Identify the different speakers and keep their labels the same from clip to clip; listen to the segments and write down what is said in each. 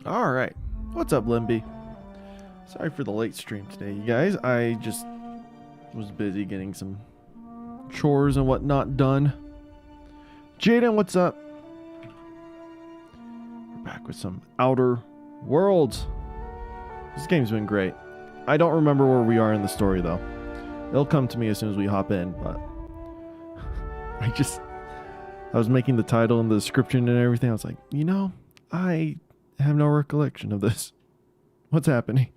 Speaker 1: Alright. What's up, Limby? Sorry for the late stream today, you guys. I just was busy getting some chores and whatnot done. Jaden, what's up? We're back with some Outer Worlds. This game's been great. I don't remember where we are in the story, though. It'll come to me as soon as we hop in, but I was making the title and the description and everything. I was like, I have no recollection of this. What's happening?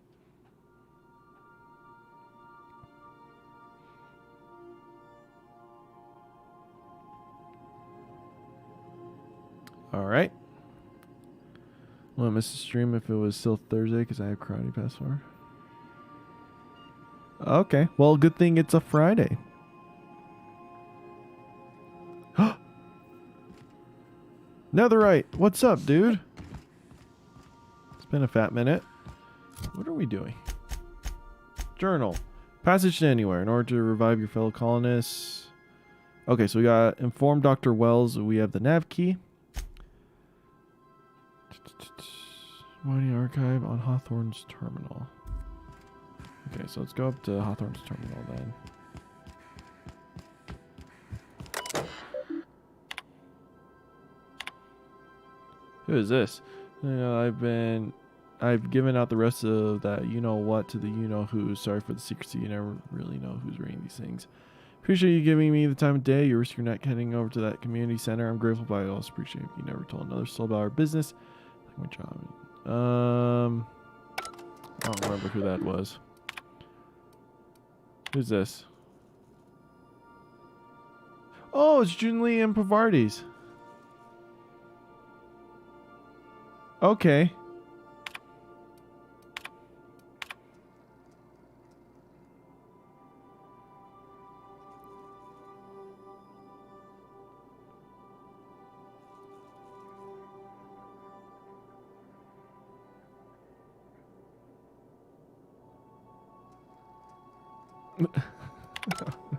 Speaker 1: Alright. Well, I missed the stream if it was still Thursday because I have karate password. Okay. Well, good thing it's a Friday. Netherite, what's up, dude? It's been a fat minute. What are we doing? Journal. Passage to anywhere in order to revive your fellow colonists. Okay, so we got inform Dr. Wells. We have the nav key. Mining archive on Hawthorne's terminal. Okay, so let's go up to Hawthorne's terminal then. Who is this? I've given out the rest of that you-know-what to the you-know-who. Sorry for the secrecy. You never really know who's reading these things. Appreciate you giving me the time of day. You risk your neck heading over to that community center. I'm grateful, but I also appreciate if you never told another soul about our business. Like my job. I don't remember who that was. Who's this? Oh, it's Junli and Pavardes. Okay.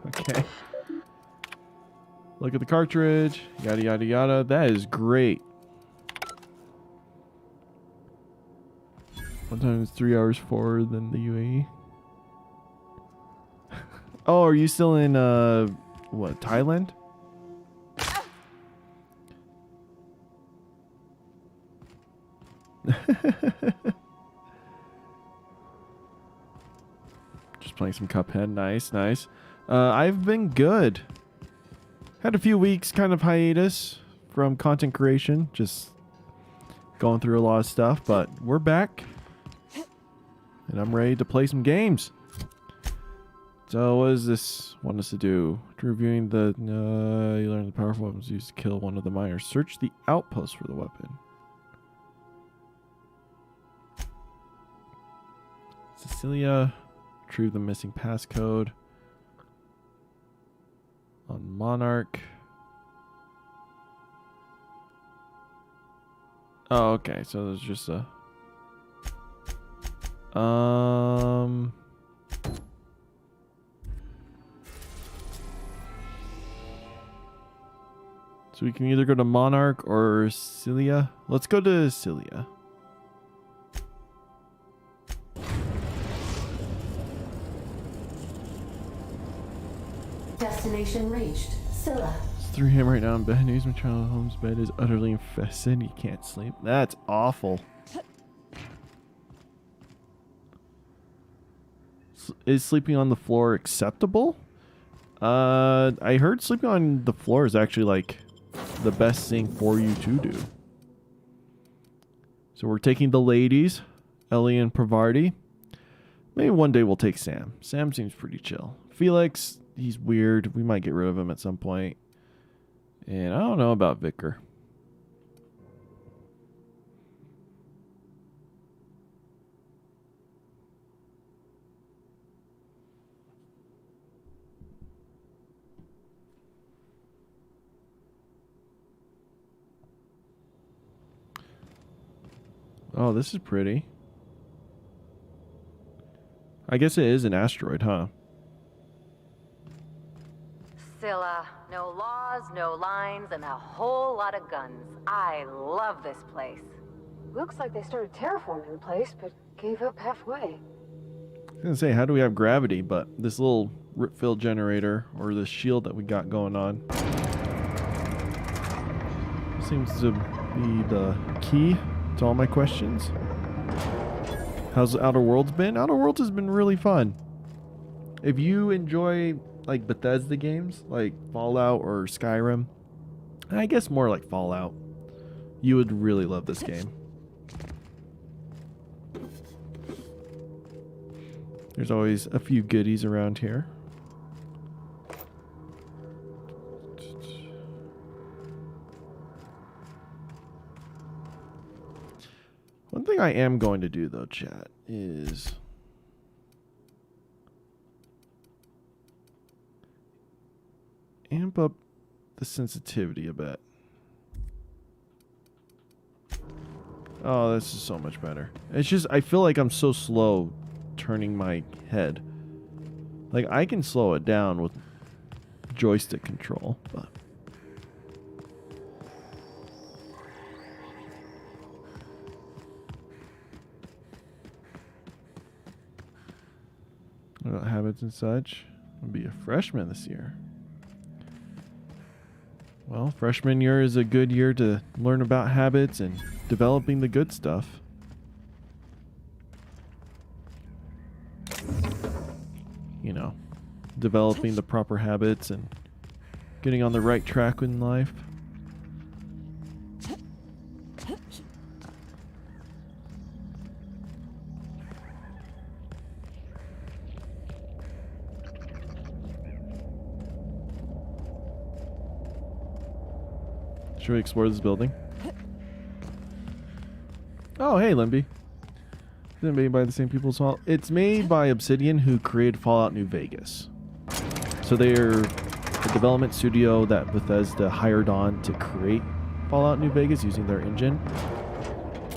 Speaker 1: Okay. Look at the cartridge. Yada, yada, yada. That is great. Sometimes 3 hours forward than the UAE. Oh, are you still in, what, Thailand? Just playing some Cuphead. Nice, nice. I've been good. Had a few weeks kind of hiatus from content creation. Just going through a lot of stuff, but we're back. And I'm ready to play some games. So what does this want us to do? Reviewing the... you learn the powerful weapons used to kill one of the miners. Search the outpost for the weapon. Cecilia. Retrieve the missing passcode. On Monarch. Oh, okay. So there's just a... So we can either go to Monarch or Cilia. Let's go to Cilia.
Speaker 2: Destination reached. Scylla.
Speaker 1: It's 3 a.m. right now in bed. News my child home's bed is utterly infested. He can't sleep. That's awful. Is sleeping on the floor acceptable? I heard sleeping on the floor is actually like the best thing for you to do. So we're taking the ladies, Ellie and Pravarti. Maybe one day we'll take Sam. Sam seems pretty chill. Felix, he's weird. We might get rid of him at some point. And I don't know about Vicar. Oh, this is pretty. I guess it is an asteroid, huh?
Speaker 3: Scylla, no laws, no lines, and a whole lot of guns. I love this place.
Speaker 4: Looks like they started terraforming the place, but gave up halfway.
Speaker 1: I was gonna say, how do we have gravity? But this little rip-filled generator, or this shield that we got going on, seems to be the key to all my questions. How's Outer Worlds been? Outer Worlds has been really fun. If you enjoy like Bethesda games, like Fallout or Skyrim, and I guess more like Fallout, you would really love this game. There's always a few goodies around here. One thing I am going to do though, chat, is amp up the sensitivity a bit. Oh, this is so much better. It's just, I feel like I'm so slow turning my head. Like, I can slow it down with joystick control, but what about habits and such? I'll be a freshman this year. Well, freshman year is a good year to learn about habits and developing the good stuff. You know, developing the proper habits and getting on the right track in life. Should we explore this building? Oh, hey, Limby. Is it made by the same people as Fallout? It's made by Obsidian, who created Fallout New Vegas. So they're a development studio that Bethesda hired on to create Fallout New Vegas using their engine.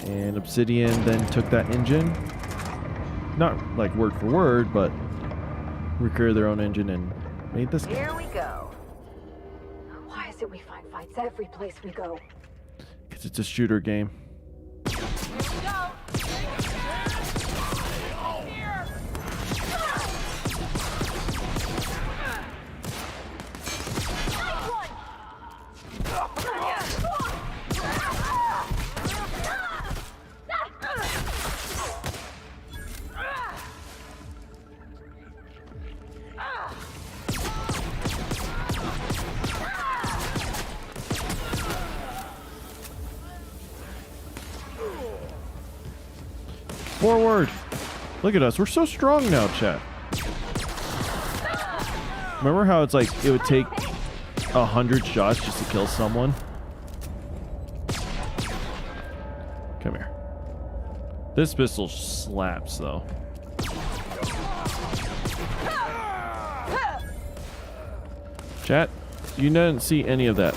Speaker 1: And Obsidian then took that engine, not like word for word, but recreated their own engine and made this game.
Speaker 3: Here we go.
Speaker 4: Why is it we find fights every place we go?
Speaker 1: Because it's a shooter game. Forward! Look at us. We're so strong now, chat. Remember how it's like it would take 100 shots just to kill someone? Come here. This pistol slaps, though. Chat, you didn't see any of that.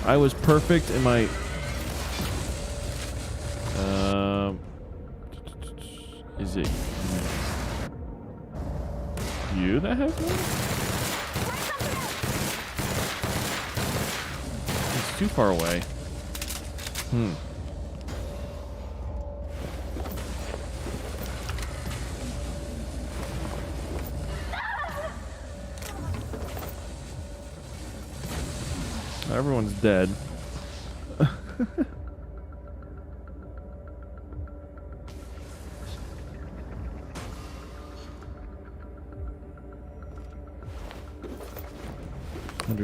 Speaker 1: I was perfect in my... Is it you that has one? It's too far away. Everyone's dead.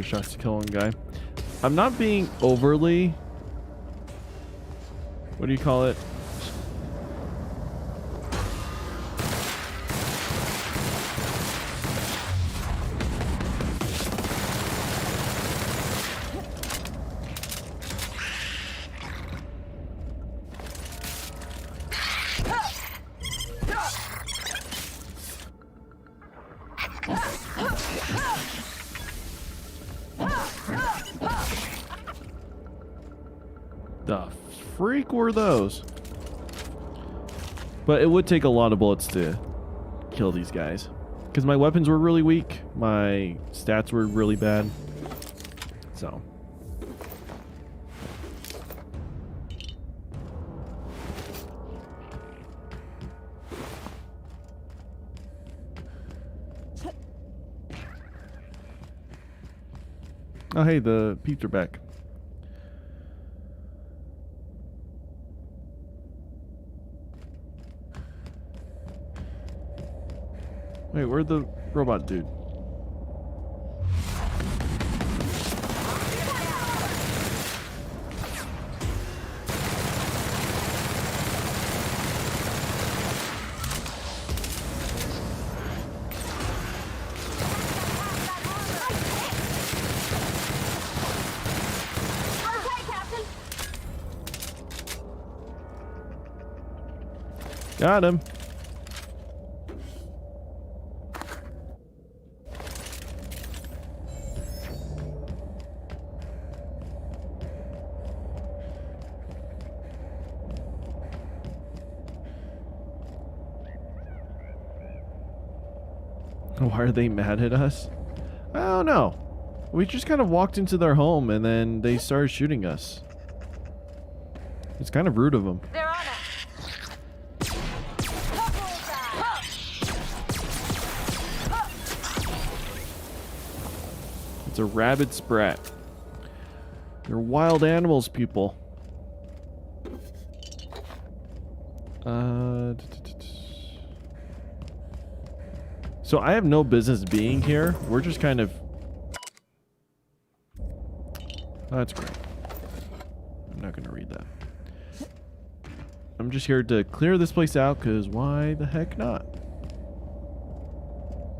Speaker 1: Shots to kill one guy. I'm not being overly, what do you call it? The freak were those? But it would take a lot of bullets to kill these guys. Because my weapons were really weak. My stats were really bad. So. Oh, hey, the peeps are back. Wait, where'd the robot dude? Got him. Why are they mad at us? I don't know. We just kind of walked into their home and then they started shooting us. It's kind of rude of them.
Speaker 3: They're on us.
Speaker 1: It's a rabid sprat. They're wild animals, people. So I have no business being here. We're just kind of... Oh, that's great. I'm not going to read that. I'm just here to clear this place out, because why the heck not?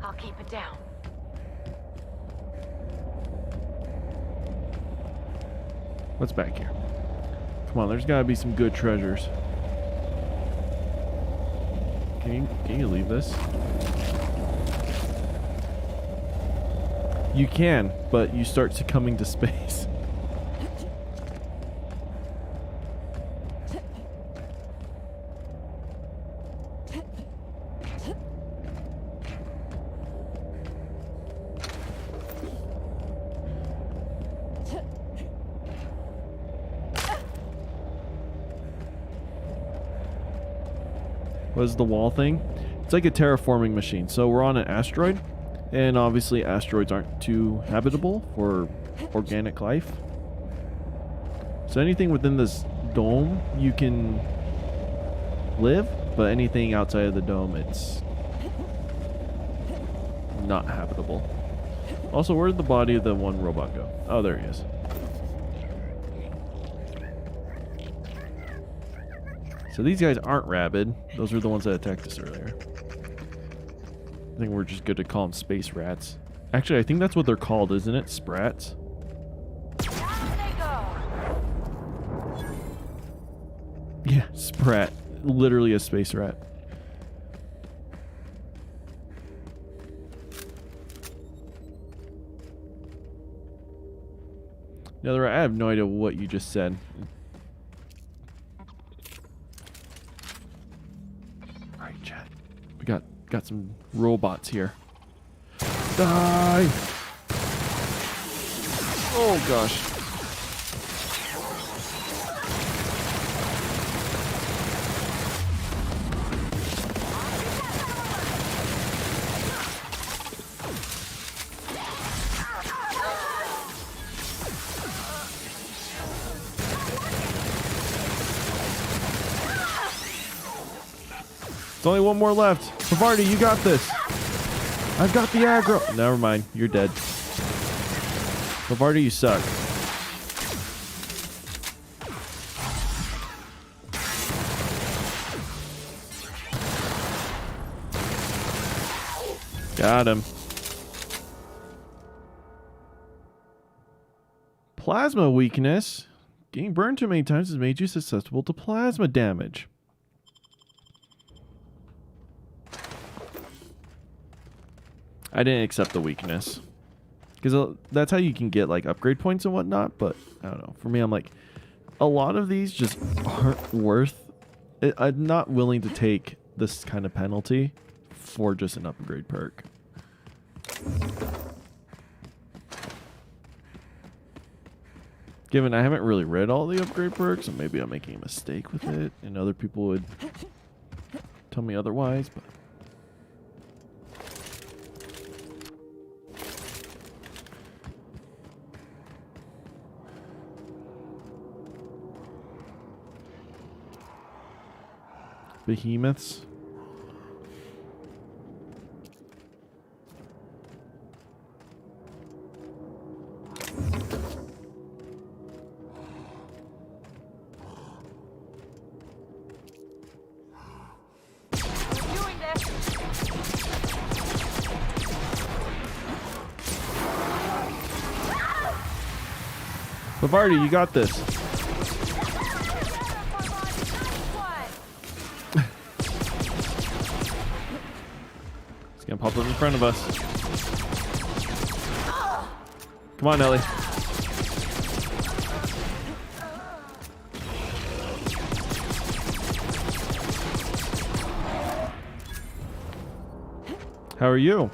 Speaker 3: I'll keep it down.
Speaker 1: What's back here? Come on, there's got to be some good treasures. Can you leave this? You can, but you start succumbing to space. What is the wall thing? It's like a terraforming machine. So we're on an asteroid, and obviously asteroids aren't too habitable for organic life. So anything within this dome you can live, but anything outside of the dome, it's not habitable. Also, where did the body of the one robot go? Oh, there he is. So these guys aren't rabid. Those are the ones that attacked us earlier. I think we're just good to call them space rats. Actually, I think that's what they're called, isn't it? Sprats? Yeah, sprat. Literally a space rat. The other, I have no idea what you just said. Alright, chat. We got some robots here. Die! Oh gosh. There's only one more left. Pavardi, you got this. I've got the aggro. Never mind. You're dead. Pavardi, you suck. Got him. Plasma weakness. Getting burned too many times has made you susceptible to plasma damage. I didn't accept the weakness. Because that's how you can get like upgrade points and whatnot. But I don't know. For me, I'm like, a lot of these just aren't worth it. I'm not willing to take this kind of penalty for just an upgrade perk. Given I haven't really read all the upgrade perks, and maybe I'm making a mistake with it, and other people would tell me otherwise, but... behemoths.
Speaker 3: Doing this.
Speaker 1: Bavardi, you got this. It's gonna pop up in front of us. Come on, Ellie. How are you?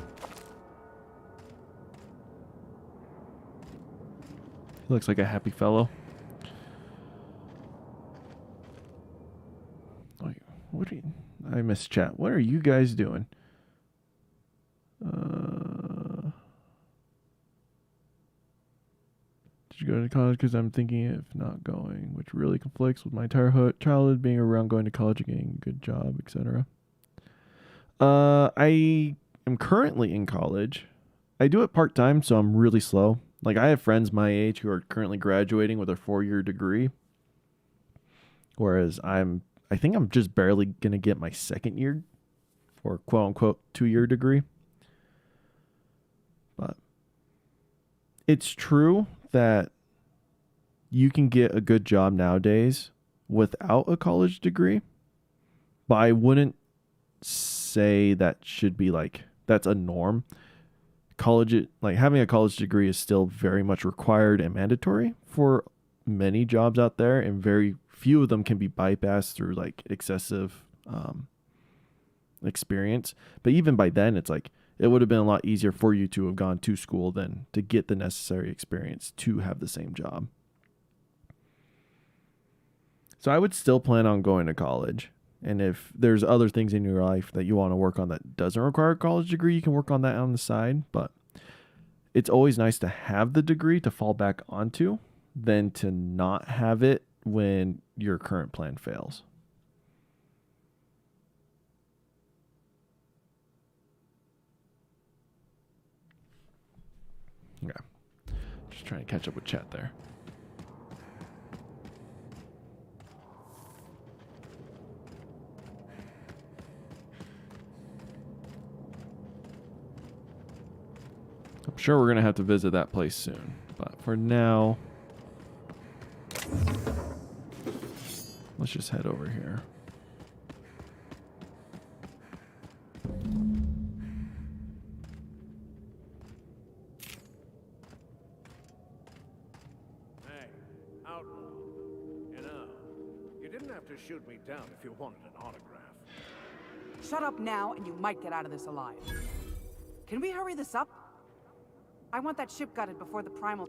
Speaker 1: He looks like a happy fellow. Wait, what are you? I missed chat. What are you guys doing? Did you go to college? Because I'm thinking if not going, which really conflicts with my entire childhood being around going to college and getting a good job, etc. I am currently in college. I do it part-time, so I'm really slow. Like, I have friends my age who are currently graduating with a 4-year degree, whereas I think I'm just barely going to get my second year or quote-unquote 2-year degree. But it's true that you can get a good job nowadays without a college degree, but I wouldn't say that should be like, that's a norm. College, like having a college degree is still very much required and mandatory for many jobs out there, and very few of them can be bypassed through like excessive experience. But even by then, it's like it would have been a lot easier for you to have gone to school than to get the necessary experience to have the same job. So I would still plan on going to college. And if there's other things in your life that you want to work on that doesn't require a college degree, you can work on that on the side. But it's always nice to have the degree to fall back onto than to not have it when your current plan fails. Okay. Just trying to catch up with chat there. I'm sure we're going to have to visit that place soon. But for now, let's just head over here.
Speaker 5: Hey, Outlaw. You know, you didn't have to shoot me down if you wanted an autograph.
Speaker 6: Shut up now, and you might get out of this alive. Can we hurry this up? I want that ship gutted before the primal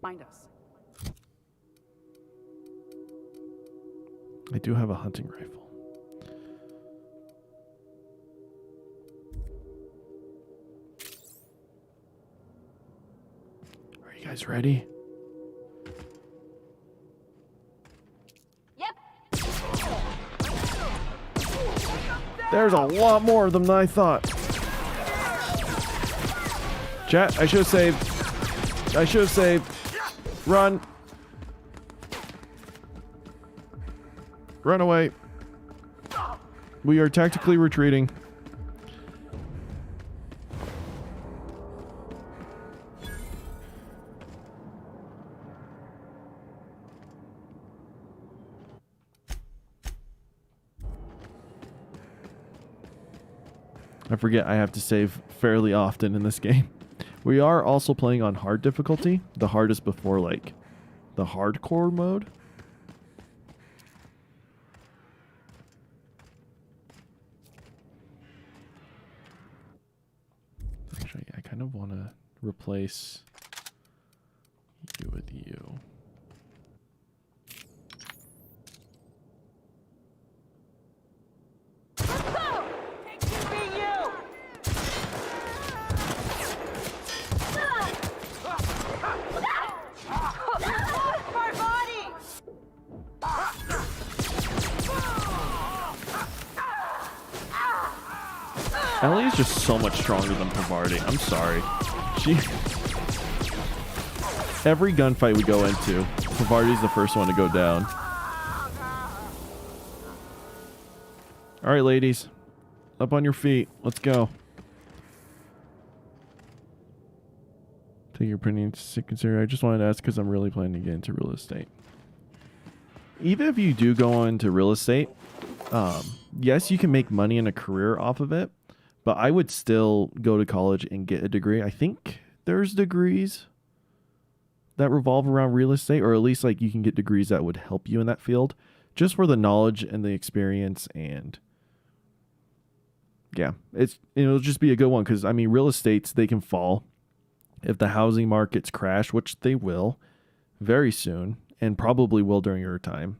Speaker 6: find us.
Speaker 1: I do have a hunting rifle. Are you guys ready?
Speaker 3: Yep.
Speaker 1: There's a lot more of them than I thought. Chat, I should have saved. I should have saved. Run. Run away. We are tactically retreating. I forget I have to save fairly often in this game. We are also playing on hard difficulty, the hardest before like the hardcore mode. Actually, I kind of want to replace you with you. Ellie is just so much stronger than Pavardi. I'm sorry. Every gunfight we go into, Pavardi's the first one to go down. All right, ladies. Up on your feet. Let's go. Take your opinion into consideration. I just wanted to ask because I'm really planning to get into real estate. Even if you do go into real estate, yes, you can make money and a career off of it, but I would still go to college and get a degree. I think there's degrees that revolve around real estate, or at least like you can get degrees that would help you in that field, just for the knowledge and the experience. And yeah, it'll just be a good one because I mean, real estates, they can fall if the housing markets crash, which they will very soon and probably will during your time.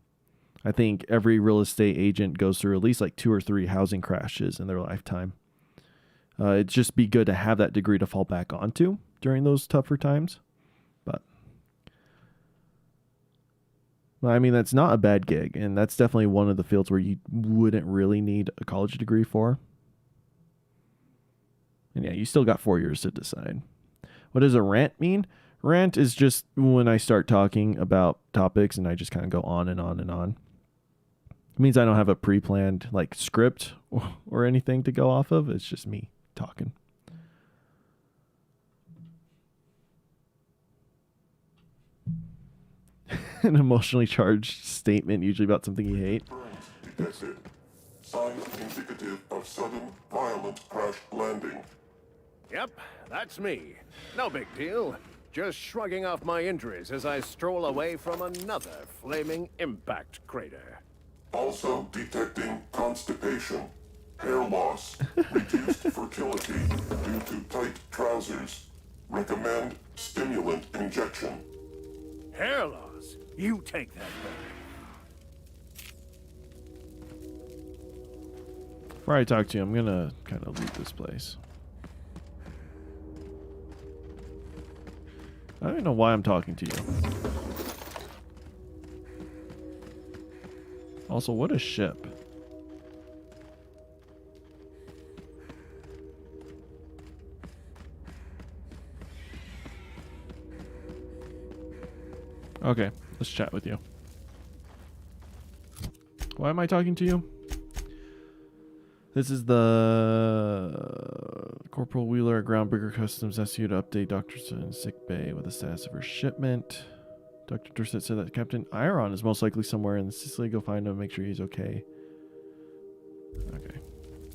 Speaker 1: I think every real estate agent goes through at least like 2 or 3 housing crashes in their lifetime. It'd just be good to have that degree to fall back onto during those tougher times. But well, I mean, that's not a bad gig, and that's definitely one of the fields where you wouldn't really need a college degree for. And yeah, you still got 4 years to decide. What does a rant mean? Rant is just when I start talking about topics and I just kind of go on and on and on. It means I don't have a pre-planned like script or anything to go off of. It's just me talking. An emotionally charged statement, usually about something you hate.
Speaker 7: Detected. Signs indicative of sudden, violent crash landing.
Speaker 5: Yep, that's me. No big deal. Just shrugging off my injuries as I stroll away from another flaming impact crater.
Speaker 7: Also detecting constipation, hair loss, reduced fertility due to tight trousers. Recommend stimulant injection.
Speaker 5: Hair loss? You take that back.
Speaker 1: Before I talk to you, I'm going to kind of leave this place. I don't even know why I'm talking to you. Also, what a ship. Okay, let's chat with you. Why am I talking to you? This is the Corporal Wheeler at Groundbreaker Customs asks you to update Dr. in sick bay with the status of her shipment. Dr. Dorset said that Captain Iron is most likely somewhere in Sicily. Go find him, make sure he's okay. Okay.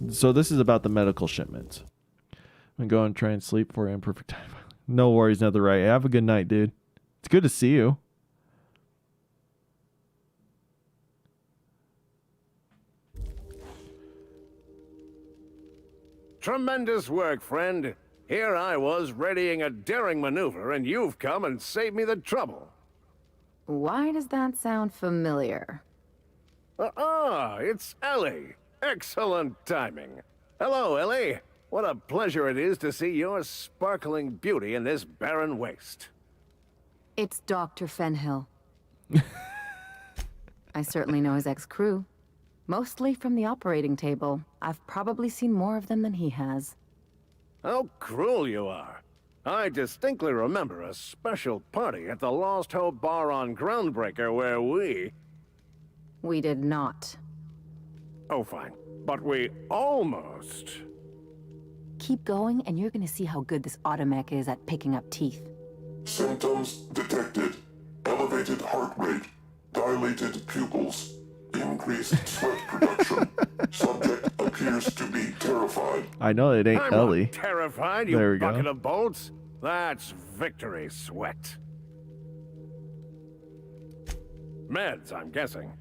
Speaker 1: So this is about the medical shipment. I'm going to go and try and sleep for imperfect time. No worries, Nether right. Have a good night, dude. It's good to see you.
Speaker 5: Tremendous work, friend. Here I was readying a daring maneuver, and you've come and saved me the trouble.
Speaker 8: Why does that sound familiar?
Speaker 5: It's Ellie. Excellent timing. Hello, Ellie. What a pleasure it is to see your sparkling beauty in this barren waste.
Speaker 8: It's Dr. Fenhill. I certainly know his ex-crew. Mostly from the operating table. I've probably seen more of them than he has.
Speaker 5: How cruel you are. I distinctly remember a special party at the Lost Hope Bar on Groundbreaker where we...
Speaker 8: We did not.
Speaker 5: Oh, fine. But we almost...
Speaker 8: Keep going, and you're gonna see how good this automech is at picking up teeth.
Speaker 7: Symptoms detected. Elevated heart rate, dilated pupils, increased sweat production. Subject appears to be terrified.
Speaker 1: I know it ain't
Speaker 5: I'm
Speaker 1: Ellie.
Speaker 5: not terrified, you
Speaker 1: There we
Speaker 5: bucket
Speaker 1: go.
Speaker 5: of bolts. That's victory sweat. Meds, I'm guessing.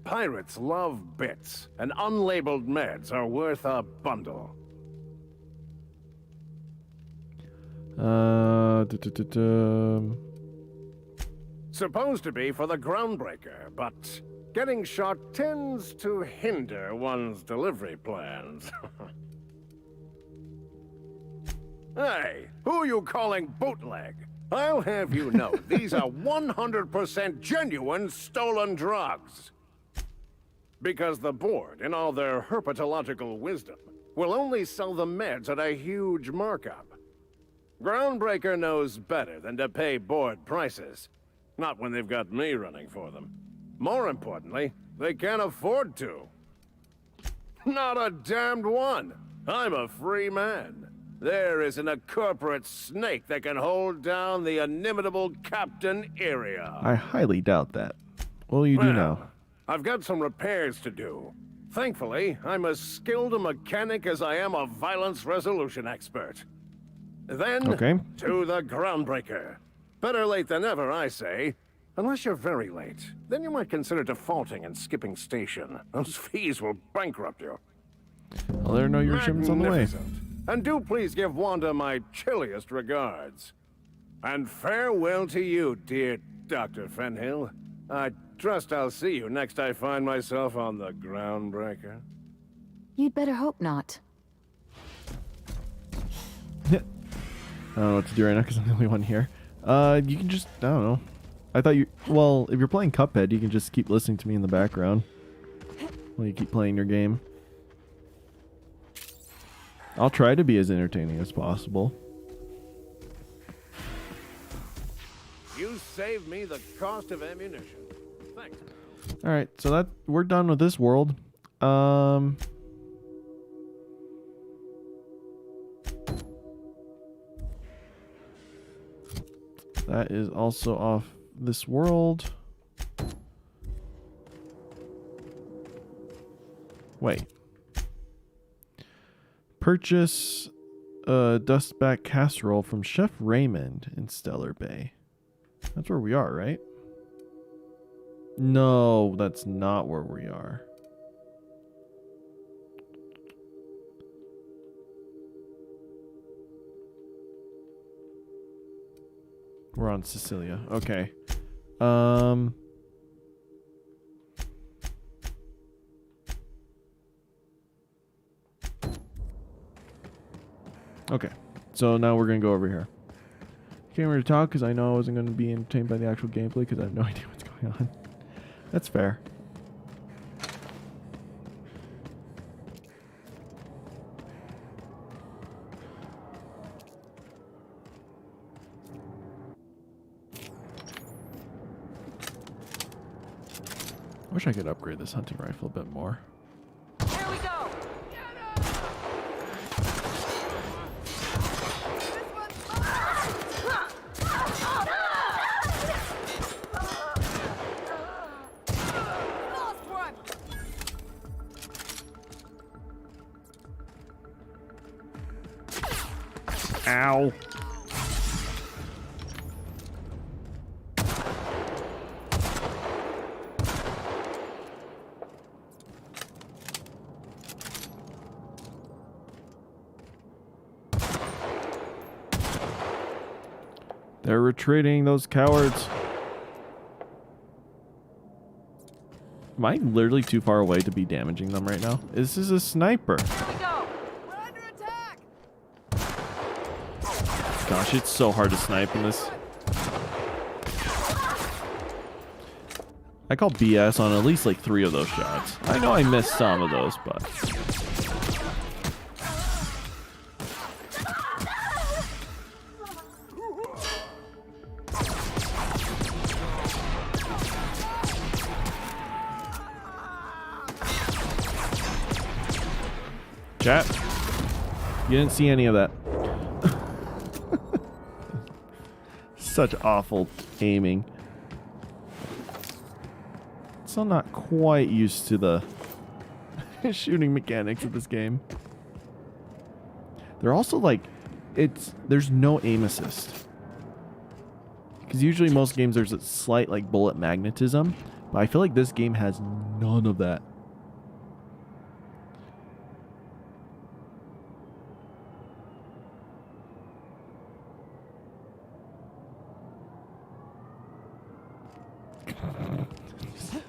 Speaker 5: Pirates love bits, and unlabeled meds are worth a bundle. Supposed to be for the Groundbreaker, but getting shot tends to hinder one's delivery plans. Hey, who are you calling bootleg? I'll have you know, these are 100% genuine stolen drugs. Because the board, in all their herpetological wisdom, will only sell the meds at a huge markup. Groundbreaker knows better than to pay board prices. Not when they've got me running for them. More importantly, they can't afford to. Not a damned one. I'm a free man. There isn't a corporate snake that can hold down the inimitable Captain Area.
Speaker 1: I highly doubt that. What will you do now?
Speaker 5: I've got some repairs to do. Thankfully, I'm as skilled a mechanic as I am a violence resolution expert. Then, to the Groundbreaker. Better late than never, I say. Unless you're very late, then you might consider defaulting and skipping station. Those fees will bankrupt you.
Speaker 1: Well, there are no your shipments on the way.
Speaker 5: And do please give Wanda my chilliest regards. And farewell to you, dear Dr. Fenhill. I trust I'll see you next I find myself on the Groundbreaker.
Speaker 8: You'd better hope not.
Speaker 1: I don't know what to do right now because I'm the only one here. You can just, I don't know. I thought you, well, if you're playing Cuphead, you can just keep listening to me in the background while you keep playing your game. I'll try to be as entertaining as possible.
Speaker 5: You saved me the cost of ammunition. Thanks.
Speaker 1: All right, so that we're done with this world. That is also off this world. Wait. Purchase a dustback casserole from Chef Raymond in Stellar Bay. That's where we are, right? No, that's not where we are. We're on Sicilia. Okay. Okay. So now we're going to go over here. Came here to talk because I know I wasn't going to be entertained by the actual gameplay because I have no idea what's going on. That's fair. I wish I could upgrade this hunting rifle a bit more.
Speaker 3: Here we go.
Speaker 6: Lost one!
Speaker 1: Ow. They're retreating, those cowards. Am I literally too far away to be damaging them right now? This is a sniper.
Speaker 3: Here we go.
Speaker 6: We're under attack!
Speaker 1: Gosh, it's so hard to snipe in this. I call BS on at least like 3 of those shots. I know I missed some of those, but... Chat, you didn't see any of that. Such awful aiming. Still not quite used to the shooting mechanics of this game. They're also like, there's no aim assist. Because usually most games there's a slight like bullet magnetism, but I feel like this game has none of that.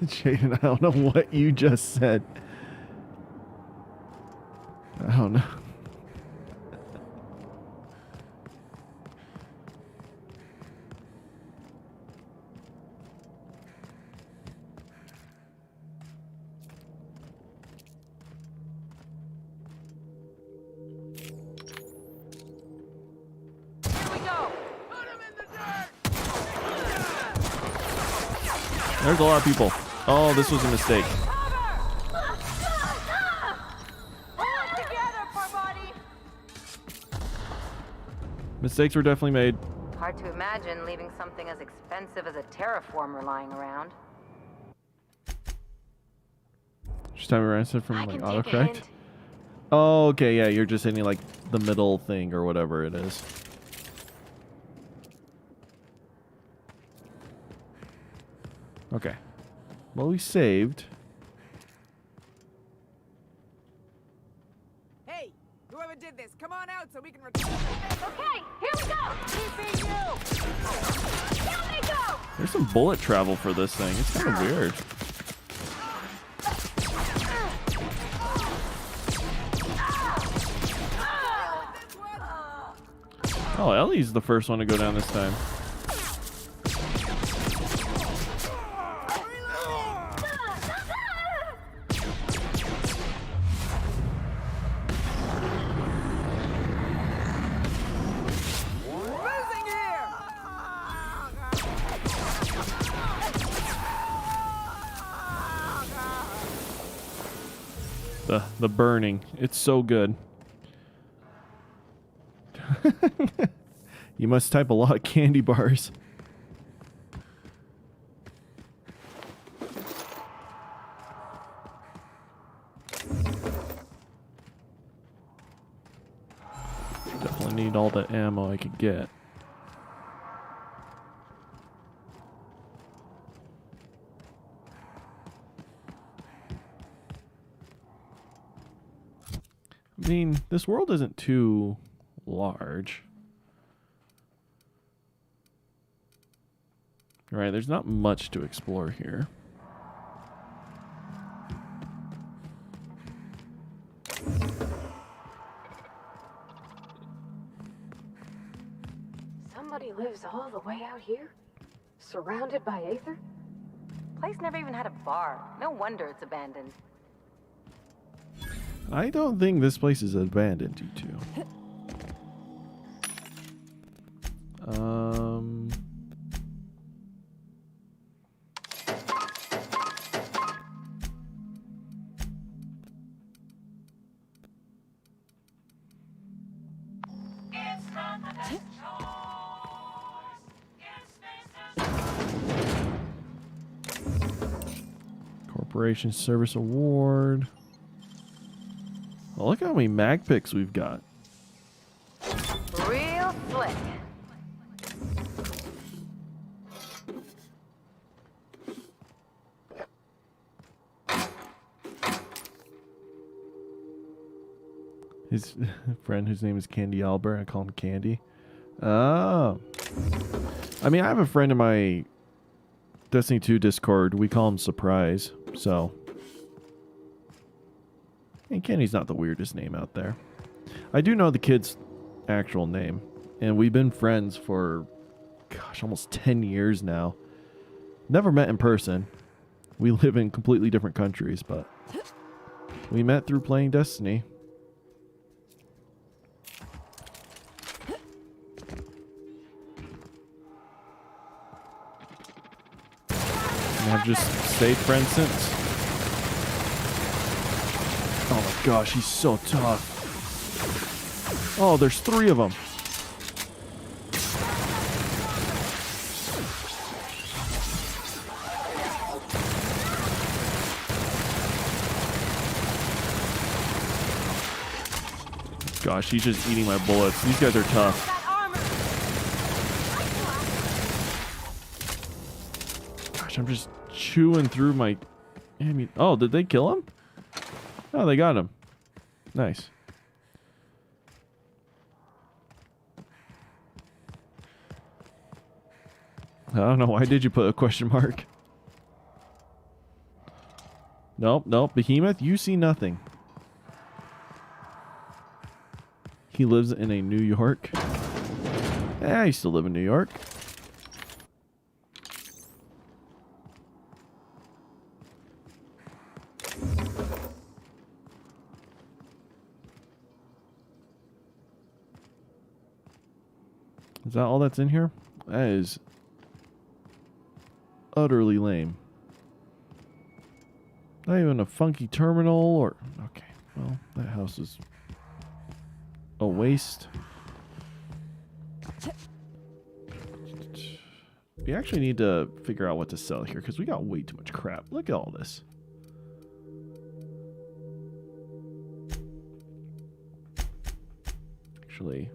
Speaker 1: Jaden, I don't know what you just said. I don't know. There's a lot of people. Oh, this was a mistake. Mistakes were definitely made.
Speaker 8: Hard to imagine leaving something as expensive as a terraformer lying around.
Speaker 1: Just time around said from like autocorrect. Oh, okay, yeah, you're just hitting like the middle thing or whatever it is. Okay. Well, we saved.
Speaker 6: Hey, whoever did this, come on out so we can return.
Speaker 3: Okay, here we go! Keeping you! Down they go!
Speaker 1: There's some bullet travel for this thing. It's kind of weird. Oh, Ellie's the first one to go down this time.
Speaker 6: Losing here!
Speaker 1: The burning. It's so good. You must type a lot of candy bars. Definitely need all the ammo I could get. I mean, this world isn't too large. Right, there's not much to explore here.
Speaker 4: Somebody lives all the way out here? Surrounded by Aether?
Speaker 8: Place never even had a bar. No wonder it's abandoned.
Speaker 1: I don't think this place is abandoned, you two. Corporation Service Award. Oh, look how many mag picks we've got.
Speaker 8: Real slick.
Speaker 1: His friend whose name is Candy Albert, I call him Candy. Oh. I mean, I have a friend in my Destiny 2 Discord. We call him Surprise. So. And Candy's not the weirdest name out there. I do know the kid's actual name. And we've been friends for, gosh, almost 10 years now. Never met in person. We live in completely different countries, but we met through playing Destiny. And I've just stayed friends since. Oh my gosh, he's so tough. Oh, there's 3 of them. Gosh, he's just eating my bullets. These guys are tough. Gosh, I'm just chewing through my... Oh, did they kill him? Oh, they got him. Nice. I don't know. Why did you put a question mark? Nope, nope. Behemoth, you see nothing. He lives in a New York. I used to live in New York. Is that all that's in here? That is utterly lame. Not even a funky terminal or... Okay, well, that house is a waste. We actually need to figure out what to sell here because we got way too much crap. Look at all this. Actually,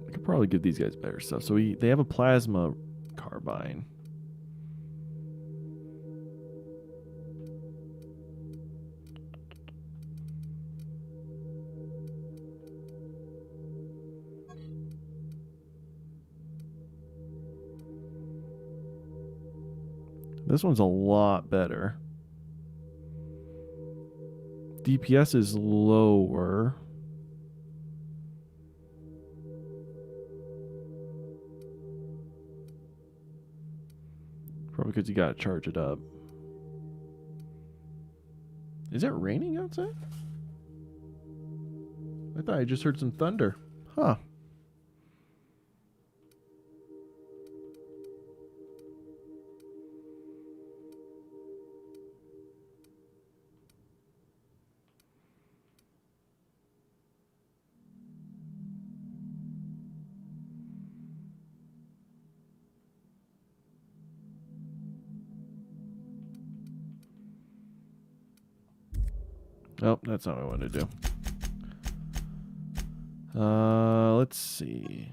Speaker 1: I could probably give these guys better stuff. So they have a plasma carbine. This one's a lot better. DPS is lower. Probably because you gotta charge it up. Is it raining outside? I thought I just heard some thunder. Huh. Oh, that's not what I wanted to do. Let's see.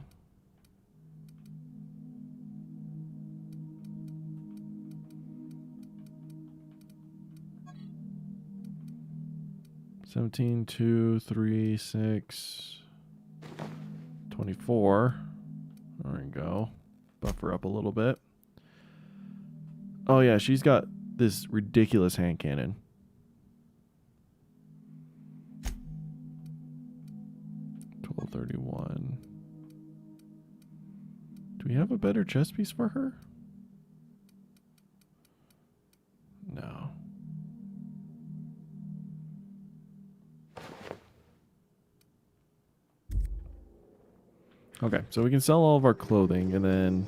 Speaker 1: $17, $2, $3, $6, $24. There we go. Buffer up a little bit. Oh yeah, she's got this ridiculous hand cannon. $12.31. Do we have a better chest piece for her? No. Okay, so we can sell all of our clothing and then...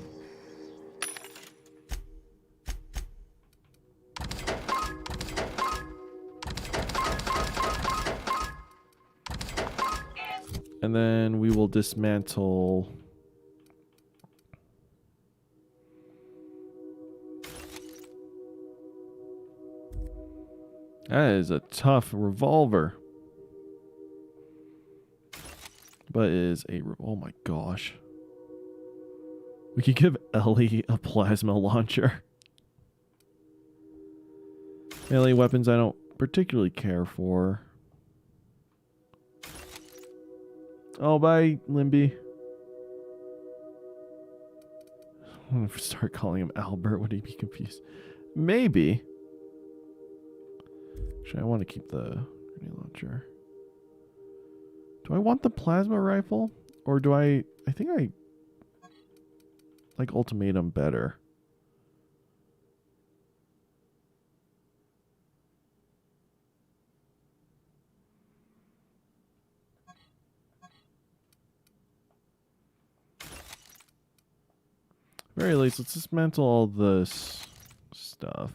Speaker 1: And then we will dismantle... That is a tough revolver. But it is a... Oh my gosh. We could give Ellie a plasma launcher. Melee weapons I don't particularly care for. Oh, bye, Limby. If we start calling him Albert, would he be confused? Maybe. Actually, I want to keep the grenade launcher. Do I want the plasma rifle? Or do I think I like ultimatum better. Very least, let's dismantle all this stuff.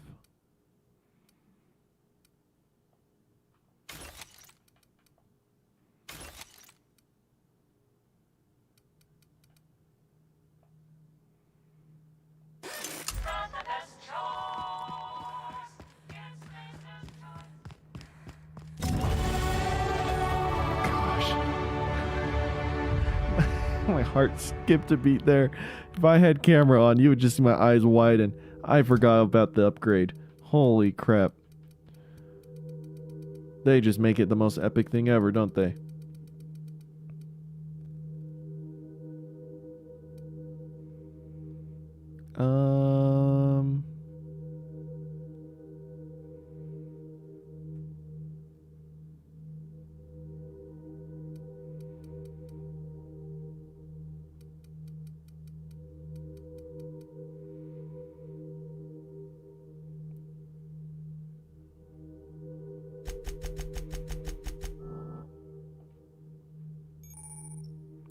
Speaker 1: My heart skipped a beat there. If I had camera on, you would just see my eyes widen. I forgot about the upgrade. Holy crap. They just make it the most epic thing ever, don't they?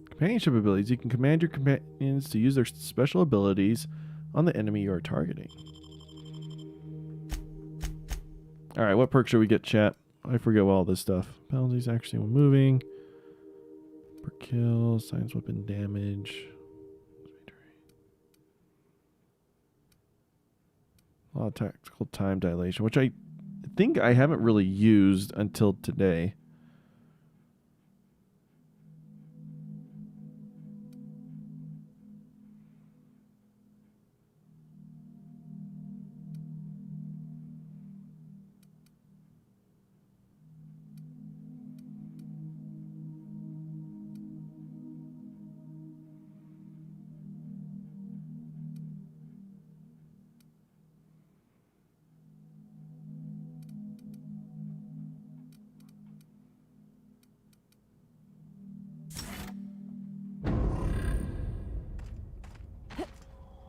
Speaker 1: Companionship abilities. You can command your companions to use their special abilities on the enemy you are targeting. All right, what perk should we get, chat? I forget all this stuff. Penalties actually when moving. Per kill, science weapon damage. A lot of tactical time dilation, which I think I haven't really used until today.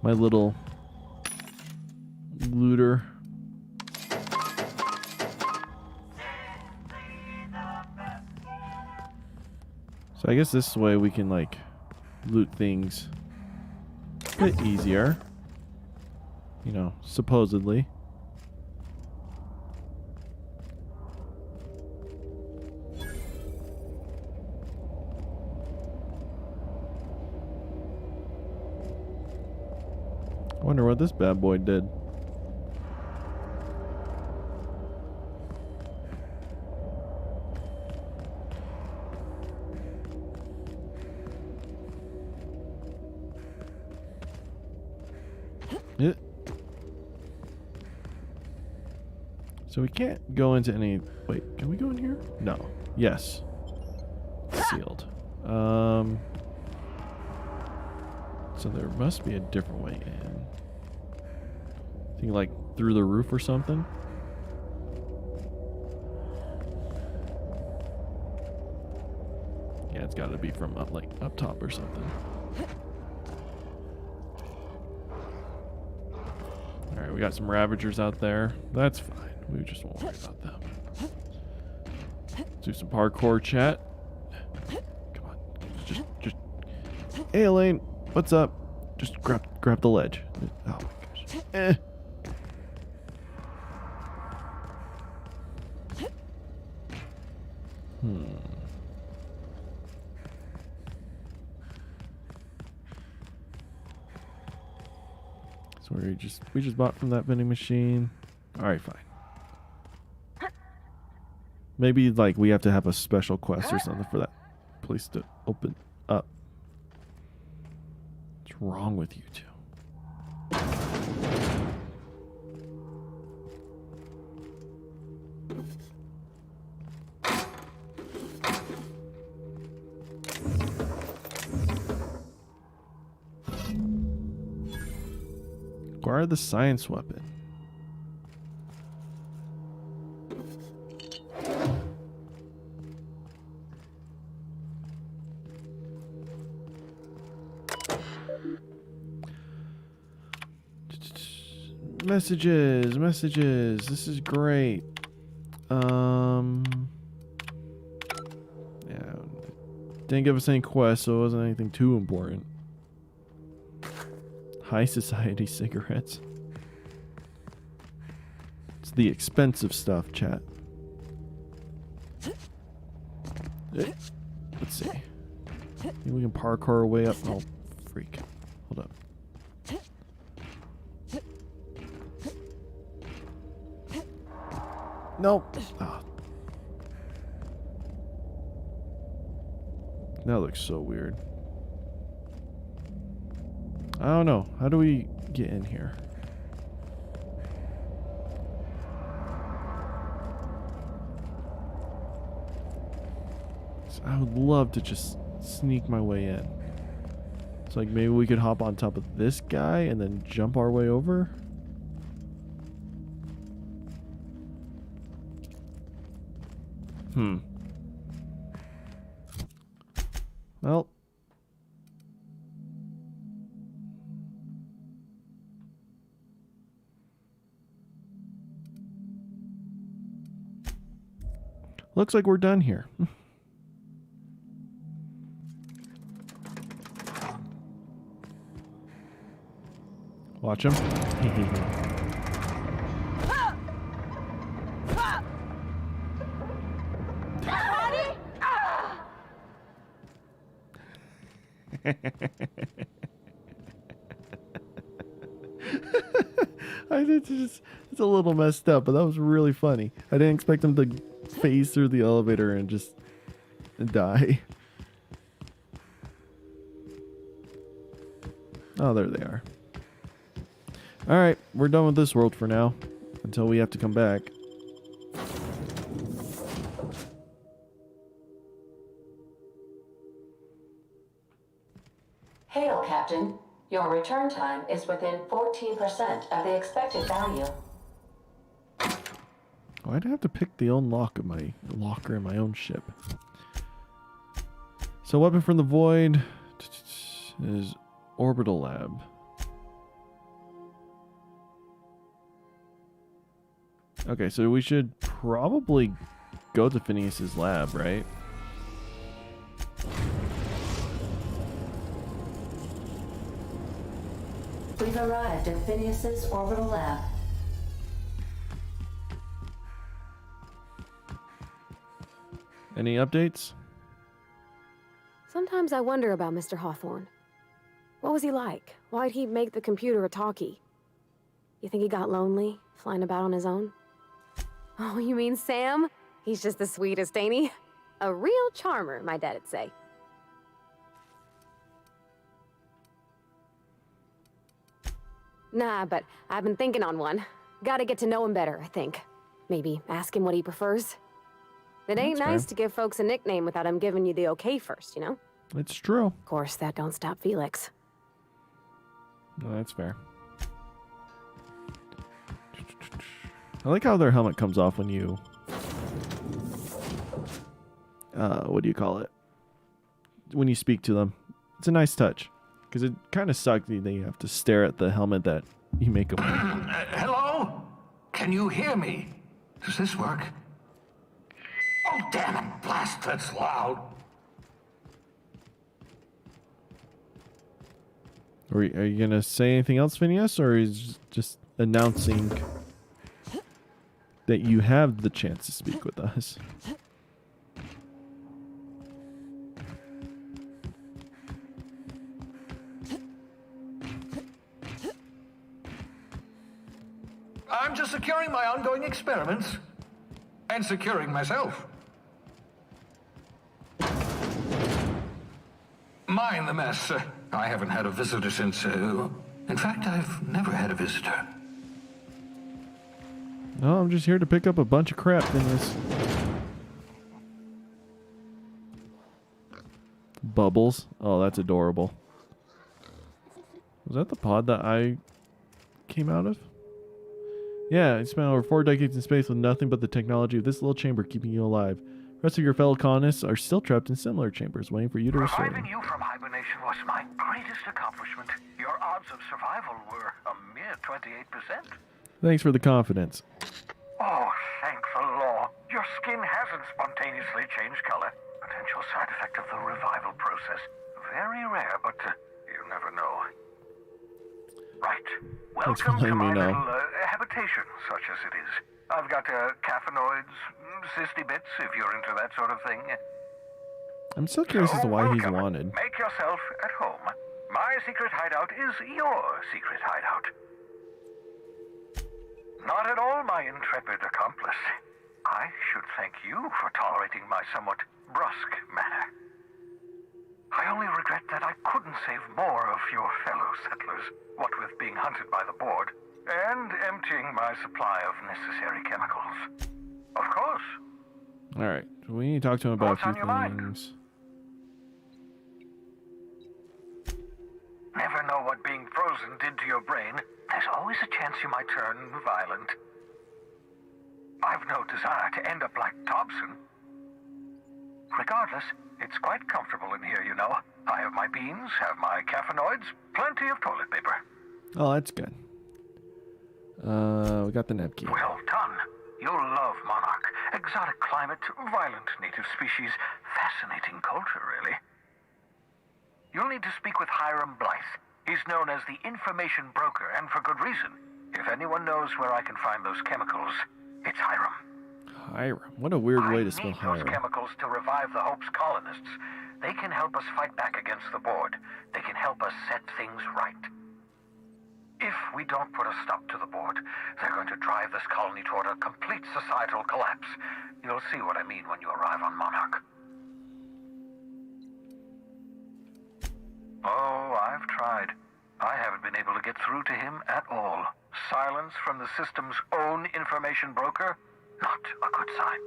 Speaker 1: My little looter. So I guess this way we can like loot things a bit easier. You know, supposedly. Wonder what this bad boy did. Yeah. So we can't go into any... Wait, can we go in here? No. Yes. Sealed. So there must be a different way in. I think like through the roof or something. Yeah, it's got to be from up top or something. All right, we got some Ravagers out there. That's fine. We just won't worry about them. Let's do some parkour, chat. Come on, just. Hey, Elaine, what's up? Just grab the ledge. Oh my gosh. So we just bought from that vending machine. All right, fine. Maybe like we have to have a special quest or something for that place to open up. What's wrong with you two? Acquire the science weapon. Messages. This is great. Yeah, didn't give us any quests, so it wasn't anything too important. High society cigarettes. It's the expensive stuff, chat. Let's see. Maybe we can parkour our way up. Oh, freak. Hold up. Nope. Oh. That looks so weird. I don't know. How do we get in here? I would love to just sneak my way in. It's like maybe we could hop on top of this guy and then jump our way over. Well. Looks like we're done here. Watch him. It's a little messed up, but that was really funny. I didn't expect him to phase through the elevator and just die. Oh, there they are. Alright, we're done with this world for now. Until we have to come back.
Speaker 2: Hail, Captain. Your return time is within 14% of the expected value.
Speaker 1: Why'd I have to pick the own lock of my locker in my own ship? So, weapon from the void is orbital lab. Okay, so we should probably go to Phineas's lab, right?
Speaker 2: We've arrived at Phineas's orbital lab.
Speaker 1: Any updates?
Speaker 9: Sometimes I wonder about Mr. Hawthorne. What was he like? Why'd he make the computer a talkie? You think he got lonely, flying about on his own? Oh, you mean Sam? He's just the sweetest, ain't he? A real charmer, my dad'd say. Nah, but I've been thinking on one. Gotta get to know him better, I think. Maybe ask him what he prefers. It ain't
Speaker 1: That's
Speaker 9: nice
Speaker 1: fair.
Speaker 9: to give folks a nickname without him giving you the okay first, you know?
Speaker 1: It's true.
Speaker 9: Of course, that don't stop Felix.
Speaker 1: No, that's fair. I like how their helmet comes off when you... what do you call it? When you speak to them. It's a nice touch. Because it kind of sucks that you have to stare at the helmet that you make them wear.
Speaker 10: Hello? Can you hear me? Does this work? Oh, damn it. Blast, that's loud.
Speaker 1: Are you going to say anything else, Phineas? Or is just announcing that you have the chance to speak with us?
Speaker 10: I'm just securing my ongoing experiments. And securing myself. Mind the mess. I haven't had a visitor since, in fact, I've never had a visitor.
Speaker 1: No, I'm just here to pick up a bunch of crap, Phineas. Bubbles. Oh, that's adorable. Was that the pod that I came out of? Yeah, I spent over 4 decades in space with nothing but the technology of this little chamber keeping you alive. The rest of your fellow colonists are still trapped in similar chambers, waiting for you to restore them.
Speaker 10: Reviving you from hibernation was my greatest accomplishment. Your odds of survival were a mere 28%.
Speaker 1: Thanks for the confidence.
Speaker 10: Oh, thank the law. Your skin hasn't spontaneously changed color. Potential side effect of the revival process. Very rare, but you never know. Right.
Speaker 1: Thanks for
Speaker 10: Welcome to
Speaker 1: letting me
Speaker 10: my
Speaker 1: know.
Speaker 10: little habitation, such as it is. I've got caffeinoids, cysty bits, if you're into that sort of thing.
Speaker 1: I'm still curious as to why he's
Speaker 10: welcome.
Speaker 1: wanted.
Speaker 10: Make yourself at home. My secret hideout is your secret hideout. Not at all, my intrepid accomplice. I should thank you for tolerating my somewhat brusque manner. I only regret that I couldn't save more of your fellow settlers, what with being hunted by the board, and emptying my supply of necessary chemicals. Of course.
Speaker 1: Alright, so we need to talk to him about
Speaker 10: What's
Speaker 1: a
Speaker 10: on
Speaker 1: few
Speaker 10: your mind?
Speaker 1: things.
Speaker 10: Never know what being frozen did to your brain. There's always a chance you might turn violent. I've no desire to end up like Dobson. Regardless, it's quite comfortable in here, you know. I have my beans, have my caffeinoids, plenty of toilet paper.
Speaker 1: Oh, that's good. We got the napkin.
Speaker 10: Well done. You'll love Monarch. Exotic climate, violent native species, fascinating culture, really. You'll need to speak with Hiram Blythe. He's known as the information broker, and for good reason. If anyone knows where I can find those chemicals, it's Hiram.
Speaker 1: Hiram. What a weird way to
Speaker 10: I
Speaker 1: spell
Speaker 10: need those
Speaker 1: Hiram.
Speaker 10: chemicals to revive the Hope's colonists. They can help us fight back against the board. They can help us set things right. If we don't put a stop to the board, they're going to drive this colony toward a complete societal collapse. You'll see what I mean when you arrive on Monarch. Oh, I've tried. I haven't been able to get through to him at all. Silence from the system's own information broker? Not a good sign.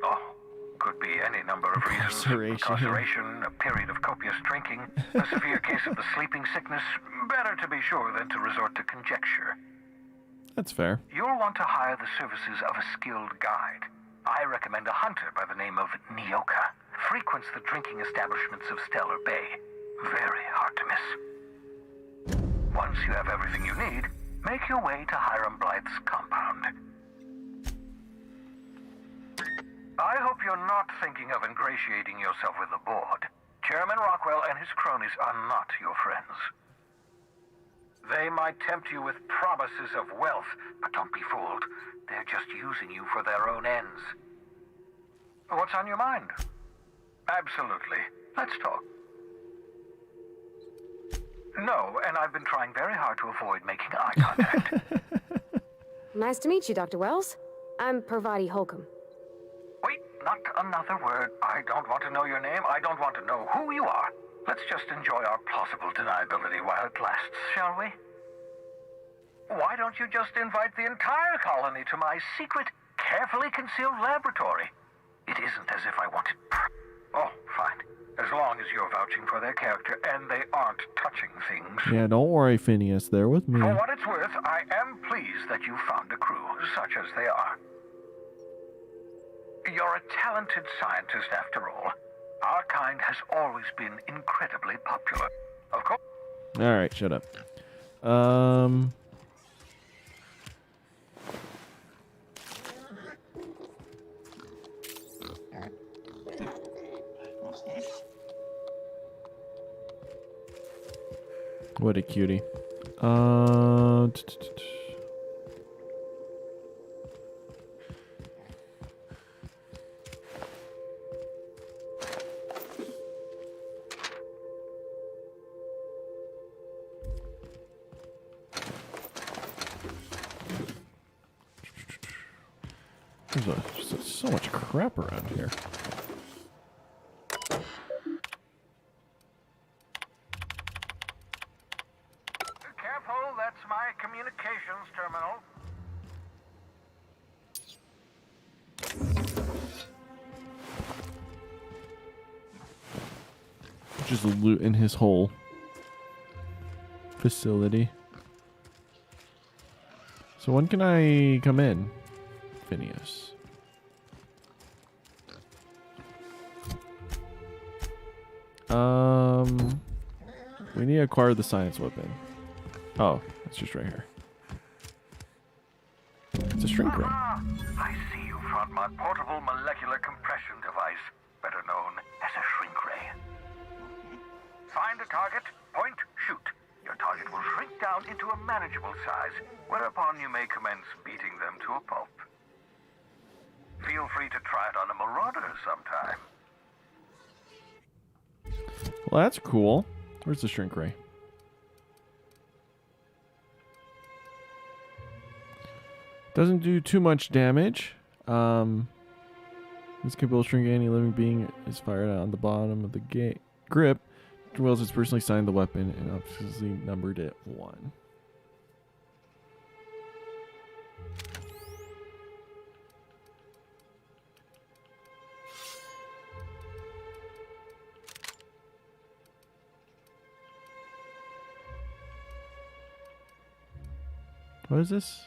Speaker 10: Oh, could be any number of reasons. Incarceration, a period of copious drinking, a severe case of the sleeping sickness. Better to be sure than to resort to conjecture.
Speaker 1: That's fair.
Speaker 10: You'll want to hire the services of a skilled guide. I recommend a hunter by the name of Nyoka. Frequents the drinking establishments of Stellar Bay. Very hard to miss. Once you have everything you need, make your way to Hiram Blythe's compound. I hope you're not thinking of ingratiating yourself with the board. Chairman Rockwell and his cronies are not your friends. They might tempt you with promises of wealth, but don't be fooled. They're just using you for their own ends. What's on your mind? Absolutely. Let's talk. No, and I've been trying very hard to avoid making eye contact.
Speaker 9: Nice to meet you, Dr. Wells. I'm Parvati Holcomb.
Speaker 10: Wait, not another word. I don't want to know your name. I don't want to know who you are. Let's just enjoy our plausible deniability while it lasts, shall we? Why don't you just invite the entire colony to my secret, carefully concealed laboratory? It isn't as if I wanted... Oh, fine. As long as you're vouching for their character and they aren't touching things.
Speaker 1: Yeah, don't worry, Phineas. They're with me.
Speaker 10: For what it's worth, I am pleased that you found a crew, such as they are. You're a talented scientist, after all. Our kind has always been incredibly popular. Of course.
Speaker 1: All right, shut up. What a cutie. There's so much crap around here.
Speaker 10: Careful, that's my communications terminal.
Speaker 1: Just loot in his whole facility. So when can I come in, Phineas? We need to acquire the science weapon. Oh, it's just right here. It's a shrink ray.
Speaker 10: I see you found my portable molecular compression device, better known as a shrink ray. Find a target, point, shoot. Your target will shrink down into a manageable size, whereupon you may commence beating them to a pulp. Feel free to try it on a marauder sometime.
Speaker 1: Well, that's cool. Where's the shrink ray? Doesn't do too much damage. This capable of shrinking any living being is fired on the bottom of the grip. Wells has personally signed the weapon and obviously numbered it 1. What is this?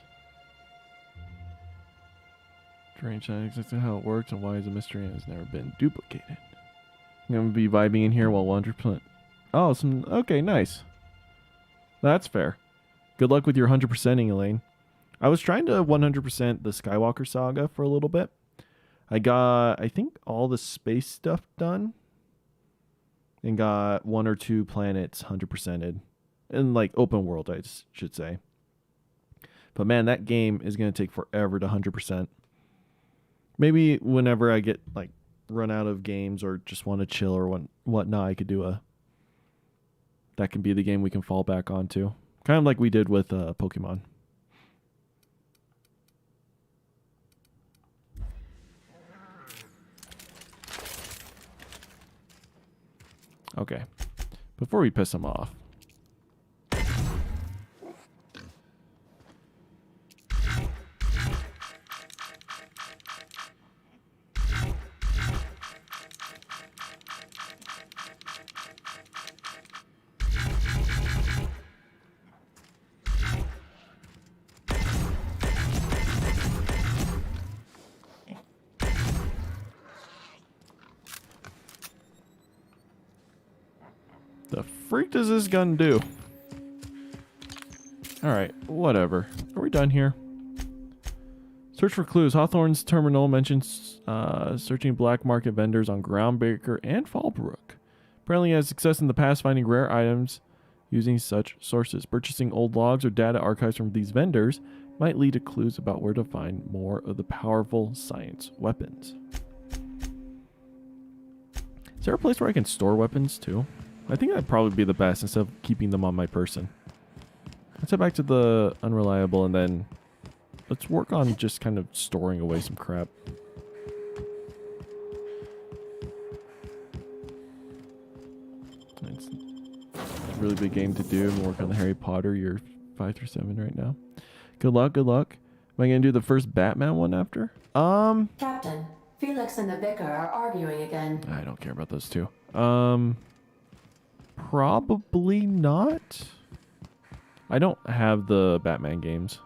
Speaker 1: Strange, not exactly how it works and why is a mystery and has never been duplicated. I'm gonna be vibing in here while 100%. Oh, okay, nice. That's fair. Good luck with your 100%ing, Elaine. I was trying to 100% the Skywalker Saga for a little bit. I got, I think, all the space stuff done. And got 1 or 2 planets 100%ed. In, like, open world, I should say. But, man, that game is going to take forever to 100%. Maybe whenever I get, like, run out of games or just want to chill or whatnot, I could do that can be the game we can fall back onto. Kind of like we did with Pokemon. Okay. Before we piss them off. The freak does this gun do? Alright, whatever. Are we done here? Search for clues. Hawthorne's terminal mentions searching black market vendors on Groundbreaker and Fallbrook. Apparently he has success in the past finding rare items using such sources. Purchasing old logs or data archives from these vendors might lead to clues about where to find more of the powerful science weapons. Is there a place where I can store weapons too? I think that'd probably be the best instead of keeping them on my person. Let's head back to the unreliable and then let's work on just kind of storing away some crap. It's a really big game to do. I'm working on the Harry Potter. You're 5 through 7 right now. Good luck, good luck. Am I gonna do the first Batman one after?
Speaker 2: Captain, Felix and the Vicar are arguing again.
Speaker 1: I don't care about those two. Probably not. I don't have the Batman games.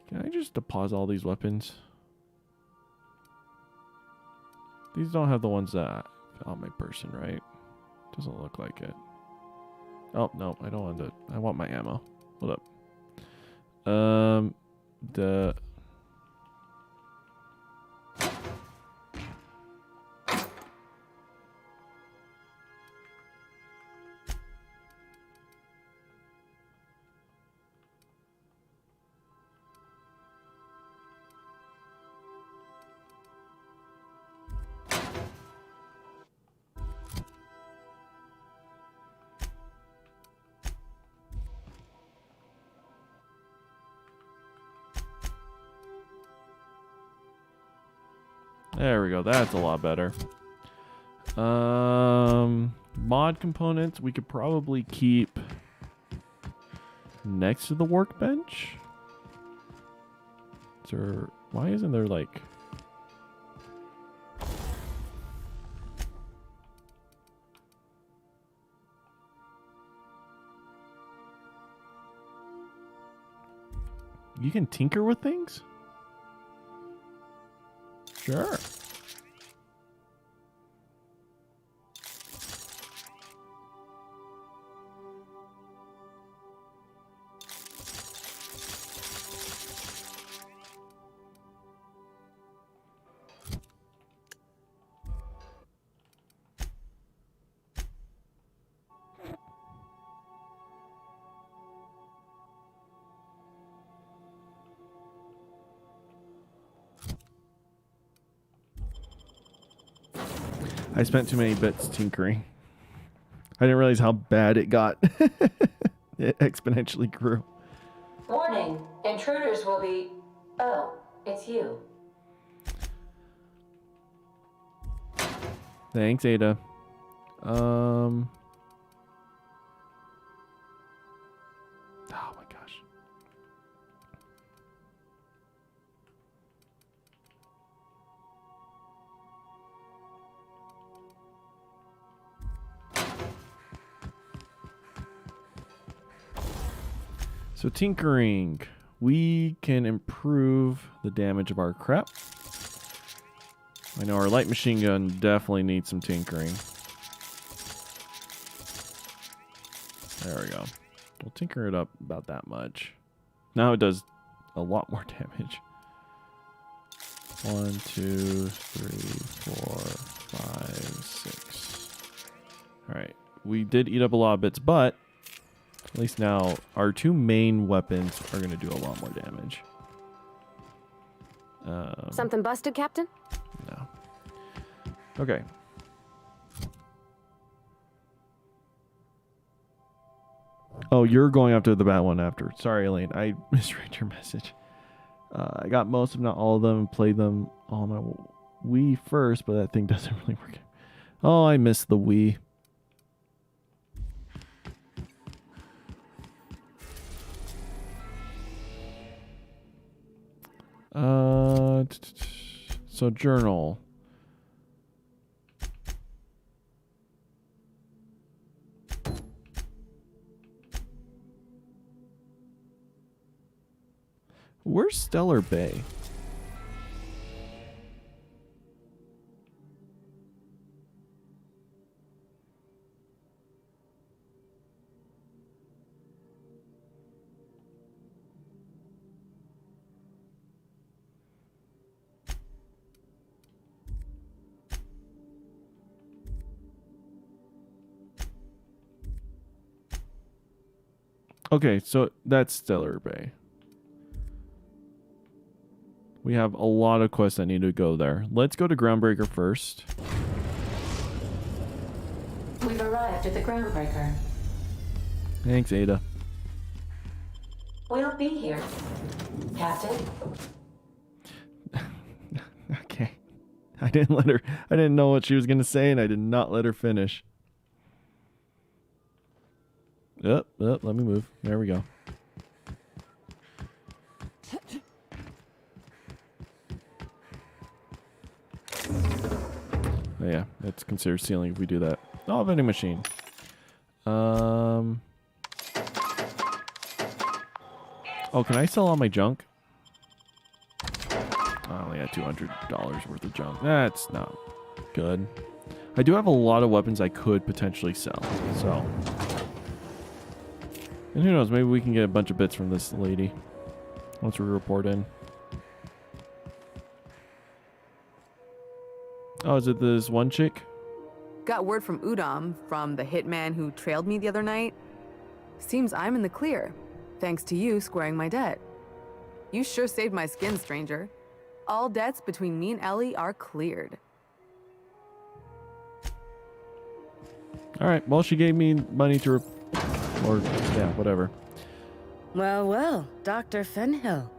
Speaker 1: Can I just deposit all these weapons? These don't have the ones that on my person, right? Doesn't look like it. Oh, no, I don't want it. I want my ammo. Hold up. There we go. That's a lot better. Mod components we could probably keep next to the workbench. Is there, why isn't there like... You can tinker with things? Sure. I spent too many bits tinkering. I didn't realize how bad it got. It exponentially grew.
Speaker 2: Warning, intruders will be... Oh, it's you.
Speaker 1: Thanks, Ada. Oh my gosh. So tinkering, we can improve the damage of our crap. I know our light machine gun definitely needs some tinkering. There we go. We'll tinker it up about that much. Now it does a lot more damage. 1, 2, 3, 4, 5, 6. Alright. We did eat up a lot of bits, but At least now our two main weapons are going to do a lot more damage.
Speaker 9: Something busted, Captain?
Speaker 1: No. Okay. Oh, you're going after the bat one after. Sorry, Elaine. I misread your message. I got most, if not all of them, and played them on my Wii first, but that thing doesn't really work. Oh, I missed the Wii. So journal. Where's Stellar Bay? Okay, so that's Stellar Bay. We have a lot of quests that need to go there. Let's go to Groundbreaker first.
Speaker 2: We've arrived at the Groundbreaker.
Speaker 1: Thanks, Ada.
Speaker 2: We'll be here, Captain.
Speaker 1: Okay. I didn't know what she was going to say, and I did not let her finish. Let me move. There we go. Oh, yeah, it's considered stealing if we do that. Oh, vending machine. Oh, can I sell all my junk? I only had $200 worth of junk. That's not good. I do have a lot of weapons I could potentially sell, so... And who knows, maybe we can get a bunch of bits from this lady once we report in. Oh, is it this one chick?
Speaker 6: Got word from Udom, from the hitman who trailed me the other night. Seems I'm in the clear, thanks to you squaring my debt. You sure saved my skin, stranger. All debts between me and Ellie are cleared.
Speaker 1: Alright, well, she gave me money to... Or, yeah, whatever.
Speaker 11: Well, well, Dr. Fenhill.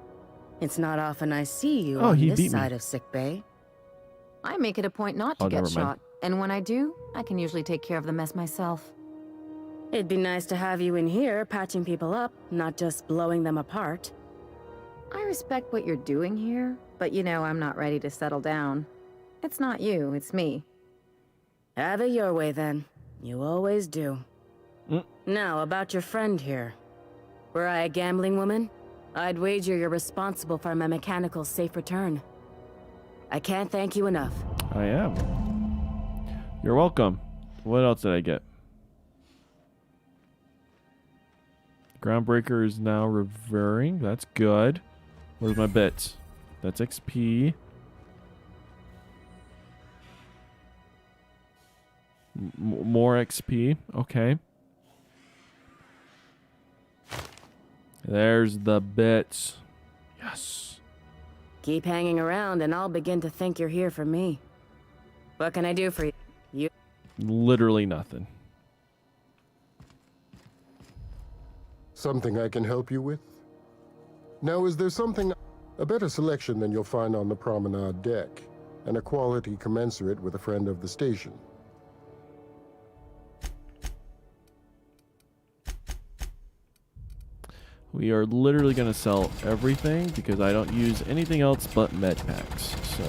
Speaker 11: It's not often I see you
Speaker 1: Oh,
Speaker 11: on
Speaker 1: he
Speaker 11: this
Speaker 1: beat me.
Speaker 11: side of sickbay.
Speaker 8: I make it a point not to
Speaker 1: Oh,
Speaker 8: get
Speaker 1: never mind.
Speaker 8: shot, and when I do, I can usually take care of the mess myself.
Speaker 11: It'd be nice to have you in here patching people up, not just blowing them apart.
Speaker 8: I respect what you're doing here, but you know I'm not ready to settle down. It's not you, it's me.
Speaker 11: Have it your way then. You always do. Now, about your friend here. Were I a gambling woman, I'd wager you're responsible for my mechanical safe return. I can't thank you enough.
Speaker 1: I am. You're welcome. What else did I get? Groundbreaker is now revering. That's good. Where's my bits? That's XP. More XP. Okay. There's the bits. Yes.
Speaker 11: Keep hanging around and I'll begin to think you're here for me. What can I do for you?
Speaker 1: Literally nothing.
Speaker 12: Something I can help you with? Now, is there something... A better selection than you'll find on the promenade deck, and a quality commensurate with a friend of the station.
Speaker 1: We are literally going to sell everything because I don't use anything else but med packs. So...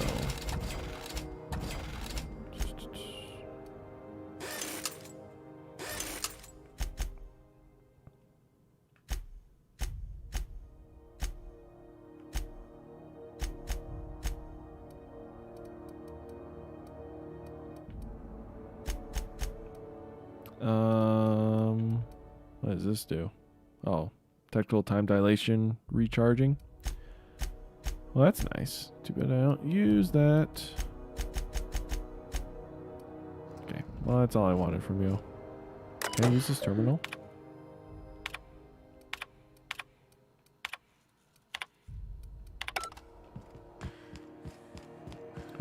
Speaker 1: what does this do? Oh, tactical time dilation recharging. Well, that's nice. Too bad I don't use that. Okay, well, that's all I wanted from you. Can I use this terminal?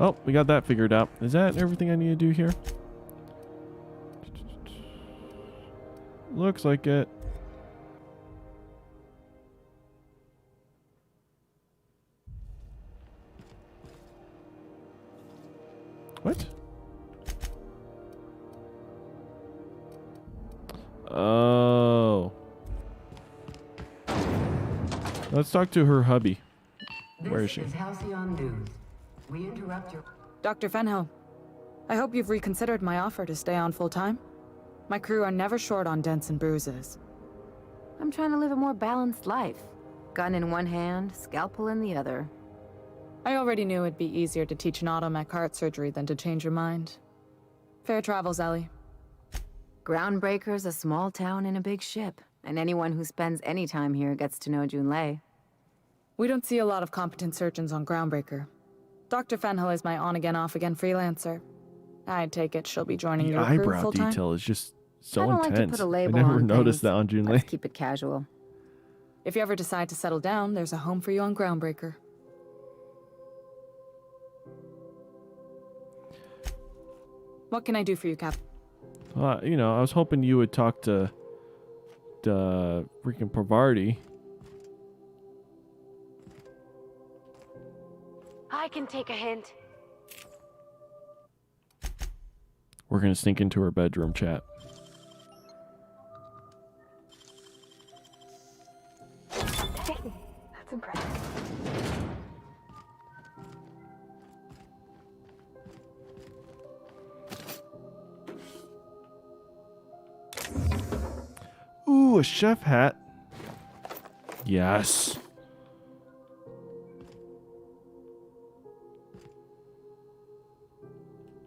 Speaker 1: Oh, we got that figured out. Is that everything I need to do here? Looks like it. What? Oh. Let's talk to her hubby. Where is she?
Speaker 13: This is Halcyon News. We interrupt your...
Speaker 14: Dr. Fenho, I hope you've reconsidered my offer to stay on full-time. My crew are never short on dents and bruises.
Speaker 8: I'm trying to live a more balanced life. Gun in one hand, scalpel in the other.
Speaker 14: I already knew it'd be easier to teach an automech heart surgery than to change your mind. Fair travels, Ellie.
Speaker 8: Groundbreaker's a small town in a big ship, and anyone who spends any time here gets to know Junlei.
Speaker 14: We don't see a lot of competent surgeons on Groundbreaker. Dr. Fenho is my on-again, off-again freelancer. I take it she'll be joining
Speaker 1: The
Speaker 14: your crew
Speaker 1: eyebrow
Speaker 14: full-time?
Speaker 1: detail is just so
Speaker 8: I don't
Speaker 1: intense.
Speaker 8: like to put a label
Speaker 1: I never
Speaker 8: on
Speaker 1: noticed
Speaker 8: things.
Speaker 1: that on Junlei.
Speaker 8: Let's keep it casual.
Speaker 14: If you ever decide to settle down, there's a home for you on Groundbreaker. What can I do for you, Cap?
Speaker 1: You know, I was hoping you would talk to the freaking Parvati.
Speaker 9: I can take a hint.
Speaker 1: We're gonna sneak into her bedroom, chat.
Speaker 9: That's impressive.
Speaker 1: Ooh, a chef hat. Yes.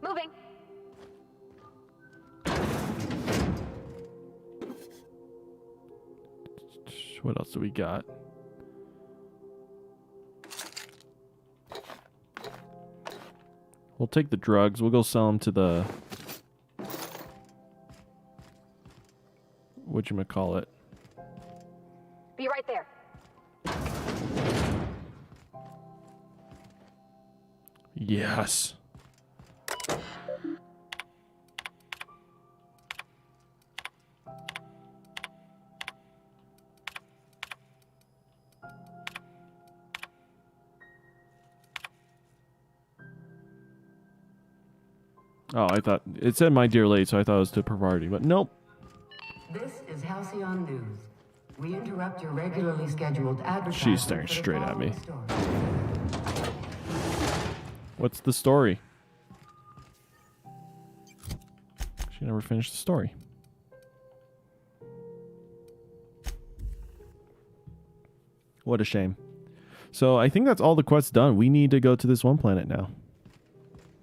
Speaker 9: Moving.
Speaker 1: What else do we got? We'll take the drugs. We'll go sell them to the... whatchamacallit.
Speaker 9: Be right there.
Speaker 1: Yes. Oh, I thought it said my dear lady, so I thought it was to Parvati, but nope.
Speaker 13: This is Halcyon News. We interrupt your regularly scheduled advertisement.
Speaker 1: She's staring straight at me. What's the story? She never finished the story. What a shame. So I think that's all the quests done. We need to go to this one planet now.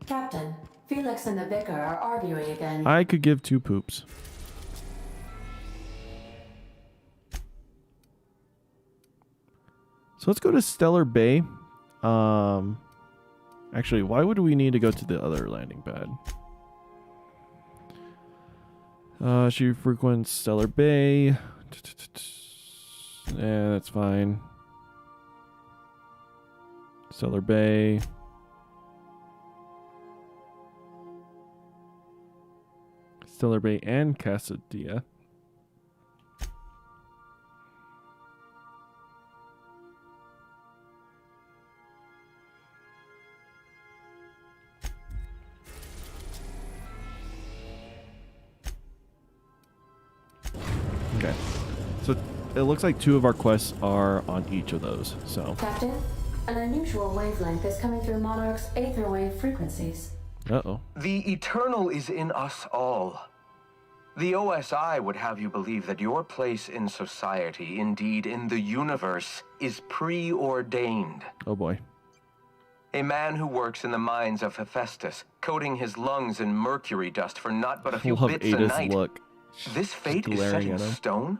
Speaker 2: Captain, Felix and the Vicar are arguing again.
Speaker 1: I could give two poops. So let's go to Stellar Bay. Actually, why would we need to go to the other landing pad? She frequents Stellar Bay. Yeah, that's fine. Stellar Bay. Stellar Bay and Casadilla. Okay. So it looks like two of our quests are on each of those, so.
Speaker 2: Captain, an unusual wavelength is coming through Monarch's aether wave frequencies.
Speaker 1: Uh-oh.
Speaker 15: The eternal is in us all. The OSI would have you believe that your place in society, indeed in the universe, is preordained.
Speaker 1: Oh boy.
Speaker 15: A man who works in the mines of Hephaestus, coating his lungs in mercury dust for not but a few
Speaker 1: Love
Speaker 15: bits
Speaker 1: Ada's
Speaker 15: a night.
Speaker 1: look.
Speaker 15: This fate is set
Speaker 1: glaring
Speaker 15: in
Speaker 1: at him.
Speaker 15: stone?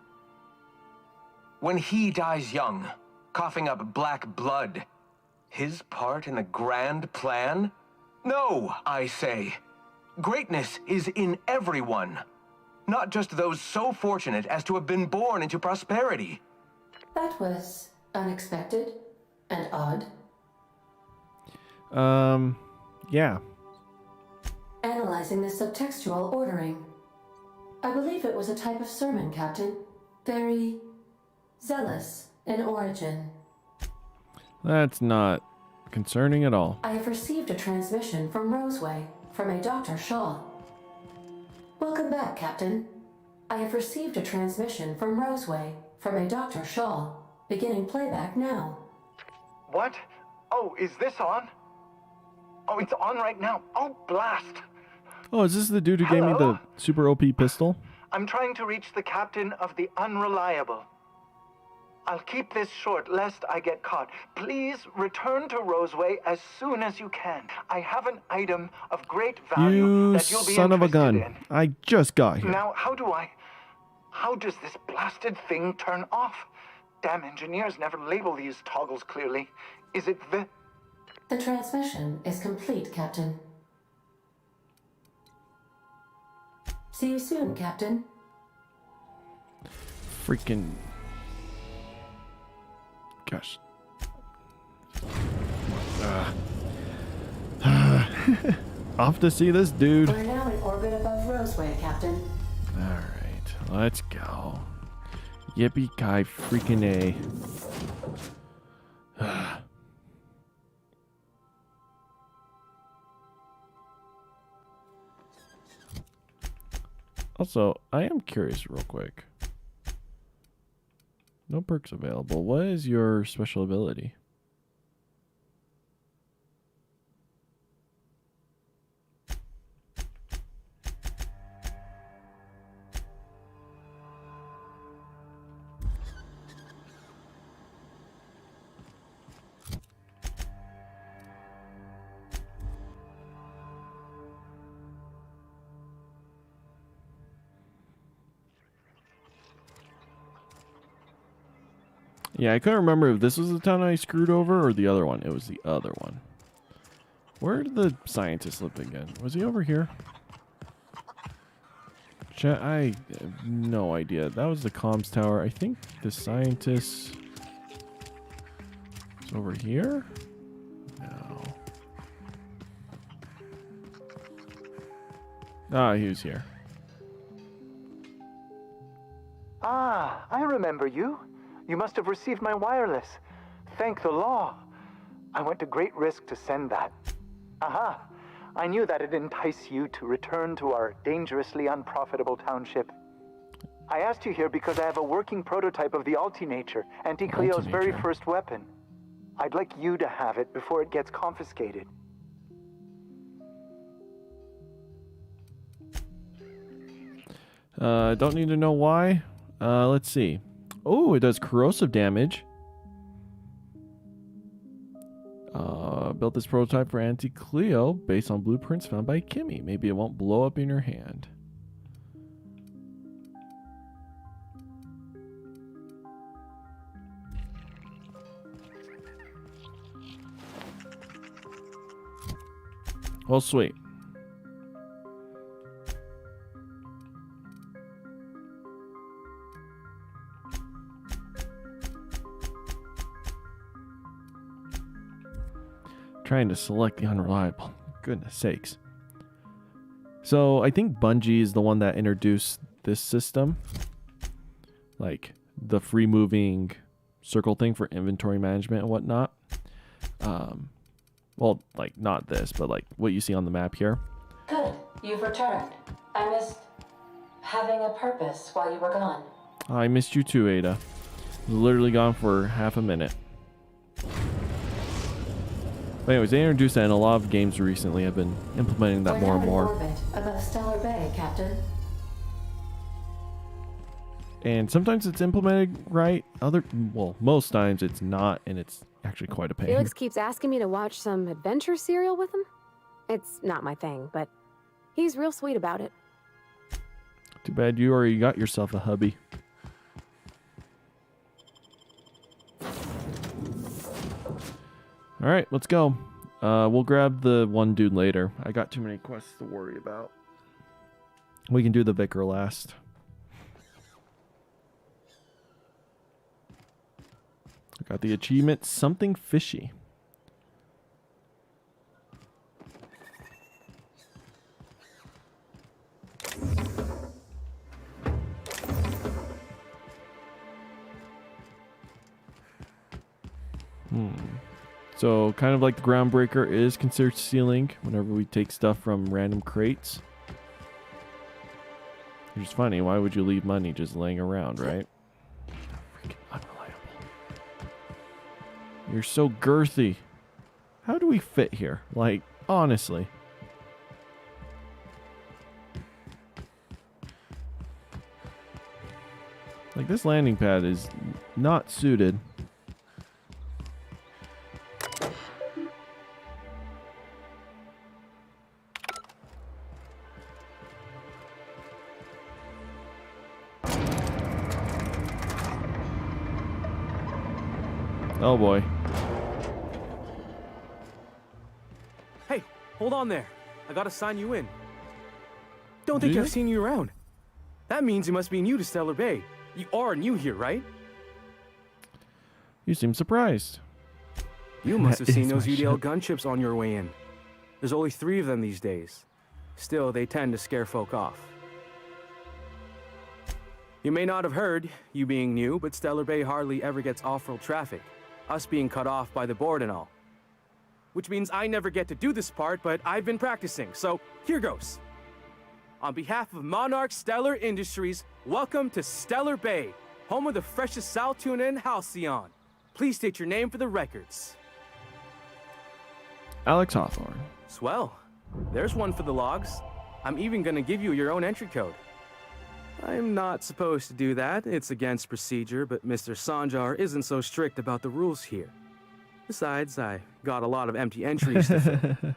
Speaker 15: When he dies young, coughing up black blood, his part in the grand plan? No, I say. Greatness is in everyone, not just those so fortunate as to have been born into prosperity.
Speaker 2: That was unexpected and odd.
Speaker 1: Yeah.
Speaker 2: Analyzing the subtextual ordering. I believe it was a type of sermon, Captain. Very zealous in origin.
Speaker 1: That's not concerning at all.
Speaker 2: I have received a transmission from Roseway, from a Dr. Shaw. Welcome back, Captain. I have received a transmission from Roseway, from a Dr. Shaw. Beginning playback now.
Speaker 10: What? Oh, is this on? Oh, it's on right now. Oh, blast.
Speaker 1: Oh, is this the dude who gave me the super OP pistol?
Speaker 10: I'm trying to reach the captain of the Unreliable. I'll keep this short lest I get caught. Please return to Roseway as soon as you can. I have an item of great value
Speaker 1: You
Speaker 10: that you'll be
Speaker 1: son of a
Speaker 10: interested
Speaker 1: gun.
Speaker 10: in.
Speaker 1: I just got here.
Speaker 10: Now, how does this blasted thing turn off? Damn engineers never label these toggles clearly. Is it the...
Speaker 2: The transmission is complete, Captain. See you soon, Captain.
Speaker 1: Freaking... Gosh. Off to see this dude.
Speaker 2: We're now in orbit above Roseway, Captain.
Speaker 1: Alright, let's go. Yippee-ki freaking A. Also, I am curious real quick. No perks available. What is your special ability? Yeah, I couldn't remember if this was the town I screwed over or the other one. It was the other one. Where did the scientist live again? Was he over here? I have no idea. That was the comms tower. I think the scientist is over here? No. Ah, he was here.
Speaker 10: Ah, I remember you. You must have received my wireless. Thank the law. I went to great risk to send that. Aha! I knew that'd entice you to return to our dangerously unprofitable township. I asked you here because I have a working prototype of the Altinature, Auntie Cleo's very first weapon. I'd like you to have it before it gets confiscated.
Speaker 1: Don't need to know why. Let's see. Oh, it does corrosive damage. Built this prototype for Auntie Cleo based on blueprints found by Kimmy. Maybe it won't blow up in your hand. Well, sweet. Trying to select the unreliable. Goodness sakes. So I think Bungie is the one that introduced this system. Like the free moving circle thing for inventory management and whatnot. Well, like not this, but like what you see on the map here.
Speaker 2: Good, you've returned. I missed having a purpose while you were gone.
Speaker 1: I missed you too, Ada. Was literally gone for half a minute. But anyways, they introduced that in a lot of games recently. Have been implementing that more and more.
Speaker 2: We're now in orbit above Stellar Bay, Captain.
Speaker 1: And sometimes it's implemented right. Most times it's not, and it's actually quite a pain.
Speaker 9: Felix keeps asking me to watch some adventure serial with him. It's not my thing, but he's real sweet about it.
Speaker 1: Too bad you already got yourself a hubby. All right, let's go. We'll grab the one dude later. I got too many quests to worry about. We can do the vicar last. I got the achievement, something fishy. So, kind of like the Groundbreaker is considered stealing whenever we take stuff from random crates. Which is funny. Why would you leave money just laying around, right? Freaking unreliable. You're so girthy. How do we fit here? Like, honestly. Like, this landing pad is not suited. Oh boy.
Speaker 16: Hey, hold on there. I gotta sign you in. Don't think I've seen you around. That means you must be new to Stellar Bay. You are new here, right?
Speaker 1: You seem surprised.
Speaker 16: You must have
Speaker 1: That
Speaker 16: seen
Speaker 1: is
Speaker 16: those
Speaker 1: my
Speaker 16: UDL
Speaker 1: ship.
Speaker 16: gunships on your way in. There's only 3 of them these days. Still, they tend to scare folk off. You may not have heard, you being new, but Stellar Bay hardly ever gets off-road traffic. Us being cut off by the board and all. Which means I never get to do this part, but I've been practicing, so here goes. On behalf of Monarch Stellar Industries, welcome to Stellar Bay, home of the freshest sal tuna in Halcyon. Please state your name for the records.
Speaker 1: Alex Hawthorne.
Speaker 16: Swell. There's one for the logs. I'm even gonna give you your own entry code. I'm not supposed to do that. It's against procedure, but Mr. Sanjar isn't so strict about the rules here. Besides, I got a lot of empty entries to fill.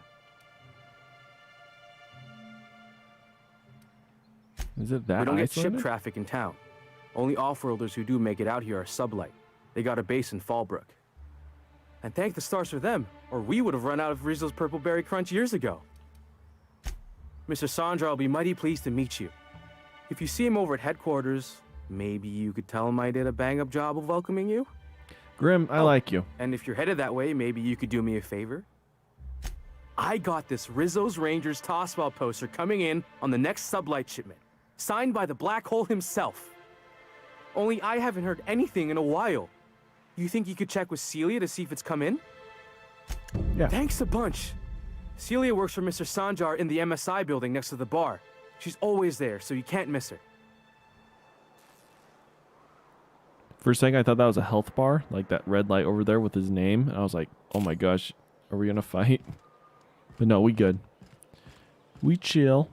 Speaker 1: Is it that
Speaker 16: We don't get ship
Speaker 1: isolated?
Speaker 16: traffic in town. Only off-worlders who do make it out here are sublight. They got a base in Fallbrook. And thank the stars for them, or we would have run out of Rizzo's Purple Berry Crunch years ago. Mr. Sandra will be mighty pleased to meet you. If you see him over at headquarters, maybe you could tell him I did a bang-up job of welcoming you?
Speaker 1: Grim, I like you.
Speaker 16: And if you're headed that way, maybe you could do me a favor? I got this Rizzo's Rangers Tossball poster coming in on the next sublight shipment, signed by the Black Hole himself. Only I haven't heard anything in a while. You think you could check with Celia to see if it's come in?
Speaker 1: Yeah.
Speaker 16: Thanks a bunch. Celia works for Mr. Sanjar in the MSI building next to the bar. She's always there, so you can't miss her.
Speaker 1: For a second, I thought that was a health bar, like that red light over there with his name. And I was like, oh my gosh, are we going to fight? But no, we good. We chill.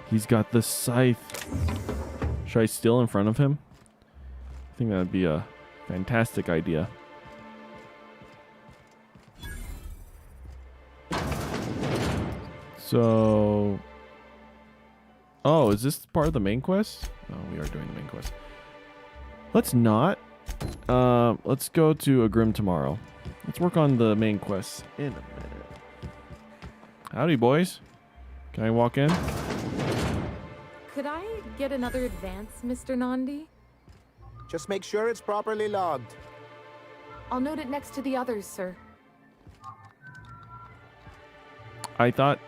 Speaker 1: He's got the scythe. Should I steal in front of him? I think that would be a fantastic idea. So... Oh, is this part of the main quest? Oh, we are doing the main quest. Let's not. Let's go to a Grim tomorrow. Let's work on the main quest in a minute. Howdy, boys. Can I walk in?
Speaker 17: Could I get another advance, Mr. Nandi?
Speaker 18: Just make sure it's properly logged.
Speaker 17: I'll note it next to the others, sir.
Speaker 1: I thought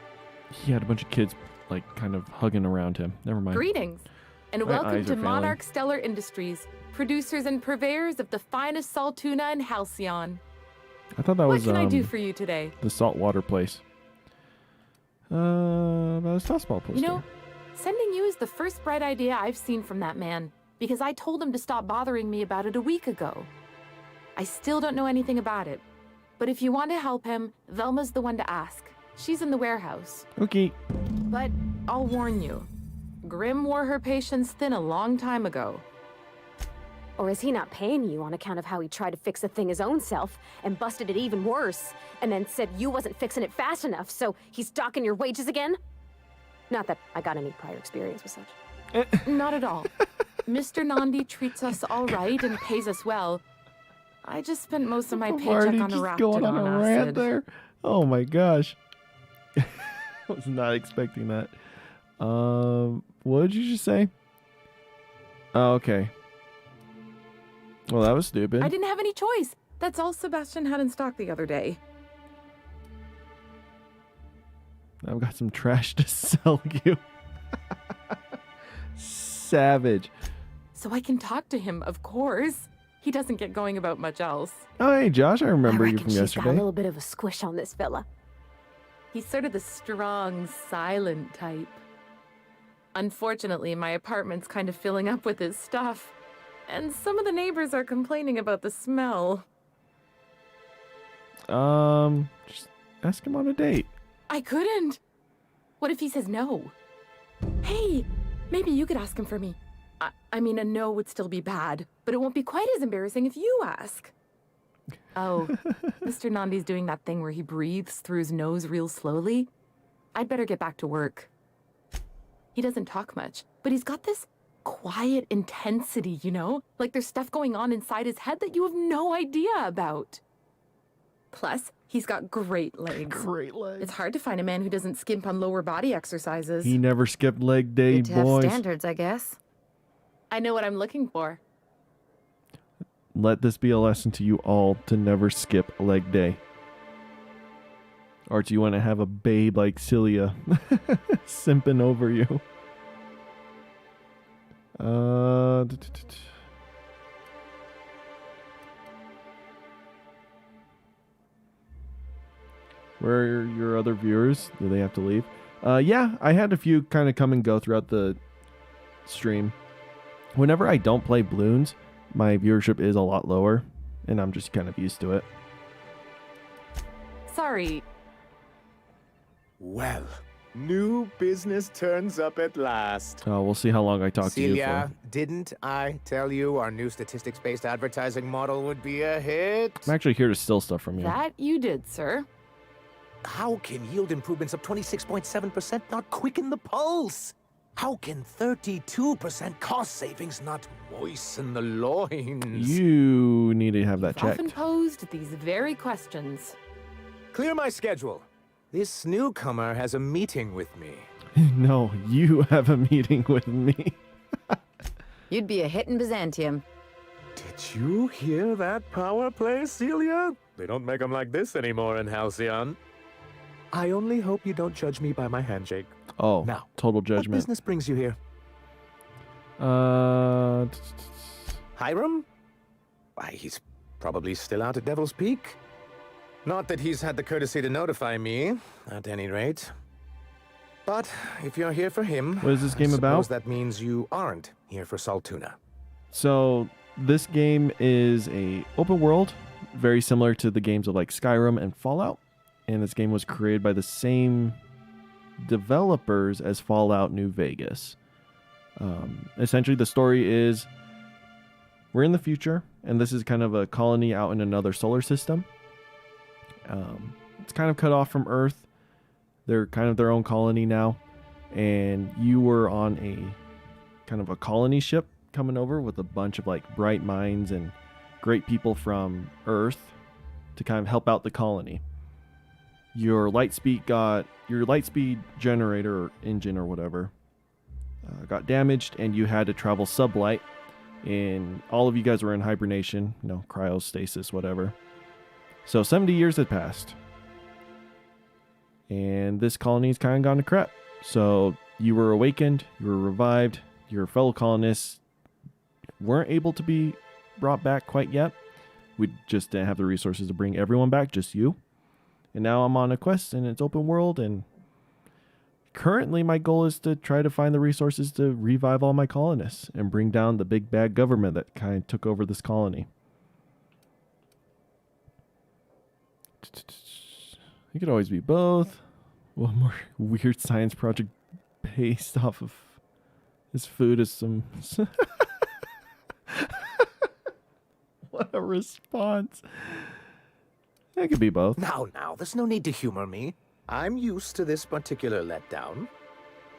Speaker 1: he had a bunch of kids, like, kind of hugging around him. Never mind.
Speaker 17: Greetings, and
Speaker 1: My
Speaker 17: welcome
Speaker 1: eyes
Speaker 17: to
Speaker 1: are failing.
Speaker 17: Monarch Stellar Industries, producers and purveyors of the finest salt tuna in Halcyon.
Speaker 1: I thought that
Speaker 17: What
Speaker 1: was
Speaker 17: can I do for you today?
Speaker 1: the saltwater place. About his tossball poster.
Speaker 17: You know, sending you is the first bright idea I've seen from that man, because I told him to stop bothering me about it a week ago. I still don't know anything about it, but if you want to help him, Velma's the one to ask. She's in the warehouse.
Speaker 1: Okay.
Speaker 17: But I'll warn you, Grim wore her patience thin a long time ago.
Speaker 9: Or is he not paying you on account of how he tried to fix the thing his own self and busted it even worse, and then said you wasn't fixing it fast enough, so he's docking your wages again? Not that I got any prior experience with such.
Speaker 17: Not at all. Mr. Nandi treats us all right and pays us well. I just spent most of my
Speaker 1: Marty
Speaker 17: paycheck on
Speaker 1: just
Speaker 17: a
Speaker 1: going on a rant
Speaker 17: acid.
Speaker 1: there. Oh my gosh. I was not expecting that. What did you just say? Oh, okay. Well, that was stupid.
Speaker 17: I didn't have any choice. That's all Sebastian had in stock the other day.
Speaker 1: I've got some trash to sell you. Savage.
Speaker 17: So I can talk to him, of course. He doesn't get going about much else.
Speaker 1: Oh, hey, Josh, I remember
Speaker 9: I
Speaker 1: you
Speaker 9: reckon
Speaker 1: from
Speaker 9: she's
Speaker 1: yesterday.
Speaker 9: got a little bit of a squish on this fella.
Speaker 17: He's sort of the strong, silent type. Unfortunately, my apartment's kind of filling up with his stuff. And some of the neighbors are complaining about the smell.
Speaker 1: Just ask him on a date.
Speaker 17: I couldn't. What if he says no? Hey, maybe you could ask him for me. I mean, a no would still be bad, but it won't be quite as embarrassing if you ask. Oh, Mr. Nandi's doing that thing where he breathes through his nose real slowly. I'd better get back to work. He doesn't talk much, but he's got this quiet intensity, you know? Like there's stuff going on inside his head that you have no idea about. Plus, he's got great legs.
Speaker 1: Great legs.
Speaker 17: It's hard to find a man who doesn't skimp on lower body exercises.
Speaker 1: He never skipped leg day,
Speaker 8: Good to have
Speaker 1: boys.
Speaker 8: standards, I guess.
Speaker 17: I know what I'm looking for.
Speaker 1: Let this be a lesson to you all to never skip leg day. Or do you want to have a babe like Celia simping over you? Where are your other viewers? Do they have to leave? Yeah, I had a few kind of come and go throughout the stream. Whenever I don't play balloons, my viewership is a lot lower, and I'm just kind of used to it.
Speaker 17: Sorry.
Speaker 18: Well, new business turns up at last.
Speaker 1: Oh, we'll see how long I talk to you
Speaker 18: Celia,
Speaker 1: for.
Speaker 18: didn't I tell you our new statistics-based advertising model would be a hit?
Speaker 1: I'm actually here to steal stuff from you.
Speaker 17: That you did, sir.
Speaker 18: How can yield improvements of 26.7% not quicken the pulse? How can 32% cost savings not moisten the loins?
Speaker 1: You need to have that
Speaker 17: You've often
Speaker 1: checked.
Speaker 17: posed these very questions.
Speaker 18: Clear my schedule. This newcomer has a meeting with me.
Speaker 1: No, you have a meeting with me.
Speaker 8: You'd be a hit in Byzantium.
Speaker 18: Did you hear that power play, Celia? They don't make them like this anymore in Halcyon. I only hope you don't judge me by my handshake.
Speaker 1: Oh,
Speaker 18: Now,
Speaker 1: total
Speaker 18: what
Speaker 1: judgment.
Speaker 18: business brings you here? Hiram? Why, he's probably still out at Devil's Peak. Not that he's had the courtesy to notify me, at any rate. But if you're here for him,
Speaker 1: What is this game
Speaker 18: I
Speaker 1: about?
Speaker 18: suppose that means you aren't here for Saltuna.
Speaker 1: So this game is a open world, very similar to the games of like Skyrim and Fallout. And this game was created by the same developers as Fallout New Vegas. Essentially, the story is we're in the future, and this is kind of a colony out in another solar system. It's kind of cut off from Earth. They're kind of their own colony now. And you were on a kind of a colony ship coming over with a bunch of like bright minds and great people from Earth to kind of help out the colony. Your light speed generator or engine or whatever got damaged, and you had to travel sublight. And all of you guys were in hibernation, cryostasis, whatever. So 70 years had passed, and this colony's kind of gone to crap. So you were awakened, you were revived. Your fellow colonists weren't able to be brought back quite yet. We just didn't have the resources to bring everyone back, just you. And now I'm on a quest, and it's open world, and currently my goal is to try to find the resources to revive all my colonists and bring down the big bad government that kind of took over this colony. You could always be both. One more weird science project based off of his food is some... What a response. It could be both.
Speaker 18: Now, there's no need to humor me. I'm used to this particular letdown.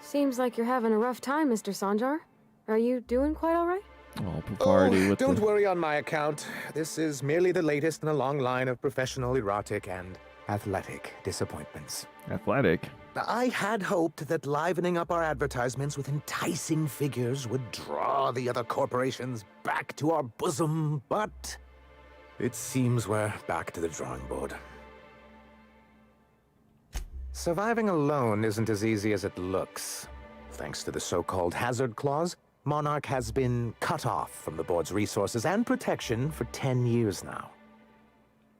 Speaker 9: Seems like you're having a rough time, Mr. Sanjar. Are you doing quite all right?
Speaker 1: Oh, Pavardi with
Speaker 18: don't
Speaker 1: the...
Speaker 18: worry on my account. This is merely the latest in a long line of professional, erotic, and athletic disappointments.
Speaker 1: Athletic?
Speaker 18: I had hoped that livening up our advertisements with enticing figures would draw the other corporations back to our bosom, but it seems we're back to the drawing board. Surviving alone isn't as easy as it looks. Thanks to the so-called hazard clause, Monarch has been cut off from the board's resources and protection for 10 years now.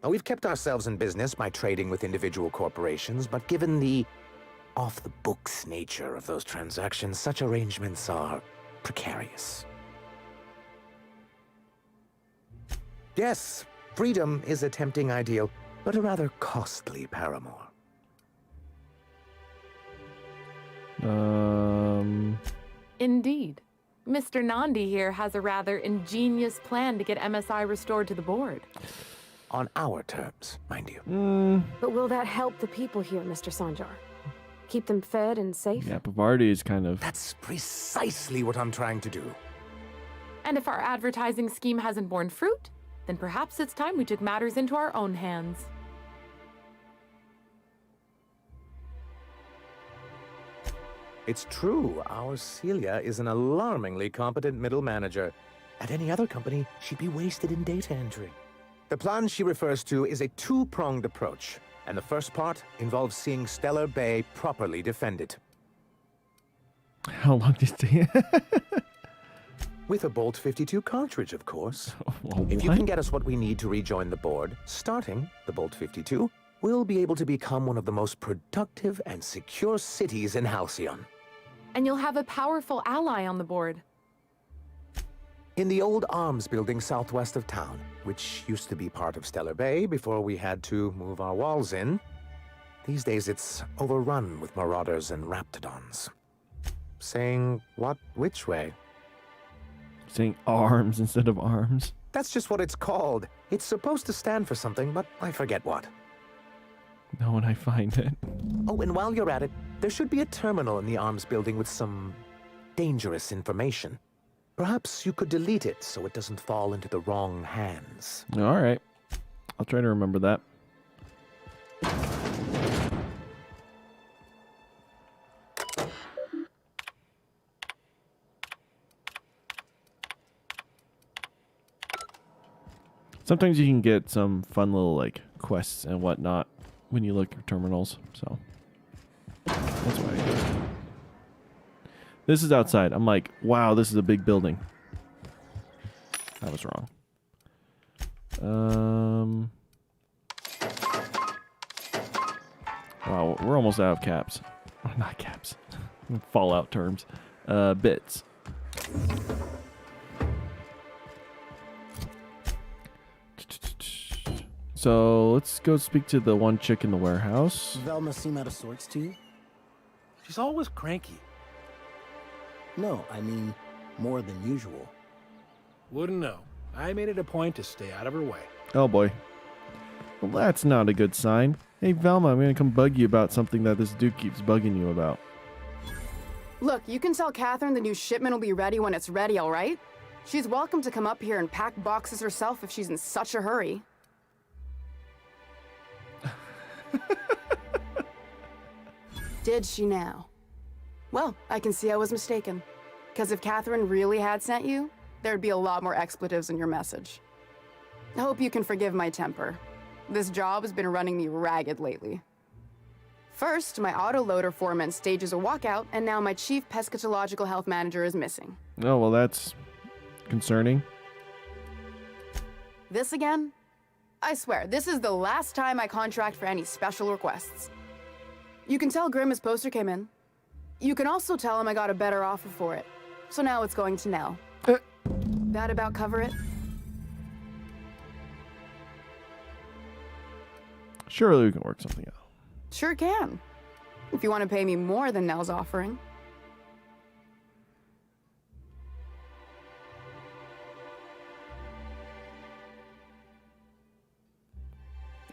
Speaker 18: Now, we've kept ourselves in business by trading with individual corporations, but given the off-the-books nature of those transactions, such arrangements are precarious. Yes, freedom is a tempting ideal, but a rather costly paramour.
Speaker 17: Indeed. Mr. Nandi here has a rather ingenious plan to get MSI restored to the board.
Speaker 18: On our terms, mind you.
Speaker 9: But will that help the people here, Mr. Sanjar? Keep them fed and safe?
Speaker 1: Yeah, Pavardi is kind of...
Speaker 18: That's precisely what I'm trying to do.
Speaker 17: And if our advertising scheme hasn't borne fruit, then perhaps it's time we took matters into our own hands.
Speaker 18: It's true, our Celia is an alarmingly competent middle manager. At any other company, she'd be wasted in data entry. The plan she refers to is a two-pronged approach, and the first part involves seeing Stellar Bay properly defended.
Speaker 1: How long does it take?
Speaker 18: With a Bolt 52 cartridge, of course.
Speaker 1: Well,
Speaker 18: if you can get us what we need to rejoin the board, starting the Bolt 52, we'll be able to become one of the most productive and secure cities in Halcyon.
Speaker 17: And you'll have a powerful ally on the board.
Speaker 18: In the old arms building southwest of town, which used to be part of Stellar Bay before we had to move our walls in, these days it's overrun with marauders and raptidons. Saying what which way?
Speaker 1: Saying arms instead of arms.
Speaker 18: That's just what it's called. It's supposed to stand for something, but I forget what.
Speaker 1: No, when I find it.
Speaker 18: Oh, and while you're at it, there should be a terminal in the arms building with some dangerous information. Perhaps you could delete it so it doesn't fall into the wrong hands.
Speaker 1: All right. I'll try to remember that. Sometimes you can get some fun little like quests and whatnot when you look at terminals, so that's why I do it. This is outside. I'm like, wow, this is a big building. I was wrong. Wow, we're almost out of caps. Not caps. Fallout terms. Bits. So let's go speak to the one chick in the warehouse.
Speaker 19: Velma seem out of sorts to you?
Speaker 20: She's always cranky.
Speaker 19: No, I mean more than usual.
Speaker 20: Wouldn't know. I made it a point to stay out of her way.
Speaker 1: Oh boy. Well, that's not a good sign. Hey Velma, I'm gonna come bug you about something that this dude keeps bugging you about.
Speaker 21: Look, you can tell Catherine the new shipment will be ready when it's ready, all right? She's welcome to come up here and pack boxes herself if she's in such a hurry. Did she now? Well, I can see I was mistaken. Because if Catherine really had sent you, there'd be a lot more expletives in your message. I hope you can forgive my temper. This job has been running me ragged lately. First, my autoloader foreman stages a walkout, and now my chief pescatological health manager is missing.
Speaker 1: Oh, well, that's concerning.
Speaker 21: This again? I swear, this is the last time I contract for any special requests. You can tell Grim his poster came in. You can also tell him I got a better offer for it. So now it's going to Nell. That about cover it?
Speaker 1: Surely we can work something out.
Speaker 21: Sure can. If you want to pay me more than Nell's offering.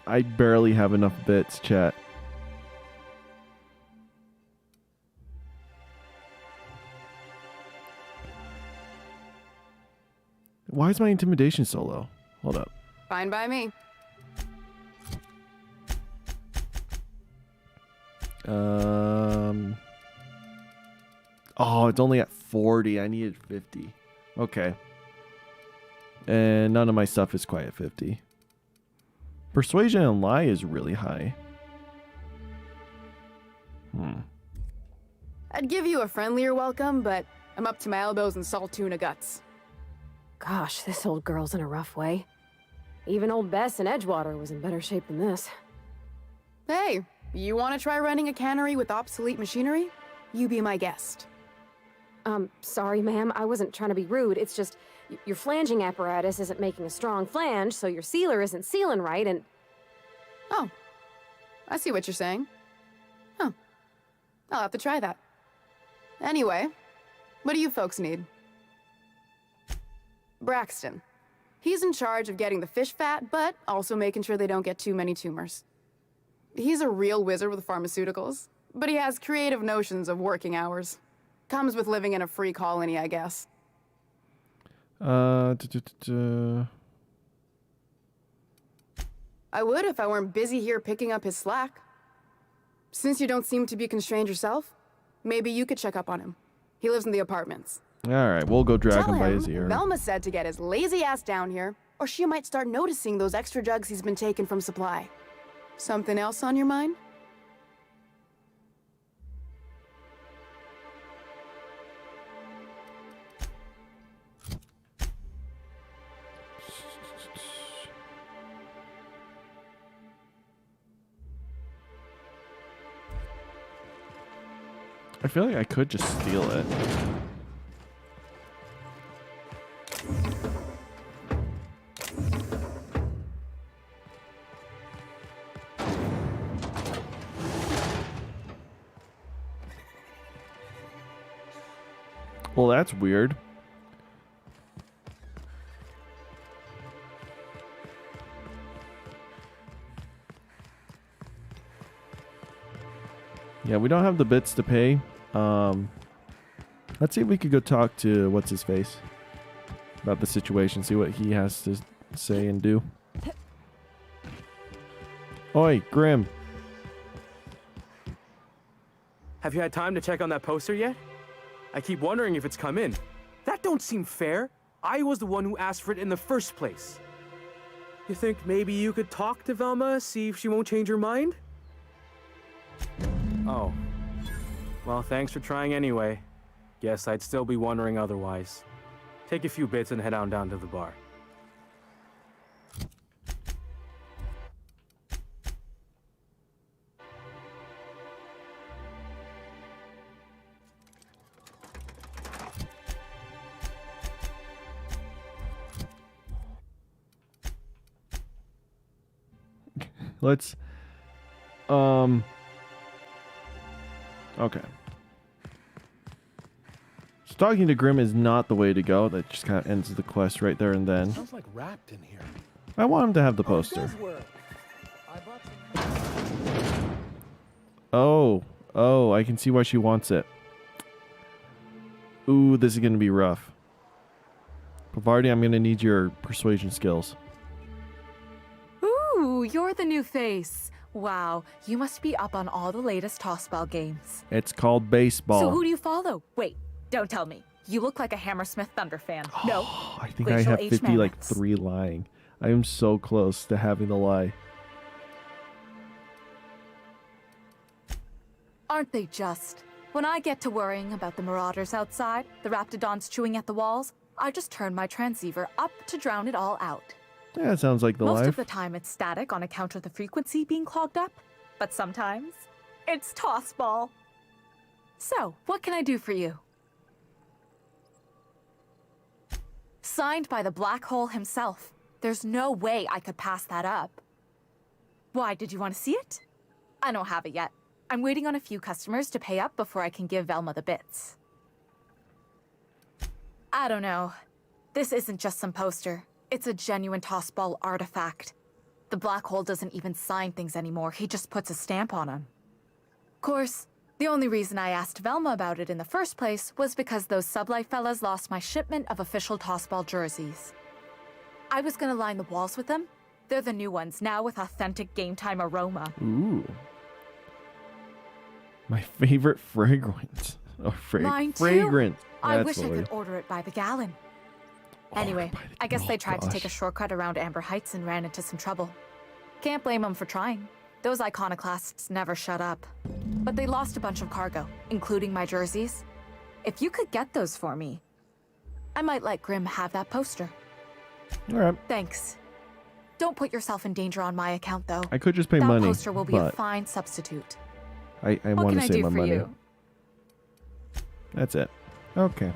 Speaker 1: I barely have enough bits, chat. Why is my intimidation so low? Hold up.
Speaker 21: Fine by me.
Speaker 1: Oh, it's only at 40. I needed 50. Okay. And none of my stuff is quite at 50. Persuasion and lie is really high.
Speaker 21: I'd give you a friendlier welcome, but I'm up to my elbows in salt tuna guts.
Speaker 9: Gosh, this old girl's in a rough way. Even old Bess in Edgewater was in better shape than this.
Speaker 21: Hey, you want to try running a cannery with obsolete machinery? You be my guest.
Speaker 9: Sorry, ma'am. I wasn't trying to be rude. It's just, your flanging apparatus isn't making a strong flange, so your sealer isn't sealing right, and...
Speaker 21: Oh, I see what you're saying. Huh. I'll have to try that. Anyway, what do you folks need? Braxton. He's in charge of getting the fish fat, but also making sure they don't get too many tumors. He's a real wizard with pharmaceuticals, but he has creative notions of working hours. Comes with living in a free colony, I guess. I would if I weren't busy here picking up his slack. Since you don't seem to be constrained yourself, maybe you could check up on him. He lives in the apartments.
Speaker 1: Alright, we'll go drag him by his
Speaker 21: Tell
Speaker 1: ear.
Speaker 21: him Velma said to get his lazy ass down here, or she might start noticing those extra jugs he's been taking from supply. Something else on your mind?
Speaker 1: I feel like I could just steal it. Well, that's weird. Yeah, we don't have the bits to pay. Let's see if we could go talk to what's his face about the situation, see what he has to say and do. Oi, Grim.
Speaker 16: Have you had time to check on that poster yet? I keep wondering if it's come in. That don't seem fair. I was the one who asked for it in the first place. You think maybe you could talk to Velma, see if she won't change her mind? Oh. Well, thanks for trying anyway. Guess I'd still be wondering otherwise. Take a few bits and head on down to the bar.
Speaker 1: Let's okay. So talking to Grim is not the way to go. That just kind of ends the quest right there and then.
Speaker 20: Sounds like wrapped in here.
Speaker 1: I want him to have the poster. Oh, I can see why she wants it. Ooh, this is going to be rough. Pavardi, I'm going to need your persuasion skills.
Speaker 14: Ooh, you're the new face. Wow, you must be up on all the latest tossball games.
Speaker 1: It's called baseball.
Speaker 14: So who do you follow? Wait, don't tell me. You look like a Hammersmith Thunder fan. No.
Speaker 1: I think I have 50, like 3 lying. I am so close to having the lie.
Speaker 14: Aren't they just? When I get to worrying about the marauders outside, the raptidons chewing at the walls, I just turn my transceiver up to drown it all out.
Speaker 1: Yeah, it sounds like the
Speaker 14: Most
Speaker 1: life.
Speaker 14: of the time it's static on account of the frequency being clogged up, but sometimes it's tossball. So, what can I do for you? Signed by the black hole himself. There's no way I could pass that up. Why, did you want to see it? I don't have it yet. I'm waiting on a few customers to pay up before I can give Velma the bits. I don't know. This isn't just some poster. It's a genuine tossball artifact. The black hole doesn't even sign things anymore. He just puts a stamp on them. Of course, the only reason I asked Velma about it in the first place was because those sublight fellas lost my shipment of official tossball jerseys. I was gonna line the walls with them. They're the new ones, now with authentic game time aroma.
Speaker 1: Ooh. My favorite fragrance. Oh,
Speaker 14: Mine too.
Speaker 1: fragrance.
Speaker 14: I
Speaker 1: That's
Speaker 14: wish
Speaker 1: the
Speaker 14: I
Speaker 1: word.
Speaker 14: could order it by the gallon. Anyway, I guess they tried to take a shortcut around Amber Heights and ran into some trouble. Can't blame them for trying. Those iconoclasts never shut up. But they lost a bunch of cargo, including my jerseys. If you could get those for me, I might let Grimm have that poster.
Speaker 1: All right.
Speaker 14: Thanks. Don't put yourself in danger on my account, though.
Speaker 1: I could just pay
Speaker 14: that
Speaker 1: money.
Speaker 14: That poster will be a
Speaker 1: but
Speaker 14: fine substitute.
Speaker 1: I
Speaker 14: What
Speaker 1: want
Speaker 14: can
Speaker 1: to
Speaker 14: I
Speaker 1: save
Speaker 14: do
Speaker 1: my
Speaker 14: for
Speaker 1: money.
Speaker 14: you?
Speaker 1: That's it. Okay.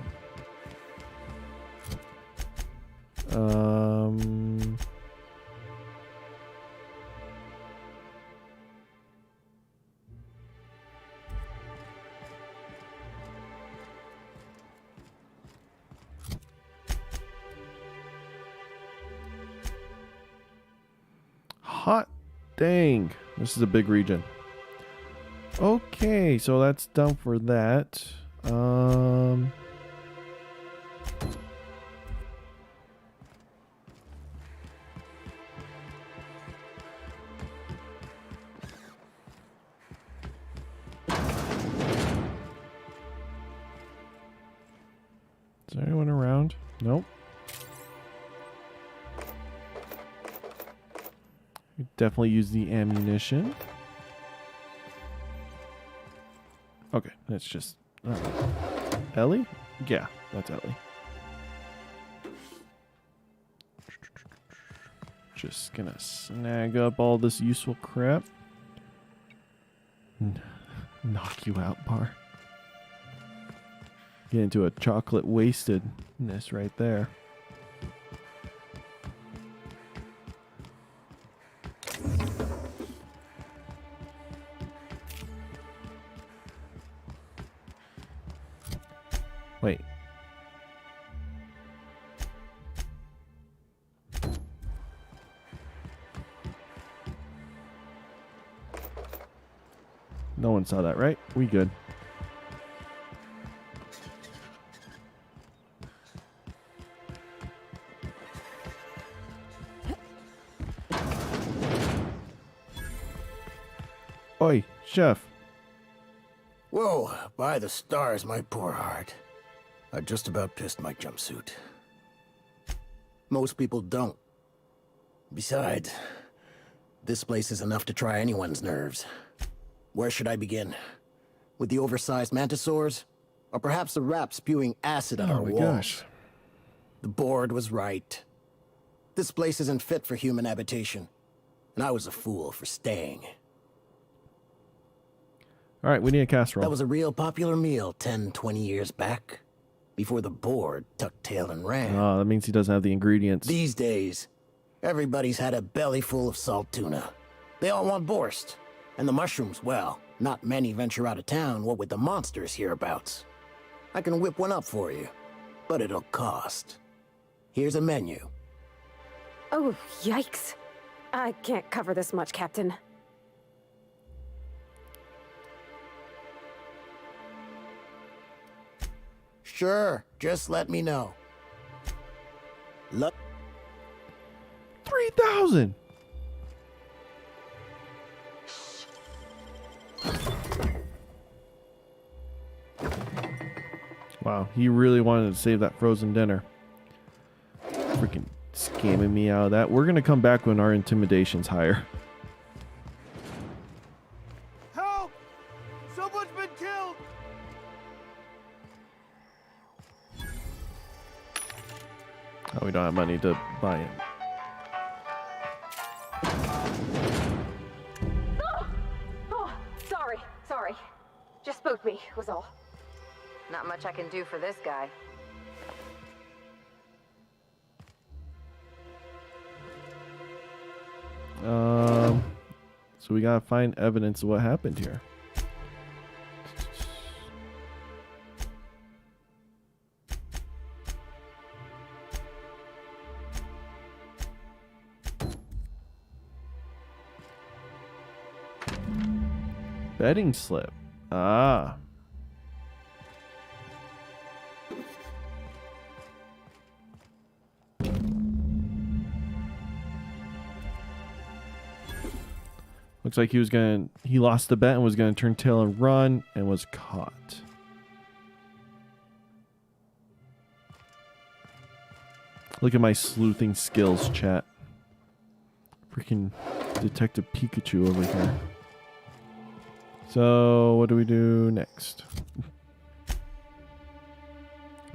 Speaker 1: Hot dang. This is a big region. Okay, so that's done for that. Is there anyone around? Nope. We definitely use the ammunition. Okay, that's just Ellie? Yeah, that's Ellie. Just gonna snag up all this useful crap. Knock you out, bar. Get into a chocolate wastedness right there. Wait. No one saw that, right? We good. Oi, chef.
Speaker 19: Whoa, by the stars, my poor heart. I just about pissed my jumpsuit. Most people don't. Besides, this place is enough to try anyone's nerves. Where should I begin? With the oversized mantisaurs? Or perhaps the rat spewing acid at our walls?
Speaker 1: Gosh.
Speaker 19: The board was right. This place isn't fit for human habitation. And I was a fool for staying.
Speaker 1: All right, we need a casserole.
Speaker 19: That was a real popular meal 10, 20 years back. Before the board tucked tail and ran.
Speaker 1: Oh, that means he doesn't have the ingredients.
Speaker 19: These days, everybody's had a belly full of salt tuna. They all want borscht. And the mushrooms, well, not many venture out of town, what with the monsters hereabouts. I can whip one up for you, but it'll cost. Here's a menu.
Speaker 9: Oh, yikes. I can't cover this much, Captain.
Speaker 19: Sure, just let me know. Look.
Speaker 1: 3,000. Wow, he really wanted to save that frozen dinner. Freaking scamming me out of that. We're gonna come back when our intimidation's higher.
Speaker 7: Help! Someone's been killed!
Speaker 1: Oh, we don't have money to buy it.
Speaker 9: Oh, sorry. Just spooked me, was all.
Speaker 8: Not much I can do for this guy.
Speaker 1: So we gotta find evidence of what happened here. Betting slip. Ah. Looks like he lost the bet and was gonna turn tail and run and was caught. Look at my sleuthing skills, chat. Freaking Detective Pikachu over here. So, what do we do next?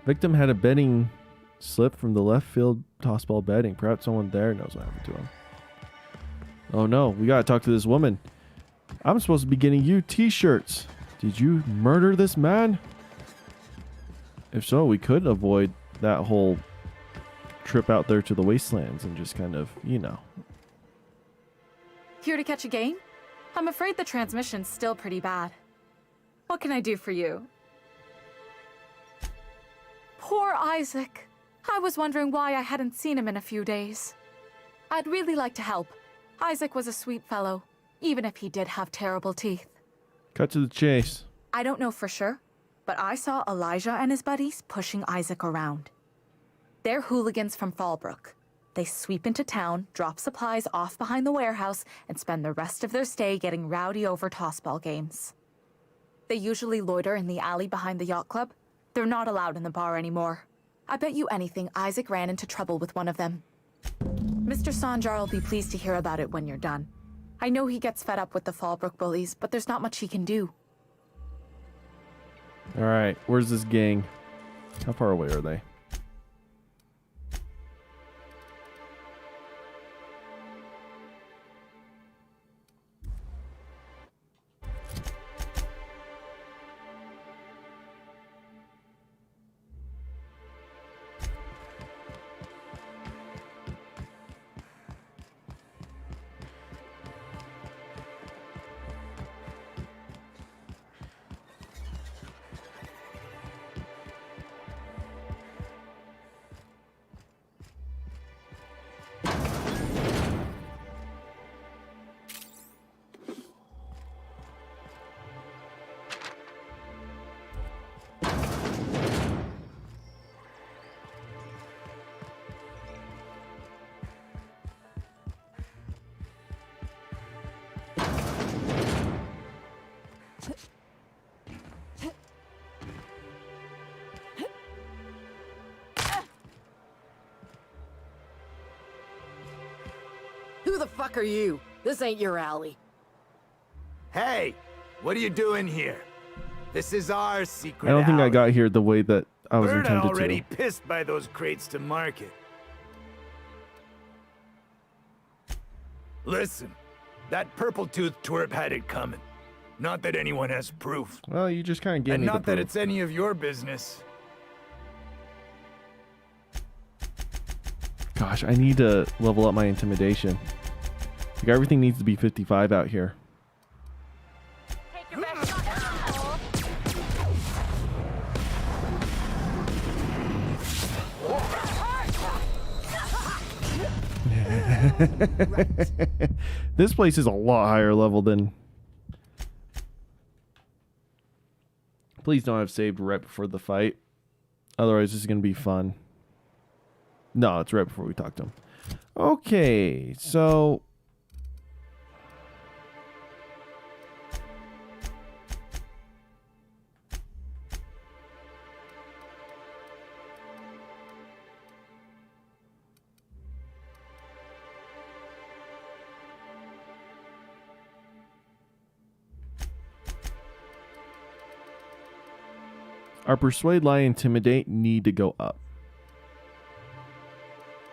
Speaker 1: Victim had a betting slip from the left field tossball betting. Perhaps someone there knows what happened to him. Oh no, we gotta talk to this woman. I'm supposed to be getting you t-shirts. Did you murder this man? If so, we could avoid that whole trip out there to the wastelands and just kind of, you know.
Speaker 14: Here to catch a game? I'm afraid the transmission's still pretty bad. What can I do for you? Poor Isaac. I was wondering why I hadn't seen him in a few days. I'd really like to help. Isaac was a sweet fellow, even if he did have terrible teeth.
Speaker 1: Cut to the chase.
Speaker 14: I don't know for sure, but I saw Elijah and his buddies pushing Isaac around. They're hooligans from Fallbrook. They sweep into town, drop supplies off behind the warehouse, and spend the rest of their stay getting rowdy over tossball games. They usually loiter in the alley behind the yacht club. They're not allowed in the bar anymore. I bet you anything Isaac ran into trouble with one of them. Mr. Sanjar will be pleased to hear about it when you're done. I know he gets fed up with the Fallbrook bullies, but there's not much he can do.
Speaker 1: Alright, where's this gang? How far away are they?
Speaker 5: Who the fuck are you? This ain't your alley.
Speaker 7: Hey, what are you doing here? This is our secret
Speaker 1: I don't think I
Speaker 7: alley.
Speaker 1: got here the way that I was
Speaker 7: Bird
Speaker 1: intended
Speaker 7: already
Speaker 1: to.
Speaker 7: pissed by those crates to market. Listen, that purple-toothed twerp had it coming. Not that anyone has proof.
Speaker 1: Well, you just kind of gave
Speaker 7: And
Speaker 1: me the
Speaker 7: not that
Speaker 1: proof.
Speaker 7: it's any of your business.
Speaker 1: Gosh, I need to level up my intimidation. Like, everything needs to be 55 out here.
Speaker 3: Take your best shot, asshole.
Speaker 1: This place is a lot higher level than... Please don't have saved right before the fight. Otherwise, this is going to be fun. No, it's right before we talk to him. Okay, so... Our Persuade, Lie, Intimidate need to go up.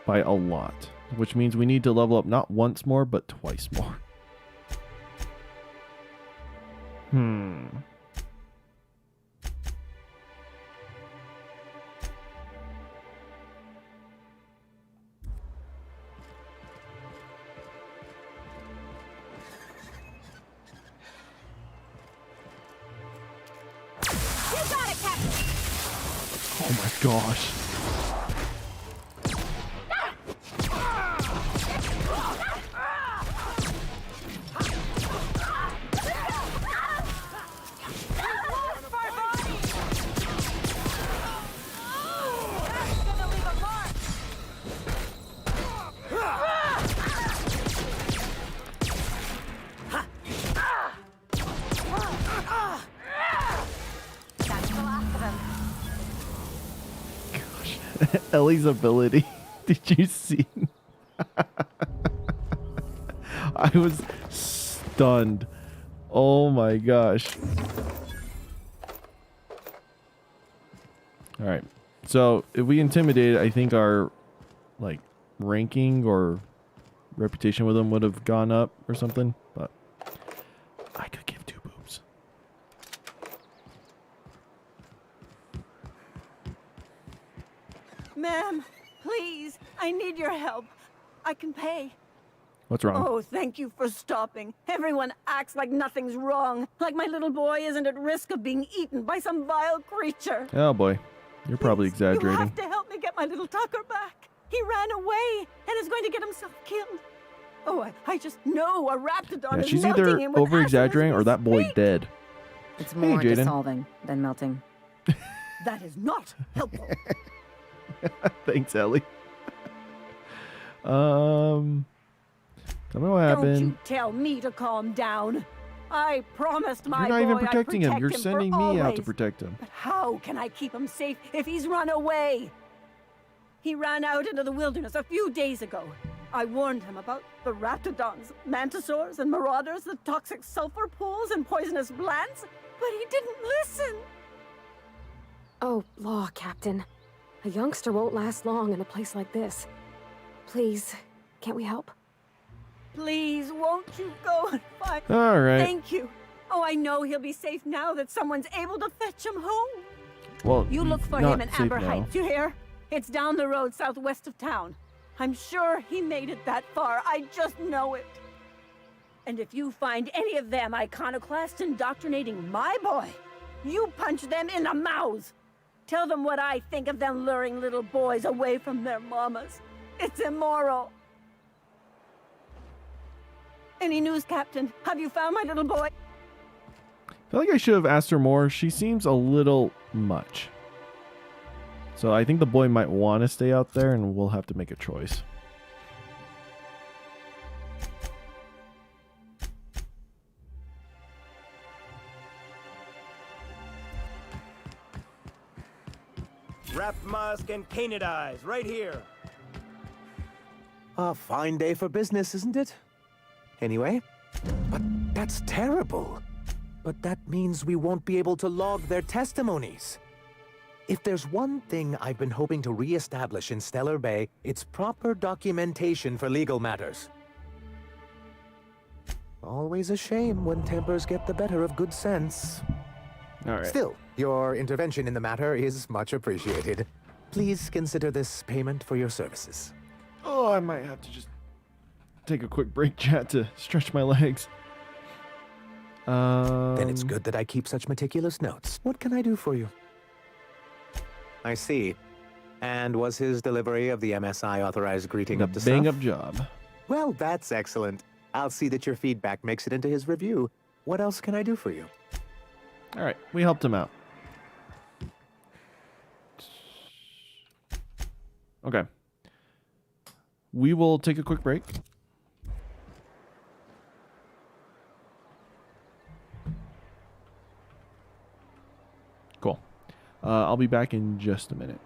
Speaker 1: By a lot. Which means we need to level up not once more, but twice more.
Speaker 3: You got it, Captain.
Speaker 1: Oh my gosh. Ellie's ability. Did you see? I was stunned. Oh my gosh. All right. So if we intimidated, I think our like ranking or reputation with them would have gone up or something. But I could give two boobs.
Speaker 4: Ma'am, please, I need your help. I can pay.
Speaker 1: What's wrong?
Speaker 4: Oh, thank you for stopping. Everyone acts like nothing's wrong, like my little boy isn't at risk of being eaten by some vile creature.
Speaker 1: Oh boy, you're probably
Speaker 4: You
Speaker 1: exaggerating.
Speaker 4: have to help me get my little Tucker back. He ran away and is going to get himself killed. Oh, I just know a raptidon
Speaker 1: Yeah,
Speaker 4: is
Speaker 1: she's
Speaker 4: melting
Speaker 1: either
Speaker 4: him with
Speaker 1: over exaggerating or that boy dead.
Speaker 8: It's
Speaker 1: Hey,
Speaker 8: more
Speaker 1: Jaden.
Speaker 8: dissolving than melting.
Speaker 4: That is not helpful.
Speaker 1: Thanks, Ellie. Tell me what
Speaker 4: Don't you
Speaker 1: happened.
Speaker 4: tell me to calm down. I promised my
Speaker 1: You're not
Speaker 4: boy
Speaker 1: even
Speaker 4: I'd
Speaker 1: protecting him. You're
Speaker 4: protect
Speaker 1: sending
Speaker 4: for
Speaker 1: me out to
Speaker 4: always.
Speaker 1: protect him.
Speaker 4: But how can I keep him safe if he's run away? He ran out into the wilderness a few days ago. I warned him about the raptidons, mantisaurs, and marauders, the toxic sulfur pools, and poisonous plants, but he didn't listen.
Speaker 9: Oh, law, Captain. A youngster won't last long in a place like this. Please, can't we help?
Speaker 4: Please, won't you go and find...
Speaker 1: All right.
Speaker 4: Thank you. Oh, I know he'll be safe now that someone's able to fetch him home.
Speaker 1: Well,
Speaker 4: You look for
Speaker 1: not
Speaker 4: him in
Speaker 1: safe
Speaker 4: Amber
Speaker 1: now.
Speaker 4: Heights, you hear? It's down the road southwest of town. I'm sure he made it that far. I just know it. And if you find any of them iconoclasts indoctrinating my boy, you punch them in the mouths. Tell them what I think of them luring little boys away from their mamas. It's immoral. Any news, Captain? Have you found my little boy?
Speaker 1: I feel like I should have asked her more. She seems a little much. So I think the boy might want to stay out there, and we'll have to make a choice.
Speaker 22: Wrapped musk and canid eyes, right here. A fine day for business, isn't it? Anyway, but that's terrible. But that means we won't be able to log their testimonies. If there's one thing I've been hoping to re-establish in Stellar Bay, it's proper documentation for legal matters. Always a shame when tempers get the better of good sense.
Speaker 1: All right.
Speaker 22: Still, your intervention in the matter is much appreciated. Please consider this payment for your services.
Speaker 1: Oh, I might have to just take a quick break, chat, to stretch my legs.
Speaker 22: Then it's good that I keep such meticulous notes. What can I do for you? I see. And was his delivery of the MSI authorized greeting up to snuff?
Speaker 1: Bang up job.
Speaker 22: Well, that's excellent. I'll see that your feedback makes it into his review. What else can I do for you?
Speaker 1: All right, we helped him out. Okay. We will take a quick break. Cool. I'll be back in just a minute.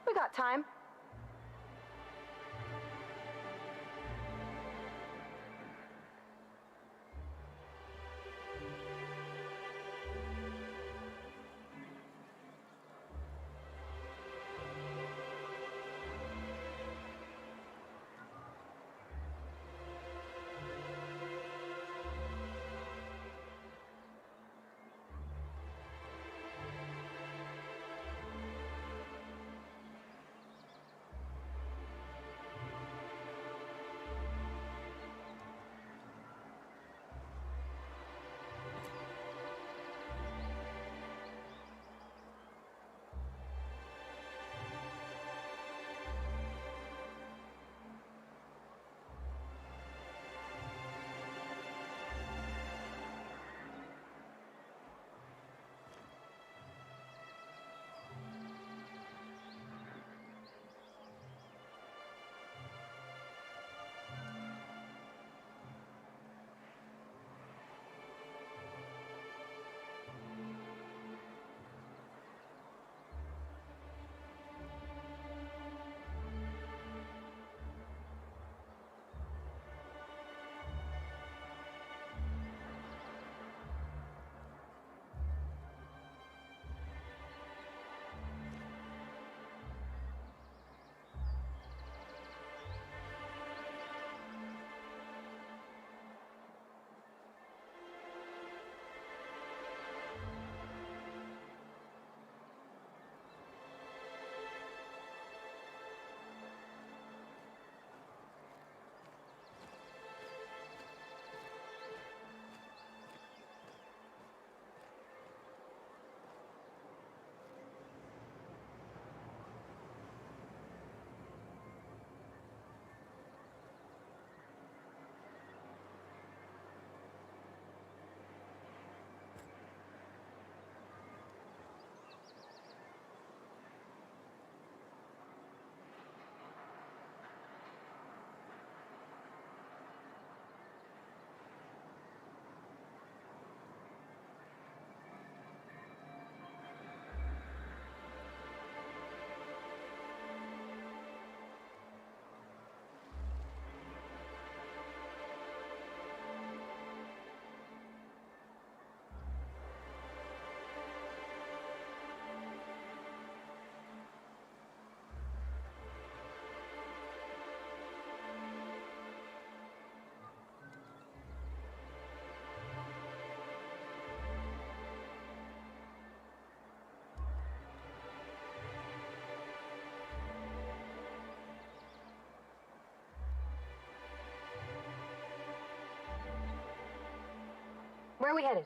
Speaker 9: We got time. Where are we headed?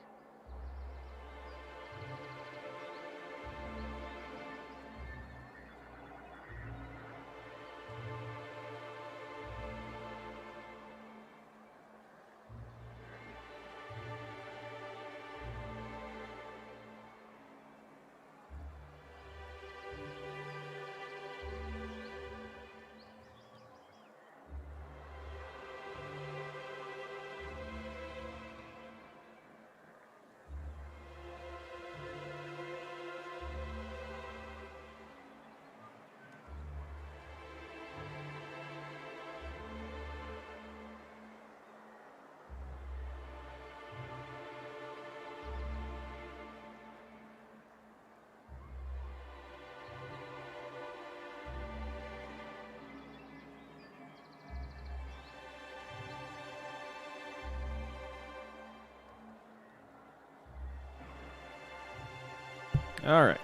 Speaker 1: All right.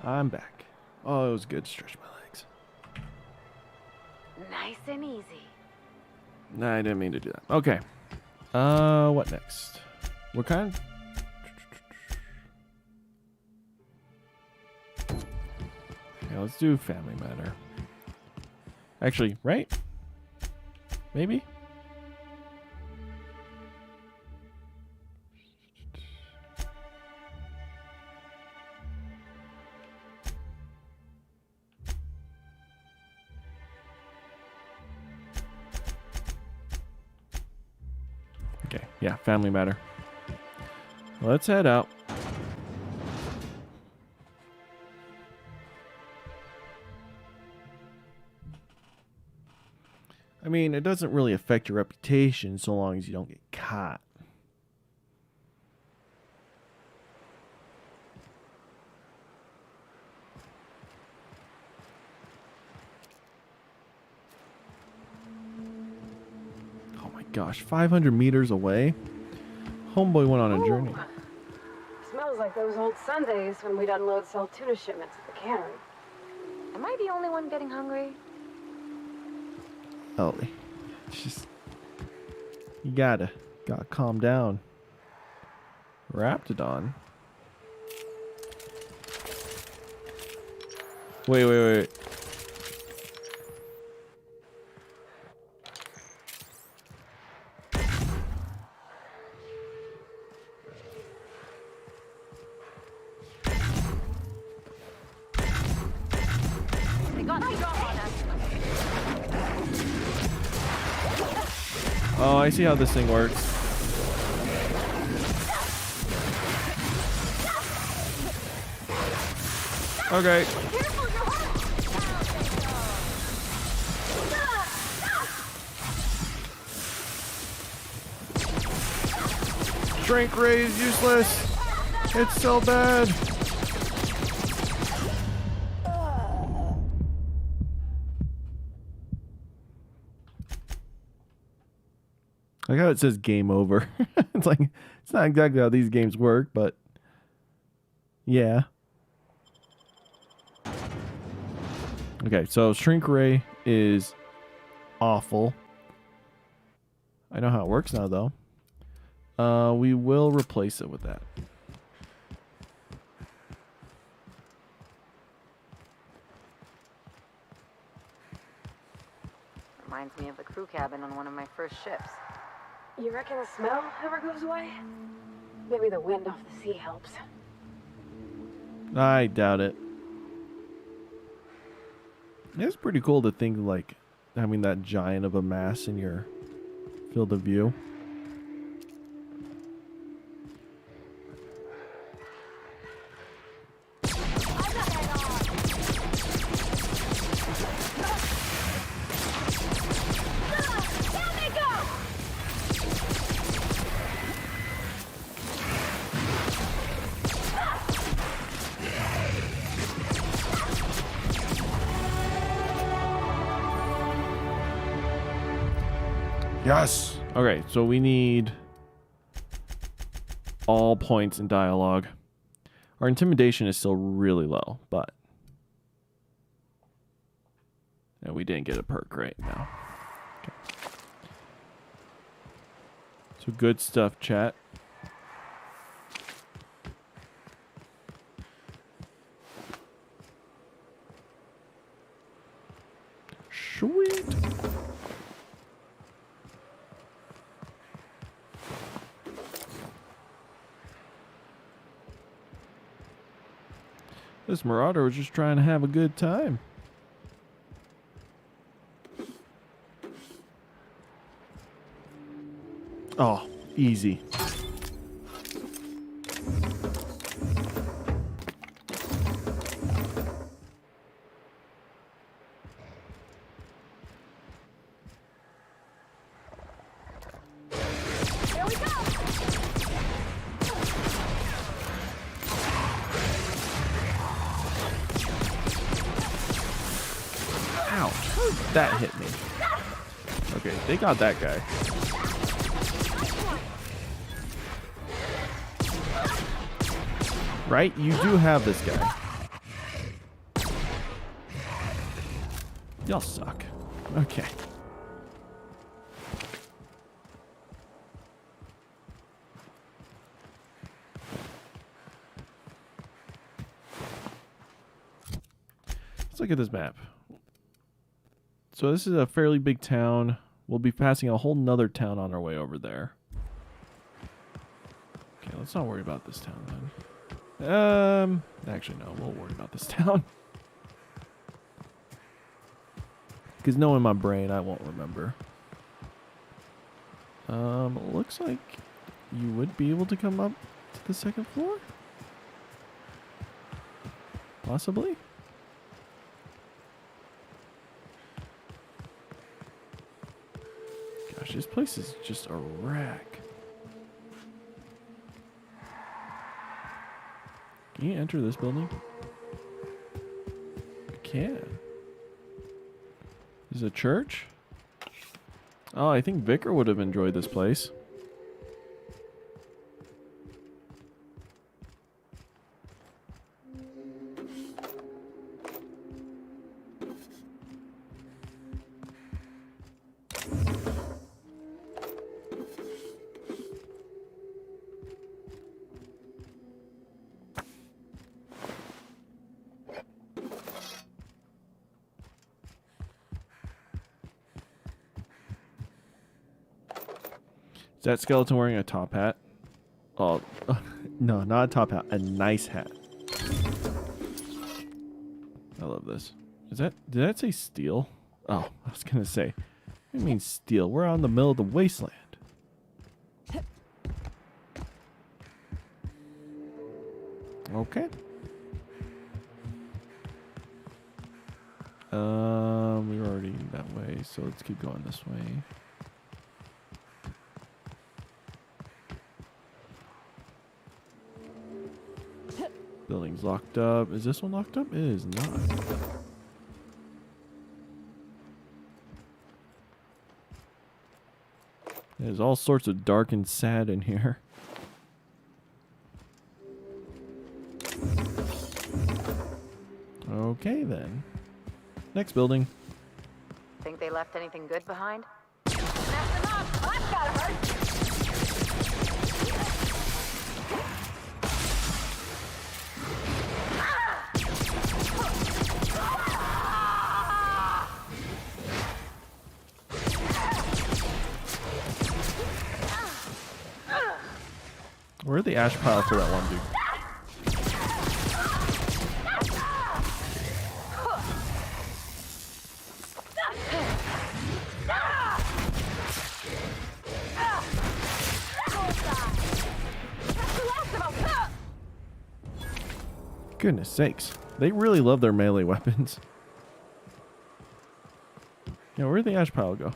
Speaker 1: I'm back. Oh, it was good to stretch my legs.
Speaker 9: Nice and easy.
Speaker 1: Nah, I didn't mean to do that. Okay. What next? What kind? Yeah, let's do Family Matter. Actually, right? Maybe? Okay, yeah, Family Matter. Let's head out. I mean, it doesn't really affect your reputation so long as you don't get caught. Oh my gosh, 500 meters away? Homeboy went on a journey.
Speaker 9: Smells like those old Sundays when we'd unload salt tuna shipments at the cannery. Am I the only one getting hungry?
Speaker 1: Ellie. You gotta calm down. Raptidon. Wait.
Speaker 3: They got the drop on us.
Speaker 1: Oh, I see how this thing works. Okay. Shrink ray is useless. It's so bad. I like how it says game over. It's like, it's not exactly how these games work, but yeah. Okay, so shrink ray is awful. I know how it works now, though. We will replace it with that.
Speaker 8: Reminds me of the crew cabin on one of my first ships.
Speaker 9: You reckon the smell ever goes away? Maybe the wind off the sea helps.
Speaker 1: I doubt it. It's pretty cool to think like having that giant of a mass in your field of view. Yes. Okay, so we need all points in dialogue. Our intimidation is still really low, but and we didn't get a perk right now. Okay. So good stuff, chat. Sweet. This marauder was just trying to have a good time. Oh, easy.
Speaker 3: Here we go!
Speaker 1: Ouch. That hit me. Okay, they got that guy. Right? You do have this guy. Y'all suck. Okay. Let's look at this map. So this is a fairly big town. We'll be passing a whole nother town on our way over there. Okay, let's not worry about this town then. Actually no, we'll worry about this town. Because knowing my brain, I won't remember. Looks like you would be able to come up to the second floor? Possibly? Gosh, this place is just a wreck. Can you enter this building? I can. Is it a church? Oh, I think Vicar would have enjoyed this place. Is that skeleton wearing a top hat? Oh, no, not a top hat. A nice hat. I love this. Is that? Did that say steel? Oh, I was gonna say. What do you mean steel? We're out in the middle of the wasteland. Okay. We were already that way, so let's keep going this way. Building's locked up. Is this one locked up? It is not. There's all sorts of dark and sad in here. Okay then. Next building.
Speaker 8: Think they left anything good behind?
Speaker 3: I've got to hurt.
Speaker 1: Where'd the ash pile for that one dude? Goodness sakes. They really love their melee weapons. Yeah, where'd the ash pile go?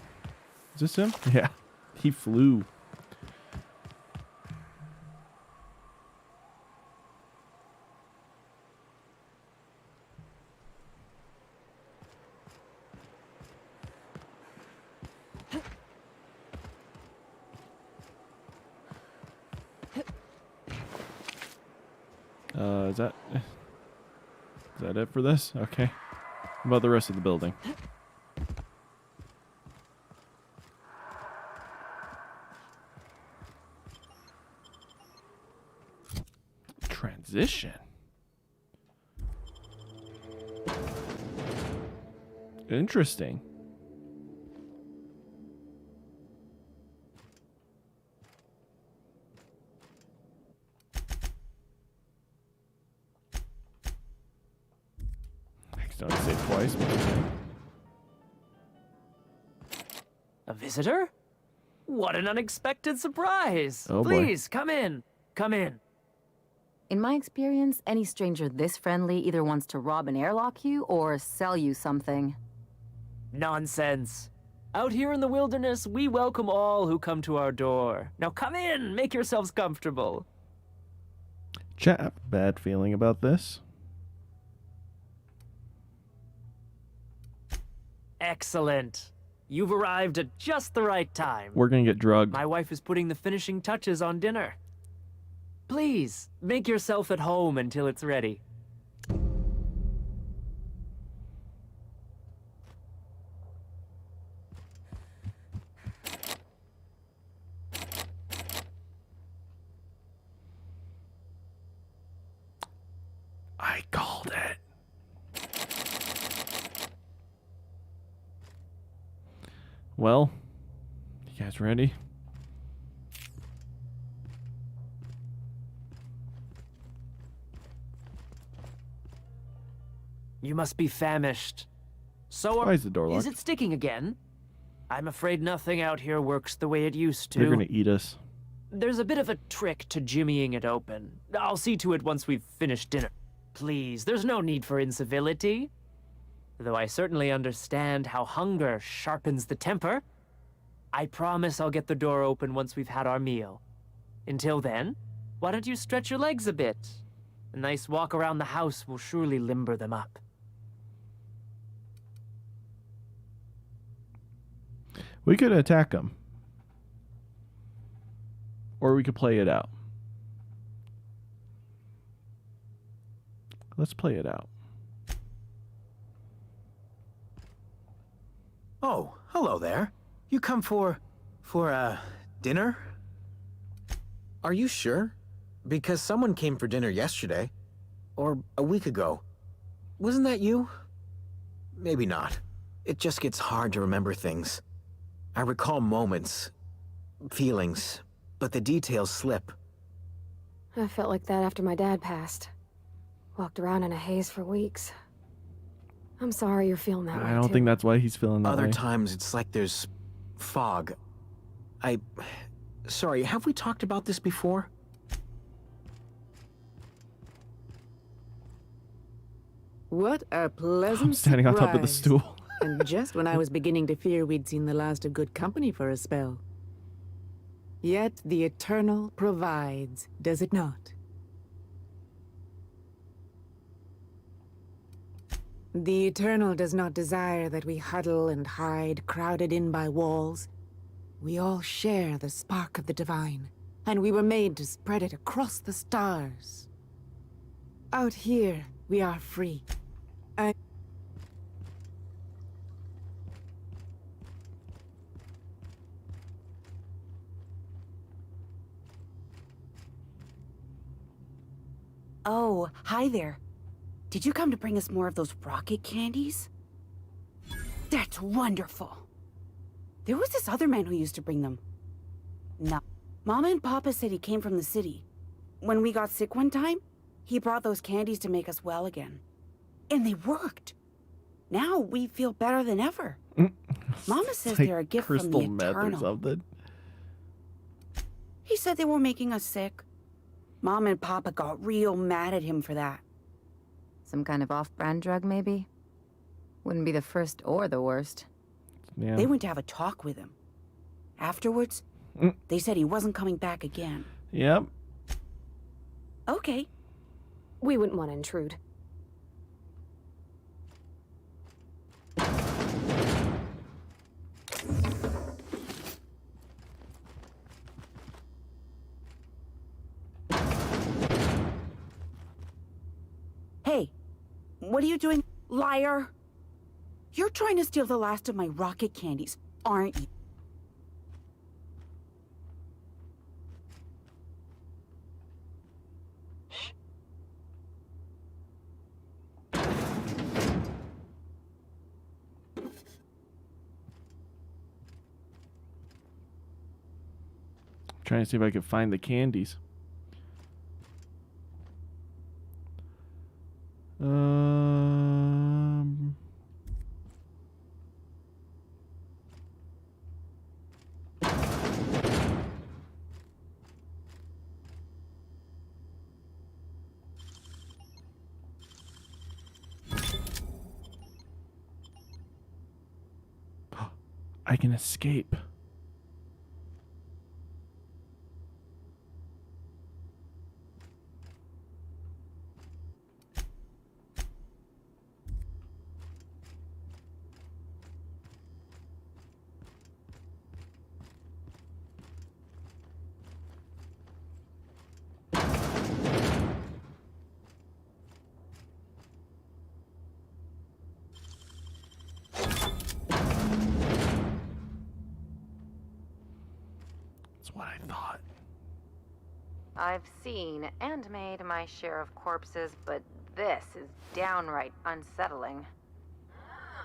Speaker 1: Is this him? Yeah. He flew. Is that it for this? Okay. What about the rest of the building? Transition. Interesting. Accidentally saved twice. But okay.
Speaker 6: A visitor? What an unexpected surprise!
Speaker 1: Oh, boy.
Speaker 6: Please, come in. Come in.
Speaker 8: In my experience, any stranger this friendly either wants to rob and airlock you or sell you something.
Speaker 6: Nonsense. Out here in the wilderness, we welcome all who come to our door. Now come in, make yourselves comfortable.
Speaker 1: Chat, I have a bad feeling about this.
Speaker 6: Excellent. You've arrived at just the right time.
Speaker 1: We're gonna get drugged.
Speaker 6: My wife is putting the finishing touches on dinner. Please, make yourself at home until it's ready.
Speaker 1: I called it. Well, you guys ready?
Speaker 6: You must be famished. So
Speaker 1: Why is the door
Speaker 6: is
Speaker 1: locked?
Speaker 6: it sticking again? I'm afraid nothing out here works the way it used to.
Speaker 1: They're gonna eat us.
Speaker 6: There's a bit of a trick to jimmying it open. I'll see to it once we've finished dinner. Please, there's no need for incivility. Though I certainly understand how hunger sharpens the temper. I promise I'll get the door open once we've had our meal. Until then, why don't you stretch your legs a bit? A nice walk around the house will surely limber them up.
Speaker 1: We could attack them. Or we could play it out. Let's play it out.
Speaker 18: Oh, hello there. You come for dinner? Are you sure? Because someone came for dinner yesterday. Or a week ago. Wasn't that you? Maybe not. It just gets hard to remember things. I recall moments, feelings, but the details slip.
Speaker 9: I felt like that after my dad passed. Walked around in a haze for weeks. I'm sorry you're feeling that way,
Speaker 1: I don't
Speaker 9: too.
Speaker 1: think that's why he's feeling that
Speaker 18: Other
Speaker 1: way.
Speaker 18: times it's like there's fog. Sorry, have we talked about this before?
Speaker 11: What a pleasant
Speaker 1: I'm standing on top of the
Speaker 11: surprise.
Speaker 1: stool.
Speaker 11: And just when I was beginning to fear we'd seen the last of good company for a spell. Yet the Eternal provides, does it not? The Eternal does not desire that we huddle and hide, crowded in by walls. We all share the spark of the divine, and we were made to spread it across the stars. Out here, we are free.
Speaker 23: Oh, hi there. Did you come to bring us more of those rocket candies? That's wonderful. There was this other man who used to bring them. No. Mama and Papa said he came from the city. When we got sick one time, he brought those candies to make us well again. And they worked. Now we feel better than ever. Mama says
Speaker 1: Like
Speaker 23: they're a gift from the
Speaker 1: crystal meth or
Speaker 23: Eternal.
Speaker 1: something.
Speaker 23: He said they were making us sick. Mom and Papa got real mad at him for that.
Speaker 8: Some kind of off-brand drug, maybe? Wouldn't be the first or the worst.
Speaker 1: Yeah.
Speaker 23: They went to have a talk with him. Afterwards, they said he wasn't coming back again.
Speaker 1: Yep.
Speaker 23: Okay.
Speaker 9: We wouldn't want to intrude.
Speaker 23: Hey, what are you doing, liar? You're trying to steal the last of my rocket candies, aren't you?
Speaker 1: Trying to see if I can find the candies. I can escape. That's what I thought.
Speaker 8: I've seen and made my share of corpses, but this is downright unsettling.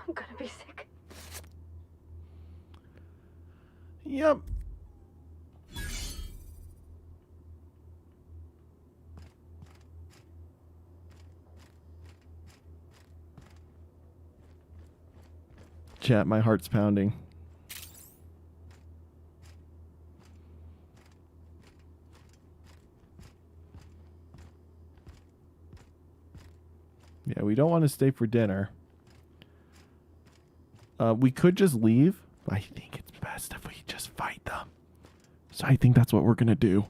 Speaker 9: I'm gonna be sick.
Speaker 1: Yep. Chat, my heart's pounding. Yeah, we don't want to stay for dinner. We could just leave, but I think it's best if we just fight them. So I think that's what we're going to do.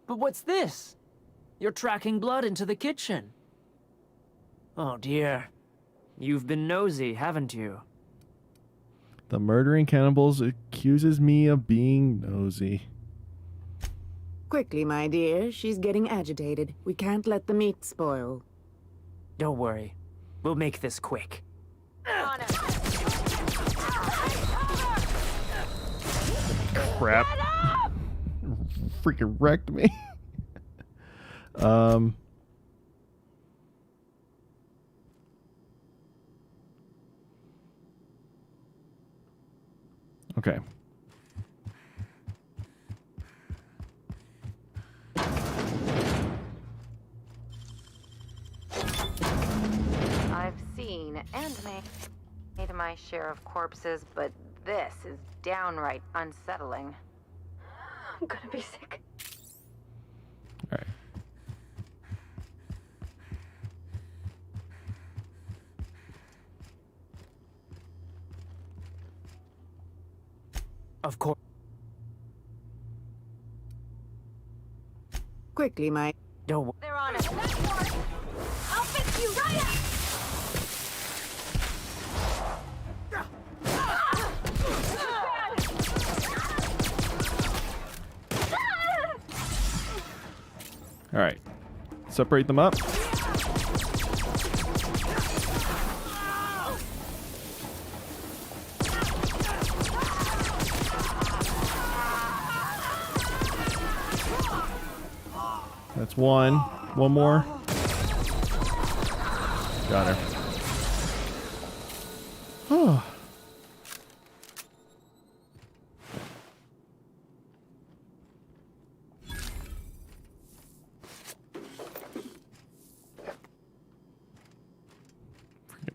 Speaker 6: But what's this? You're tracking blood into the kitchen. Oh dear. You've been nosy, haven't you?
Speaker 1: The murdering cannibals accuses me of being nosy.
Speaker 11: Quickly, my dear. She's getting agitated. We can't let the meat spoil.
Speaker 6: Don't worry. We'll make this quick.
Speaker 1: Crap. Freaking wrecked me. Okay.
Speaker 8: I've seen and made my share of corpses, but this is downright unsettling.
Speaker 9: I'm gonna be sick.
Speaker 1: All right.
Speaker 6: Of course.
Speaker 11: Quickly, my...
Speaker 6: Don't.
Speaker 3: They're on it. I'll fix you right up.
Speaker 1: All right. Separate them up. That's one. One more. Got her. Oh.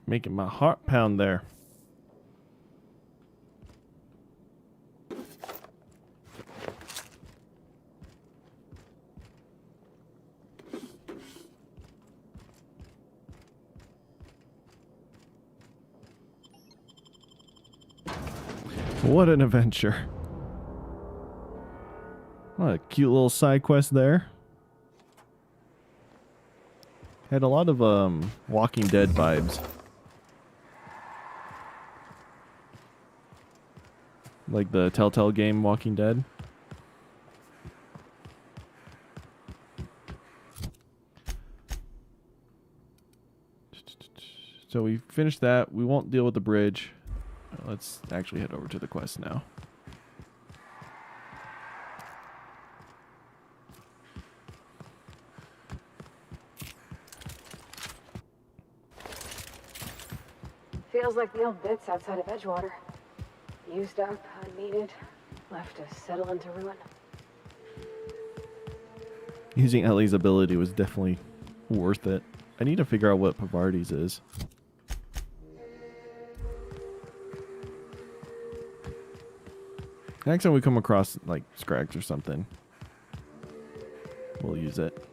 Speaker 1: Making my heart pound there. What an adventure. What a cute little side quest there. Had a lot of Walking Dead vibes. Like the Telltale game Walking Dead. So we finished that. We won't deal with the bridge. Let's actually head over to the quest now.
Speaker 9: Feels like the old bits outside of Edgewater. Used up, unneeded, left to settle into ruin.
Speaker 1: Using Ellie's ability was definitely worth it. I need to figure out what Pavardes is. Next time we come across like Scrags or something, we'll use it.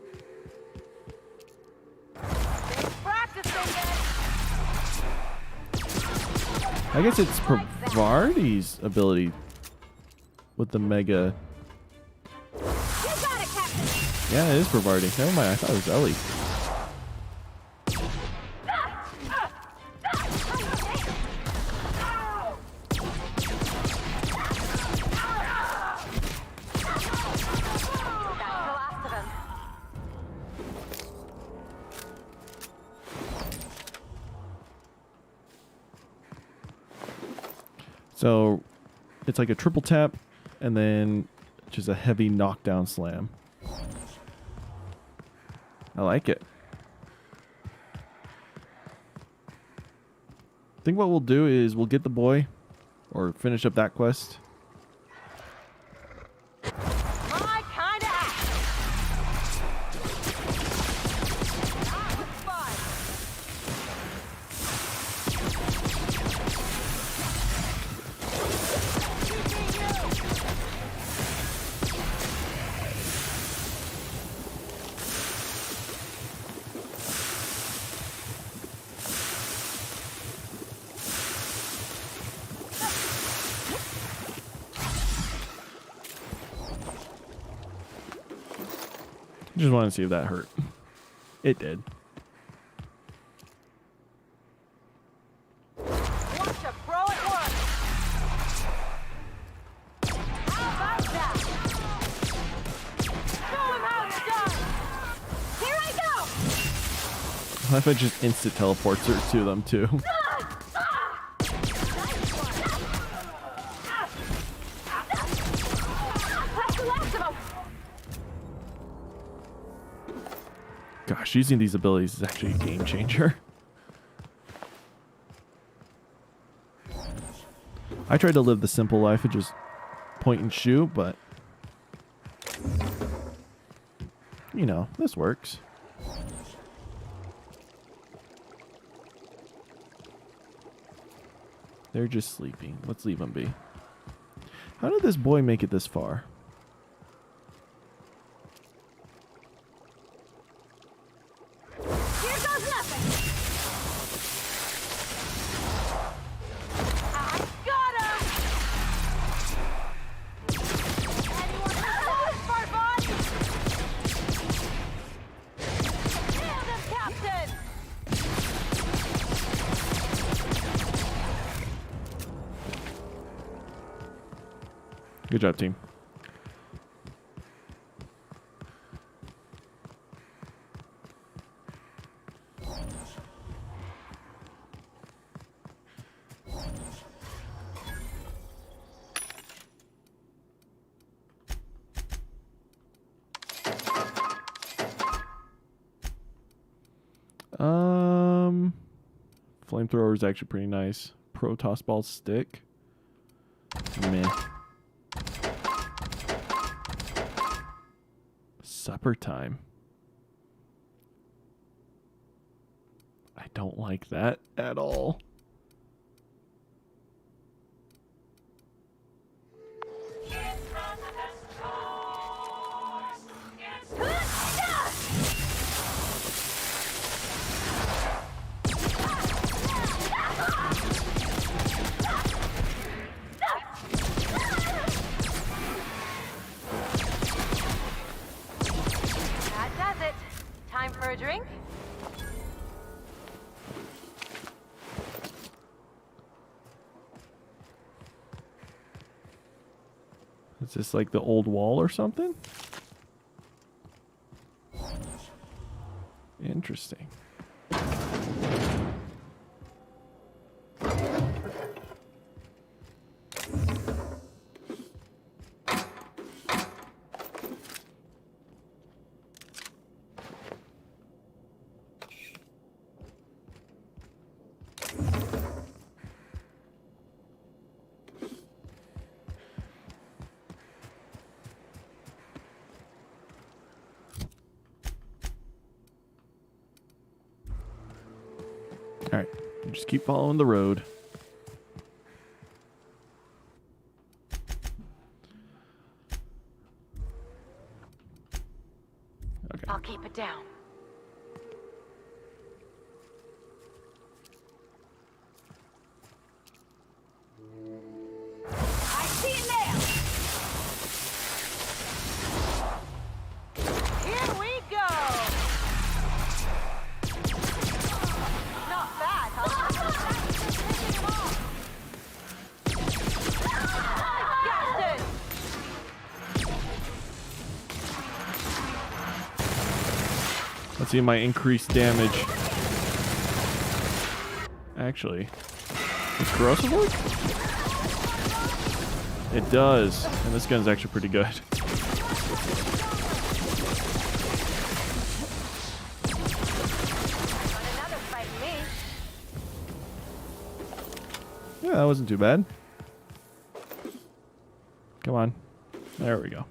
Speaker 1: I guess it's Pravarti's ability with the mega. Yeah, it is Pravarti. Never mind, I thought it was Ellie. So it's like a triple tap and then just a heavy knockdown slam. I like it. I think what we'll do is we'll get the boy or finish up that quest. Just wanted to see if that hurt. It did.
Speaker 3: Watch a pro at work. How about that? Show him how it's done. Here I go.
Speaker 1: What if I just instant teleports her to them too? Gosh, using these abilities is actually a game changer. I tried to live the simple life and just point and shoot, but you know, this works. They're just sleeping. Let's leave them be. How did this boy make it this far? Good job, team. Flamethrower is actually pretty nice. Protoss ball stick. Meh. Supper time. I don't like that at all.
Speaker 8: A drink?
Speaker 1: Is this like the old wall or something? Interesting. All right, just keep following the road. Okay.
Speaker 8: I'll keep it down.
Speaker 1: Let's see my increased damage. Actually, does corrosive work? It does, and this gun's actually pretty good. Yeah, that wasn't too bad. Come on. There we go.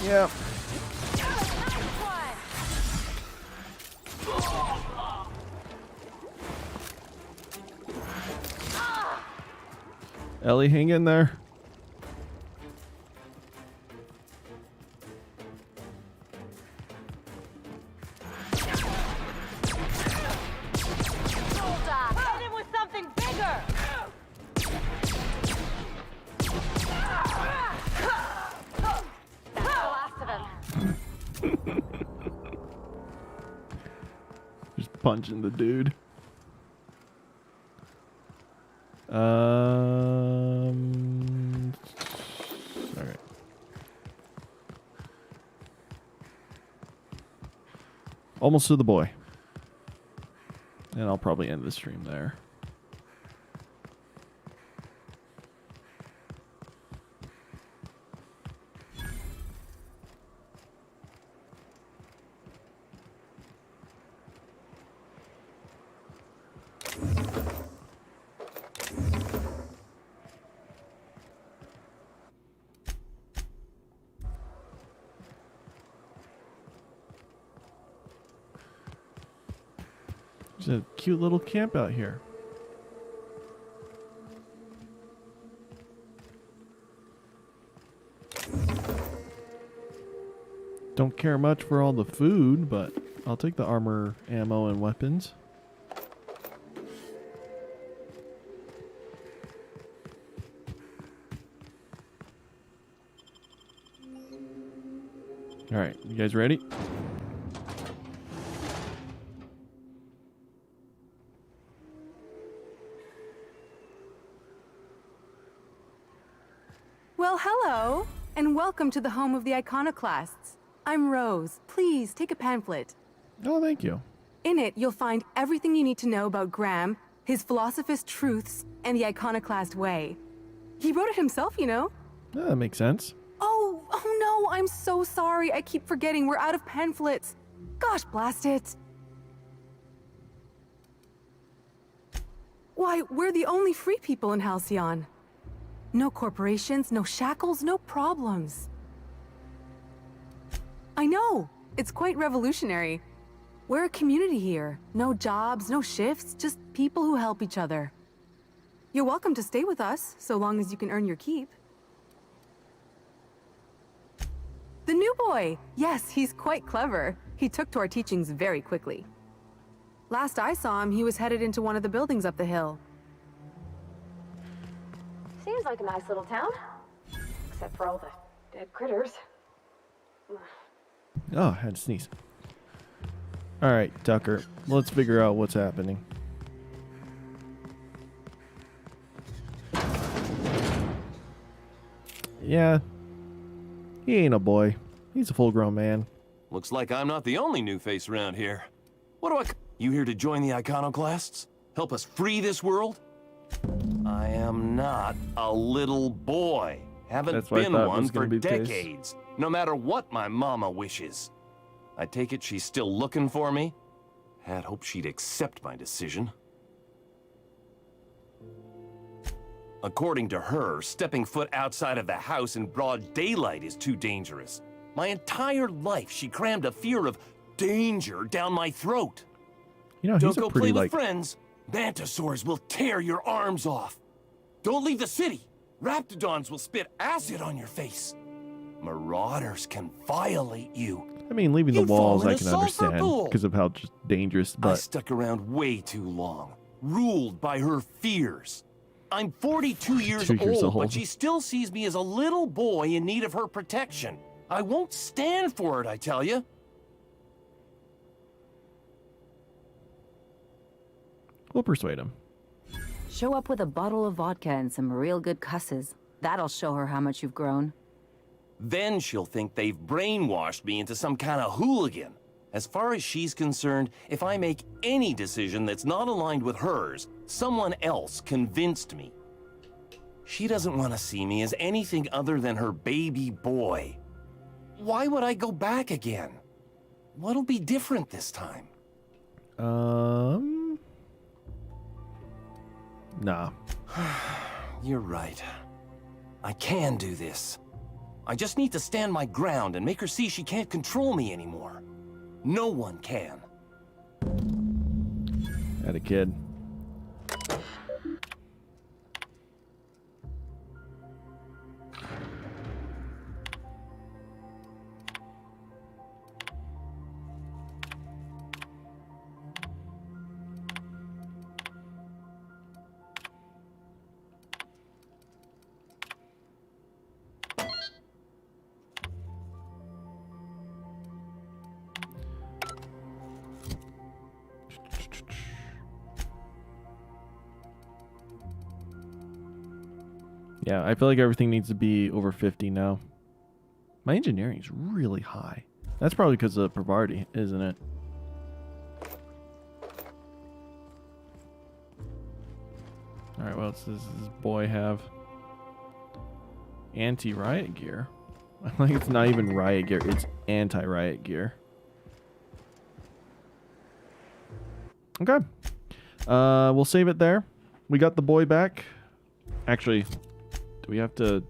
Speaker 1: Yep. Ellie, hang in there.
Speaker 3: Hit him with something bigger! That's the last of him.
Speaker 1: Just punching the dude. Alright. Almost to the boy. And I'll probably end the stream there. There's a cute little camp out here. Don't care much for all the food, but I'll take the armor, ammo, and weapons. Alright, you guys ready?
Speaker 9: Well, hello, and welcome to the home of the iconoclasts. I'm Rose. Please take a pamphlet.
Speaker 1: Oh, thank you.
Speaker 9: In it, you'll find everything you need to know about Graham, his philosophist truths, and the iconoclast way. He wrote it himself, you know.
Speaker 1: Yeah, that makes sense.
Speaker 9: Oh no, I'm so sorry. I keep forgetting we're out of pamphlets. Gosh, blast it. Why, we're the only free people in Halcyon. No corporations, no shackles, no problems. I know, it's quite revolutionary. We're a community here. No jobs, no shifts, just people who help each other. You're welcome to stay with us, so long as you can earn your keep. The new boy! Yes, he's quite clever. He took to our teachings very quickly. Last I saw him, he was headed into one of the buildings up the hill. Seems like a nice little town. Except for all the dead critters.
Speaker 1: Oh, I had to sneeze. Alright, Tucker, let's figure out what's happening. Yeah, he ain't a boy. He's a full-grown man.
Speaker 12: Looks like I'm not the only new face around here. What do I... You here to join the Iconoclasts? Help us free this world? I am not a little boy. Haven't
Speaker 1: That's what I
Speaker 12: been
Speaker 1: thought
Speaker 12: one
Speaker 1: was gonna
Speaker 12: for
Speaker 1: be the case.
Speaker 12: decades. No matter what my mama wishes. I take it she's still looking for me? Had hoped she'd accept my decision. According to her, stepping foot outside of the house in broad daylight is too dangerous. My entire life, she crammed a fear of danger down my throat.
Speaker 1: You know,
Speaker 12: Don't
Speaker 1: he's a
Speaker 12: go
Speaker 1: pretty,
Speaker 12: play
Speaker 1: like...
Speaker 12: with friends. Mantisaurs will tear your arms off. Don't leave the city. Raptidons will spit acid on your face. Marauders can violate you.
Speaker 1: I mean, leaving the
Speaker 12: You'd fall
Speaker 1: walls
Speaker 12: in
Speaker 1: I
Speaker 12: a
Speaker 1: can
Speaker 12: sulfur
Speaker 1: understand
Speaker 12: pool.
Speaker 1: because of how just dangerous,
Speaker 12: I
Speaker 1: but...
Speaker 12: stuck around way too long, ruled by her fears. I'm 42 years
Speaker 1: 2 years
Speaker 12: old,
Speaker 1: old.
Speaker 12: but she still sees me as a little boy in need of her protection. I won't stand for it, I tell you.
Speaker 1: We'll persuade him.
Speaker 13: Show up with a bottle of vodka and some real good cusses. That'll show her how much you've grown.
Speaker 12: Then she'll think they've brainwashed me into some kind of hooligan. As far as she's concerned, if I make any decision that's not aligned with hers, someone else convinced me. She doesn't want to see me as anything other than her baby boy. Why would I go back again? What'll be different this time?
Speaker 1: Nah.
Speaker 12: You're right. I can do this. I just need to stand my ground and make her see she can't control me anymore. No one can.
Speaker 1: Had a kid. Yeah, I feel like everything needs to be over 50 now. My engineering is really high. That's probably because of Pravarti, isn't it? Alright, what else does this boy have? Anti-riot gear. I think it's not even riot gear, it's anti-riot gear. Okay. We'll save it there. We got the boy back. Actually, do we have to...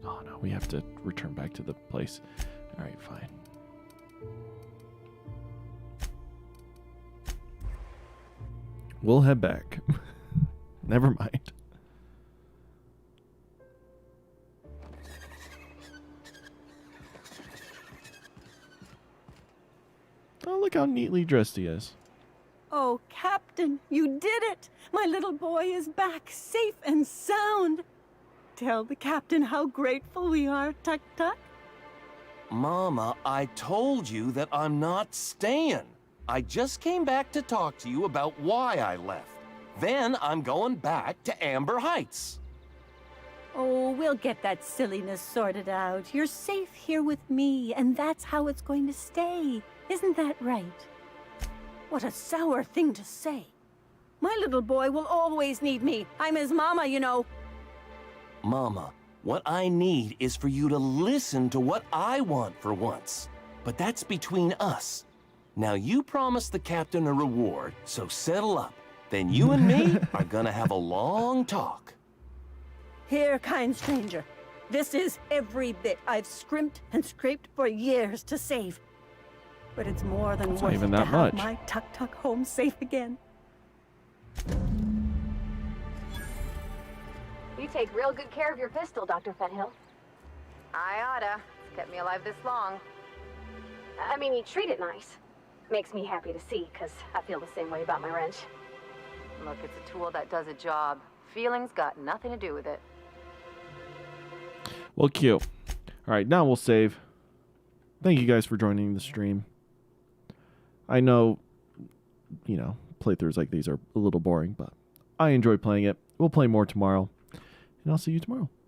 Speaker 1: Oh no, we have to return back to the place. Alright, fine. We'll head back. Never mind. Oh, look how neatly dressed he is.
Speaker 4: Oh, Captain, you did it! My little boy is back, safe and sound. Tell the captain how grateful we are, Tuk Tuk.
Speaker 12: Mama, I told you that I'm not staying. I just came back to talk to you about why I left. Then I'm going back to Amber Heights.
Speaker 4: Oh, we'll get that silliness sorted out. You're safe here with me, and that's how it's going to stay. Isn't that right? What a sour thing to say. My little boy will always need me. I'm his mama, you know.
Speaker 12: Mama, what I need is for you to listen to what I want for once. But that's between us. Now you promised the captain a reward, so settle up. Then you and me are gonna have a long talk.
Speaker 4: Here, kind stranger. This is every bit I've scrimped and scraped for years to save. But it's more than
Speaker 1: It's
Speaker 4: worth
Speaker 1: not even
Speaker 4: it to
Speaker 1: that
Speaker 4: have
Speaker 1: much.
Speaker 4: my Tuk Tuk home safe again.
Speaker 8: You take real good care of your pistol, Dr. Fenhill. I oughta. It's kept me alive this long.
Speaker 9: I mean, you treat it nice. Makes me happy to see, because I feel the same way about my wrench.
Speaker 8: Look, it's a tool that does a job. Feelings got nothing to do with it.
Speaker 1: Well, cute. Alright, now we'll save. Thank you guys for joining the stream. I know, you know, playthroughs like these are a little boring, but I enjoy playing it. We'll play more tomorrow. And I'll see you tomorrow.